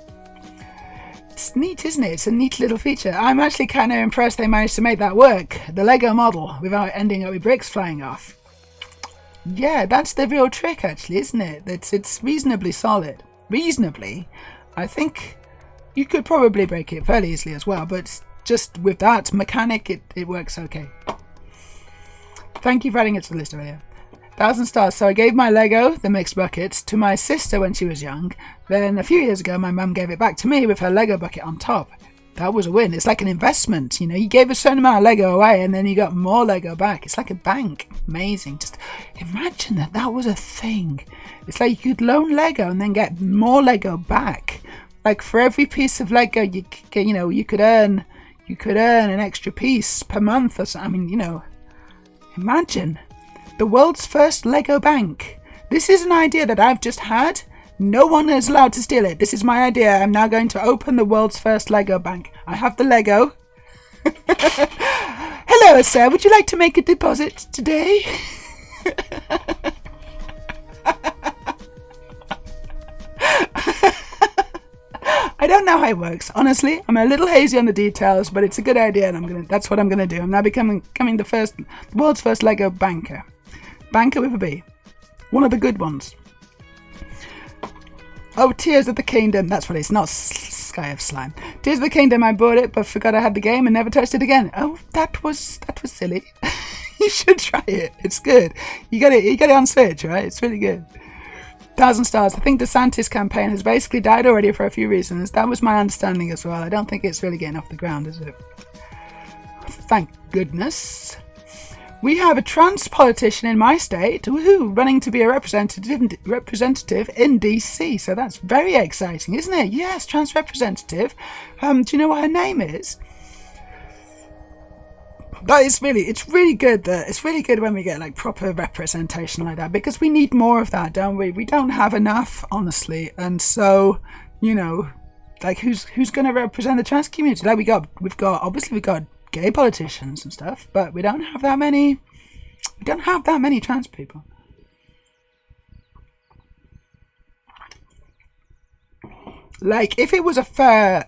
It's neat, isn't it? It's a neat little feature. I'm actually kind of impressed they managed to make that work. The Lego model, without ending up with bricks flying off. Yeah, that's the real trick, actually, isn't it? It's reasonably solid. Reasonably. I think you could probably break it fairly easily as well, but just with that mechanic, it works okay. Thank you for adding it to the list earlier. 1,000 stars. So I gave my Lego, the mixed buckets, to my sister when she was young. Then a few years ago, my mum gave it back to me with her Lego bucket on top. That was a win. It's like an investment, You gave a certain amount of Lego away and then you got more Lego back. It's like a bank. Amazing. Just imagine that was a thing. It's like you could loan Lego and then get more Lego back. Like for every piece of Lego you could earn, you could earn an extra piece per month or something. I mean, you know, imagine the world's first Lego bank. This is an idea that I've just had. No one is allowed to steal it. This is my idea. I'm now going to open the world's first Lego bank. I have the Lego. Hello, sir. Would you like to make a deposit today? I don't know how it works. Honestly, I'm a little hazy on the details, but it's a good idea, and that's what I'm gonna do. I'm now becoming the world's first Lego banker. Banker with a B. One of the good ones. Oh, Tears of the Kingdom. That's what it is. Not Sky of Slime. Tears of the Kingdom. I bought it, but forgot I had the game and never touched it again. Oh, that was silly. You should try it. It's good. You got it on Switch, right? It's really good. 1,000 stars. I think DeSantis' campaign has basically died already for a few reasons. That was my understanding as well. I don't think it's really getting off the ground, is it? Thank goodness. We have a trans politician in my state, woohoo, running to be a representative in DC. So that's very exciting, isn't it? Yes, trans representative. Do you know what her name is? It's really good when we get like proper representation like that, because we need more of that, don't we? We don't have enough, honestly. And so, you know, like who's going to represent the trans community? Like we've got gay politicians and stuff, but we don't have that many trans people. Like if it was a fair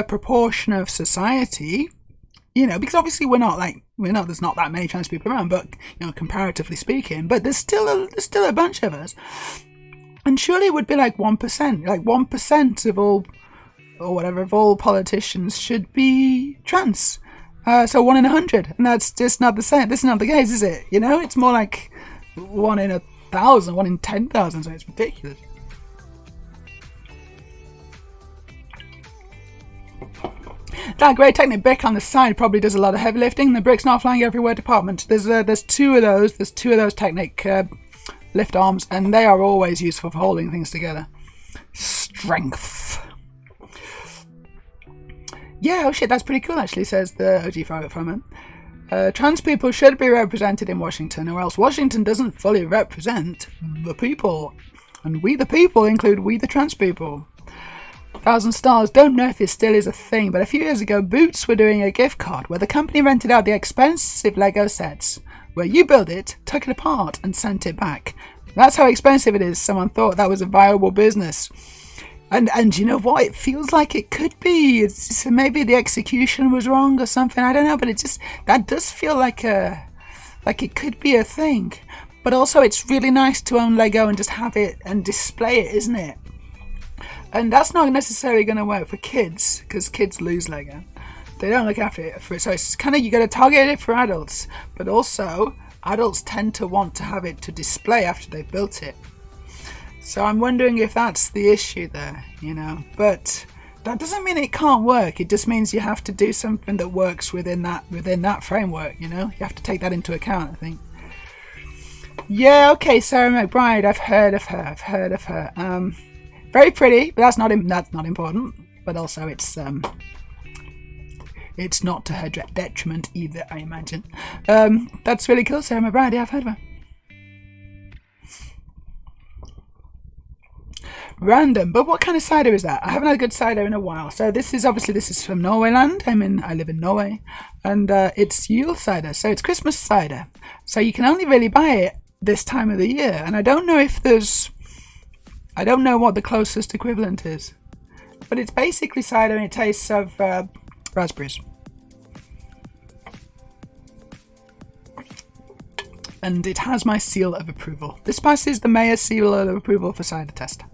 proportion of society, you know, because obviously there's not that many trans people around, but you know, comparatively speaking, but there's still a bunch of us, and surely it would be like 1%, like 1% of all, or whatever, of all politicians should be trans. So 1 in 100, and that's just not the same. This is not the case, is it? You know, it's more like 1 in 1,000, 1 in 10,000. So it's ridiculous. That Grey Technic brick on the side probably does a lot of heavy lifting. The brick's not flying everywhere department. There's two of those. There's two of those Technic lift arms, and they are always useful for holding things together. Strength. Yeah, oh shit, that's pretty cool actually, says the OG Farmer. Trans people should be represented in Washington, or else Washington doesn't fully represent the people. And we the people include we the trans people. 1,000 stars. Don't know if it still is a thing, but a few years ago, Boots were doing a gift card where the company rented out the expensive Lego sets, where you build it, took it apart, and sent it back. That's how expensive it is. Someone thought that was a viable business. And you know what? It feels like it could be. It's just, maybe the execution was wrong or something. I don't know, but that does feel like it could be a thing. But also, it's really nice to own Lego and just have it and display it, isn't it? And that's not necessarily going to work for kids, because kids lose Lego. They don't look after it. So it's kind of, you got to target it for adults, but also adults tend to want to have it to display after they've built it. So I'm wondering if that's the issue there, you know. But that doesn't mean it can't work. It just means you have to do something that works within that framework, you know. You have to take that into account, I think. Yeah, okay, Sarah McBride. I've heard of her. Very pretty, but that's not important. But also, it's not to her detriment either, I imagine. That's really cool, Sarah McBride. Yeah, I've heard of her. Random, but what kind of cider is that? I haven't had a good cider in a while. So this is from Norwayland. I live in Norway, and it's Yule cider, so it's Christmas cider. So you can only really buy it this time of the year, and I don't know what the closest equivalent is, but it's basically cider and it tastes of raspberries. And it has my seal of approval. This passes the Meja seal of approval for cider test.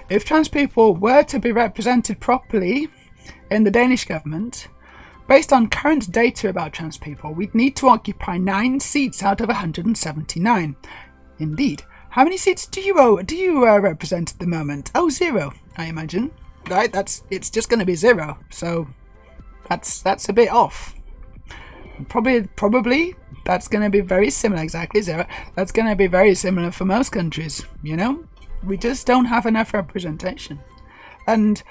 If trans people were to be represented properly in the Danish government, based on current data about trans people, we'd need to occupy 9 seats out of 179. Indeed. How many seats do you represent at the moment? Oh, 0, I imagine. Right? It's just going to be 0. So that's a bit off. Probably that's going to be very similar. Exactly 0. That's going to be very similar for most countries. You know, we just don't have enough representation. And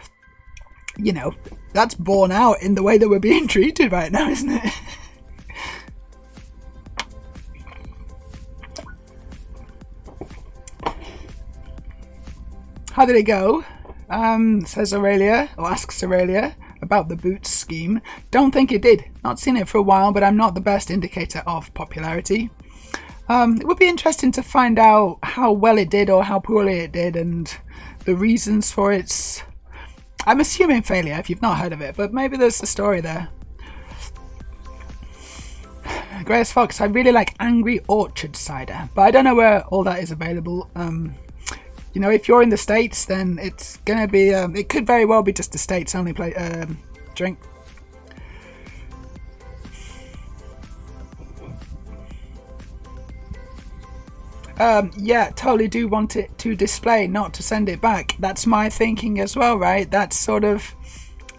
you know, that's borne out in the way that we're being treated right now, isn't it? How did it go? Says Aurelia, or asks Aurelia about the boots scheme. Don't think it did. Not seen it for a while, but I'm not the best indicator of popularity. It would be interesting to find out how well it did or how poorly it did and the reasons for its, I'm assuming, failure if you've not heard of it, but maybe there's a story there. Grace Fox, I really like Angry Orchard cider, but I don't know where all that is available. You know, if you're in the States, then it's gonna be, it could very well be just a States only drink. Yeah, totally do want it to display, not to send it back. That's my thinking as well, right? That's sort of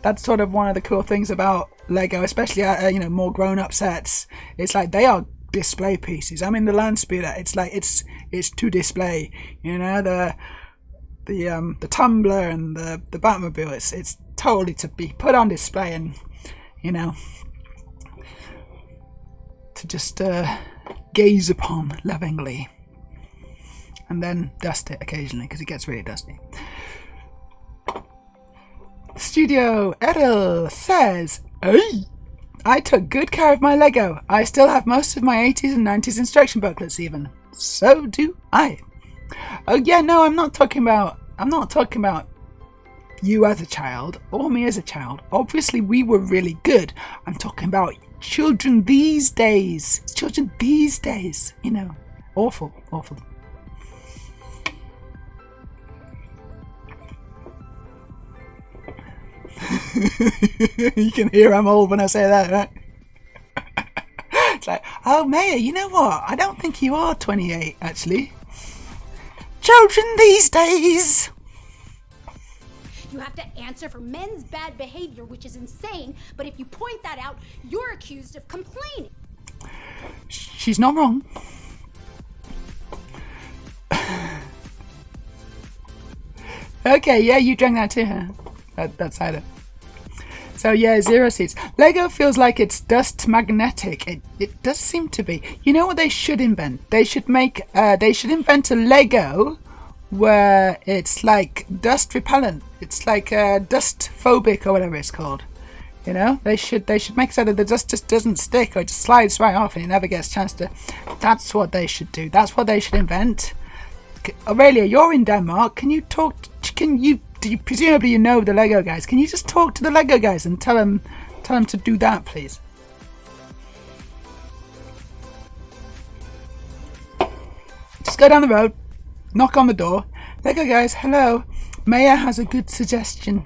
one of the cool things about Lego, especially you know, more grown-up sets. It's like they are display pieces. I mean, the land speeder, it's like it's to display. You know, the tumbler and the Batmobile. It's totally to be put on display and, you know, to just gaze upon lovingly. And then dust it occasionally because it gets really dusty. Studio Errol says, "Hey, I took good care of my Lego. I still have most of my 80s and 90s instruction booklets even. So do I." Oh yeah, no, I'm not talking about you as a child or me as a child. Obviously we were really good. I'm talking about children these days. Children these days, you know. Awful. You can hear I'm old when I say that, right? It's like, oh, Meja, you know what? I don't think you are 28, actually. Children these days. You have to answer for men's bad behavior, which is insane, but if you point that out, you're accused of complaining. She's not wrong. Okay, yeah, you drank that too, huh? That cider. So yeah, 0 seats. Lego feels like it's dust magnetic. It does seem to be. You know what they should invent? They should invent a Lego where it's like dust repellent. It's like dust phobic or whatever it's called. You know, they should make so that the dust just doesn't stick or it just slides right off and it never gets a chance to. That's what they should do. That's what they should invent. Aurelia, you're in Denmark. Can you talk? Presumably you know the Lego guys. Can you just talk to the Lego guys and tell them to do that, please? Just go down the road, knock on the door. Lego guys, hello. Meja has a good suggestion.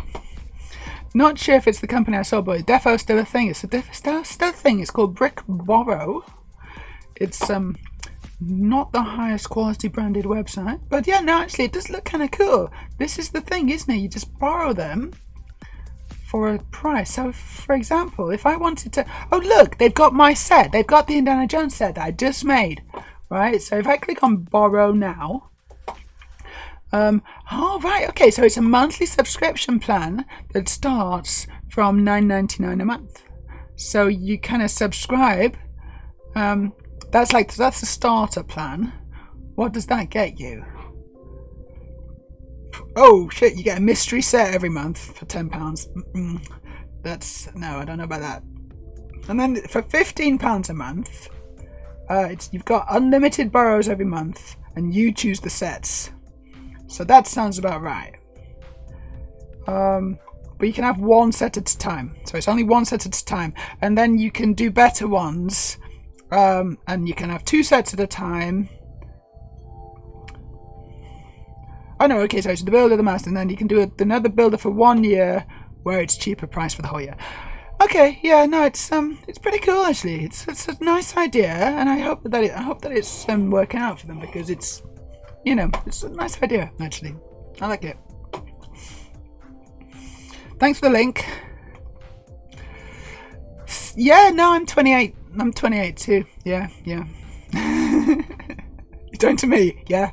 Not sure if it's the company I saw, but Defo's still a thing. It's still a thing. It's called Brick Borrow. It's not the highest quality branded website, but yeah, no, actually it does look kind of cool. This is the thing, isn't it? You just borrow them for a price. So for example, if I wanted to, oh look, they've got my set. They've got the Indiana Jones set that I just made, right? So if I click on borrow now, oh right, okay, so it's a monthly subscription plan that starts from $9.99 a month. So you kind of subscribe. That's the starter plan. What does that get you? Oh shit, you get a mystery set every month for £10. No, I don't know about that. And then for £15 a month, you've got unlimited borrows every month, and you choose the sets. So that sounds about right. But you can have one set at a time. So it's only one set at a time, and then you can do better ones. And you can have 2 sets at a time. Oh no, okay, so it's the builder, the master, and then you can do another builder for 1 year where it's cheaper price for the whole year. Okay, yeah, no, it's pretty cool actually. It's a nice idea, and I hope that it's working out for them, because it's, you know, it's a nice idea actually. I like it. Thanks for the link. Yeah, no, I'm 28. I'm 28 too. Yeah. You're talking to me? Yeah.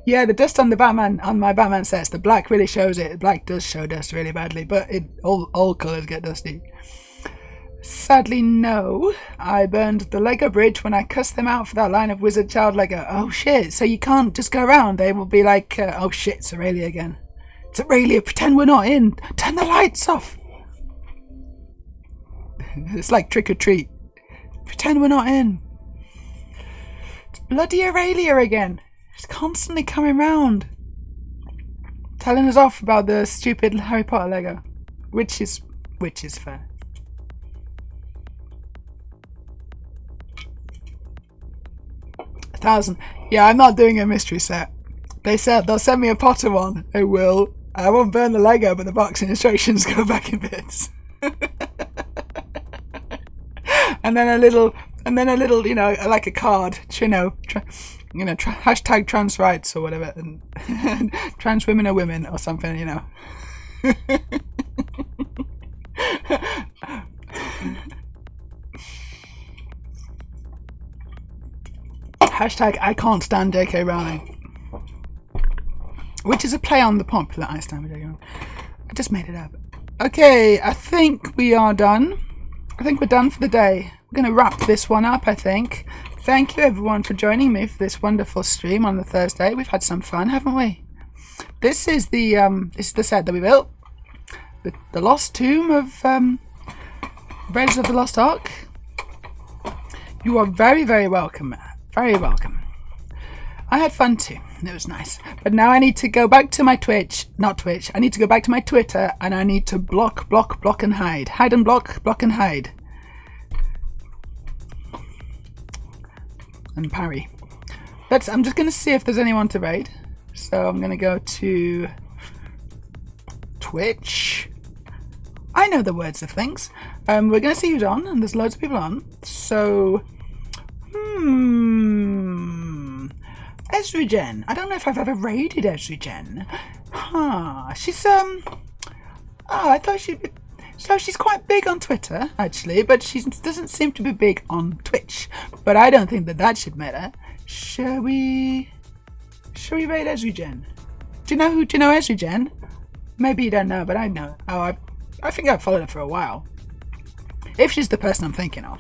Yeah, the dust on the Batman, on my Batman sets, the black really shows it. Black does show dust really badly, but all colours get dusty. Sadly, no. I burned the Lego bridge when I cussed them out for that line of Wizard Child Lego. Oh shit, so you can't just go around. They will be like, oh shit, it's Aurelia again. It's Aurelia, pretend we're not in. Turn the lights off. It's like trick or treat. Pretend we're not in. It's bloody Aurelia again. She's constantly coming round. Telling us off about the stupid Harry Potter Lego. Which is fair. $1,000. Yeah, I'm not doing a mystery set. They said they'll send me a Potter one. They will. I won't burn the Lego, but the box instructions go back in bits. and then a little, you know, like a card, you know, hashtag trans rights or whatever, and trans women are women or something, you know. Hashtag I can't stand J.K. Rowling. Which is a play on the popular I stand with J.K. Rowling. I just made it up. Okay, I think we are done. I think we're done for the day. We're going to wrap this one up, I think. Thank you everyone for joining me for this wonderful stream on the Thursday. We've had some fun, haven't we? This is the set that we built. The Lost Tomb of Raiders of the Lost Ark. You are very, very welcome. Very welcome. I had fun too. It was nice. But now I need to go back to my Twitch. Not Twitch. I need to go back to my Twitter and I need to block and hide. Hide and block and hide. And parry. I'm just going to see if there's anyone to raid. So I'm going to go to Twitch. I know the words of things. We're going to see who's on, and there's loads of people on. So, Esrigen. I don't know if I've ever raided Esrigen. She's I thought she'd be. So she's quite big on Twitter, actually, but she doesn't seem to be big on Twitch. But I don't think that should matter. Shall we raid Esrigen? Do you know Esrigen? Maybe you don't know, but I know. Oh, I think I've followed her for a while. If she's the person I'm thinking of.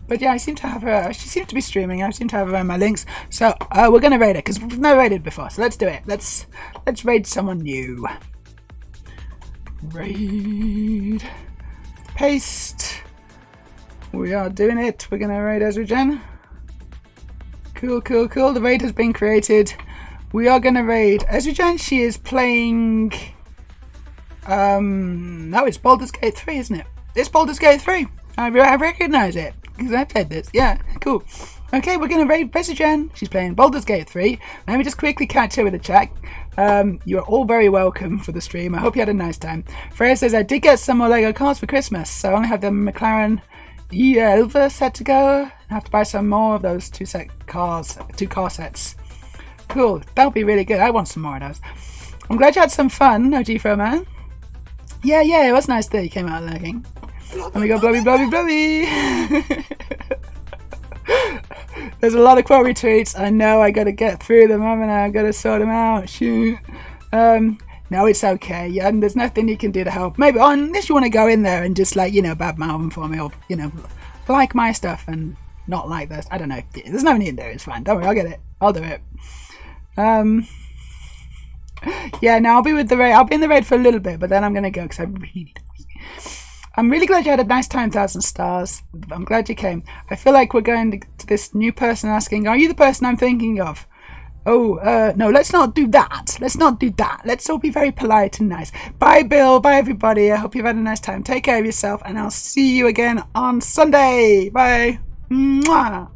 But yeah, I seem to have her. She seems to be streaming. I seem to have her in my links. So we're gonna raid her because we've never raided before. So let's do it. Let's raid someone new. Raid. Paste. We are doing it. We're gonna raid Esrigen. Cool. The raid has been created. We are gonna raid Esrigen. She is playing. No, it's Baldur's Gate 3, isn't it? It's Baldur's Gate 3. I recognise it because I played this. Yeah, cool. Okay, we're gonna raid Esrigen. She's playing Baldur's Gate 3. Let me just quickly catch her with a chat. You are all very welcome for the stream. I hope you had a nice time. Freya says, I did get some more Lego cars for Christmas, so I only have the McLaren Elva set to go. I have to buy some more of those two car sets. Cool, that'll be really good. I want some more of those. I'm glad you had some fun, OG Fro Man. Yeah, it was nice that you came out looking. And we go blobby. There's a lot of quote retweets. I know I gotta get through them, haven't I? I gotta sort them out. Shoot. No, it's okay. Yeah, and there's nothing you can do to help. Maybe unless you want to go in there and just badmouth them for me, or like my stuff and not like this. I don't know. There's nothing you can do. It's fine. Don't worry. I'll get it. I'll do it. Yeah. Now I'll be with the raid. I'll be in the raid for a little bit, but then I'm gonna go because I really need to. I'm really glad you had a nice time, 1,000 stars. I'm glad you came. I feel like we're going to this new person asking, are you the person I'm thinking of? Oh, no, let's not do that. Let's all be very polite and nice. Bye, Bill. Bye, everybody. I hope you've had a nice time. Take care of yourself, and I'll see you again on Sunday. Bye. Mwah.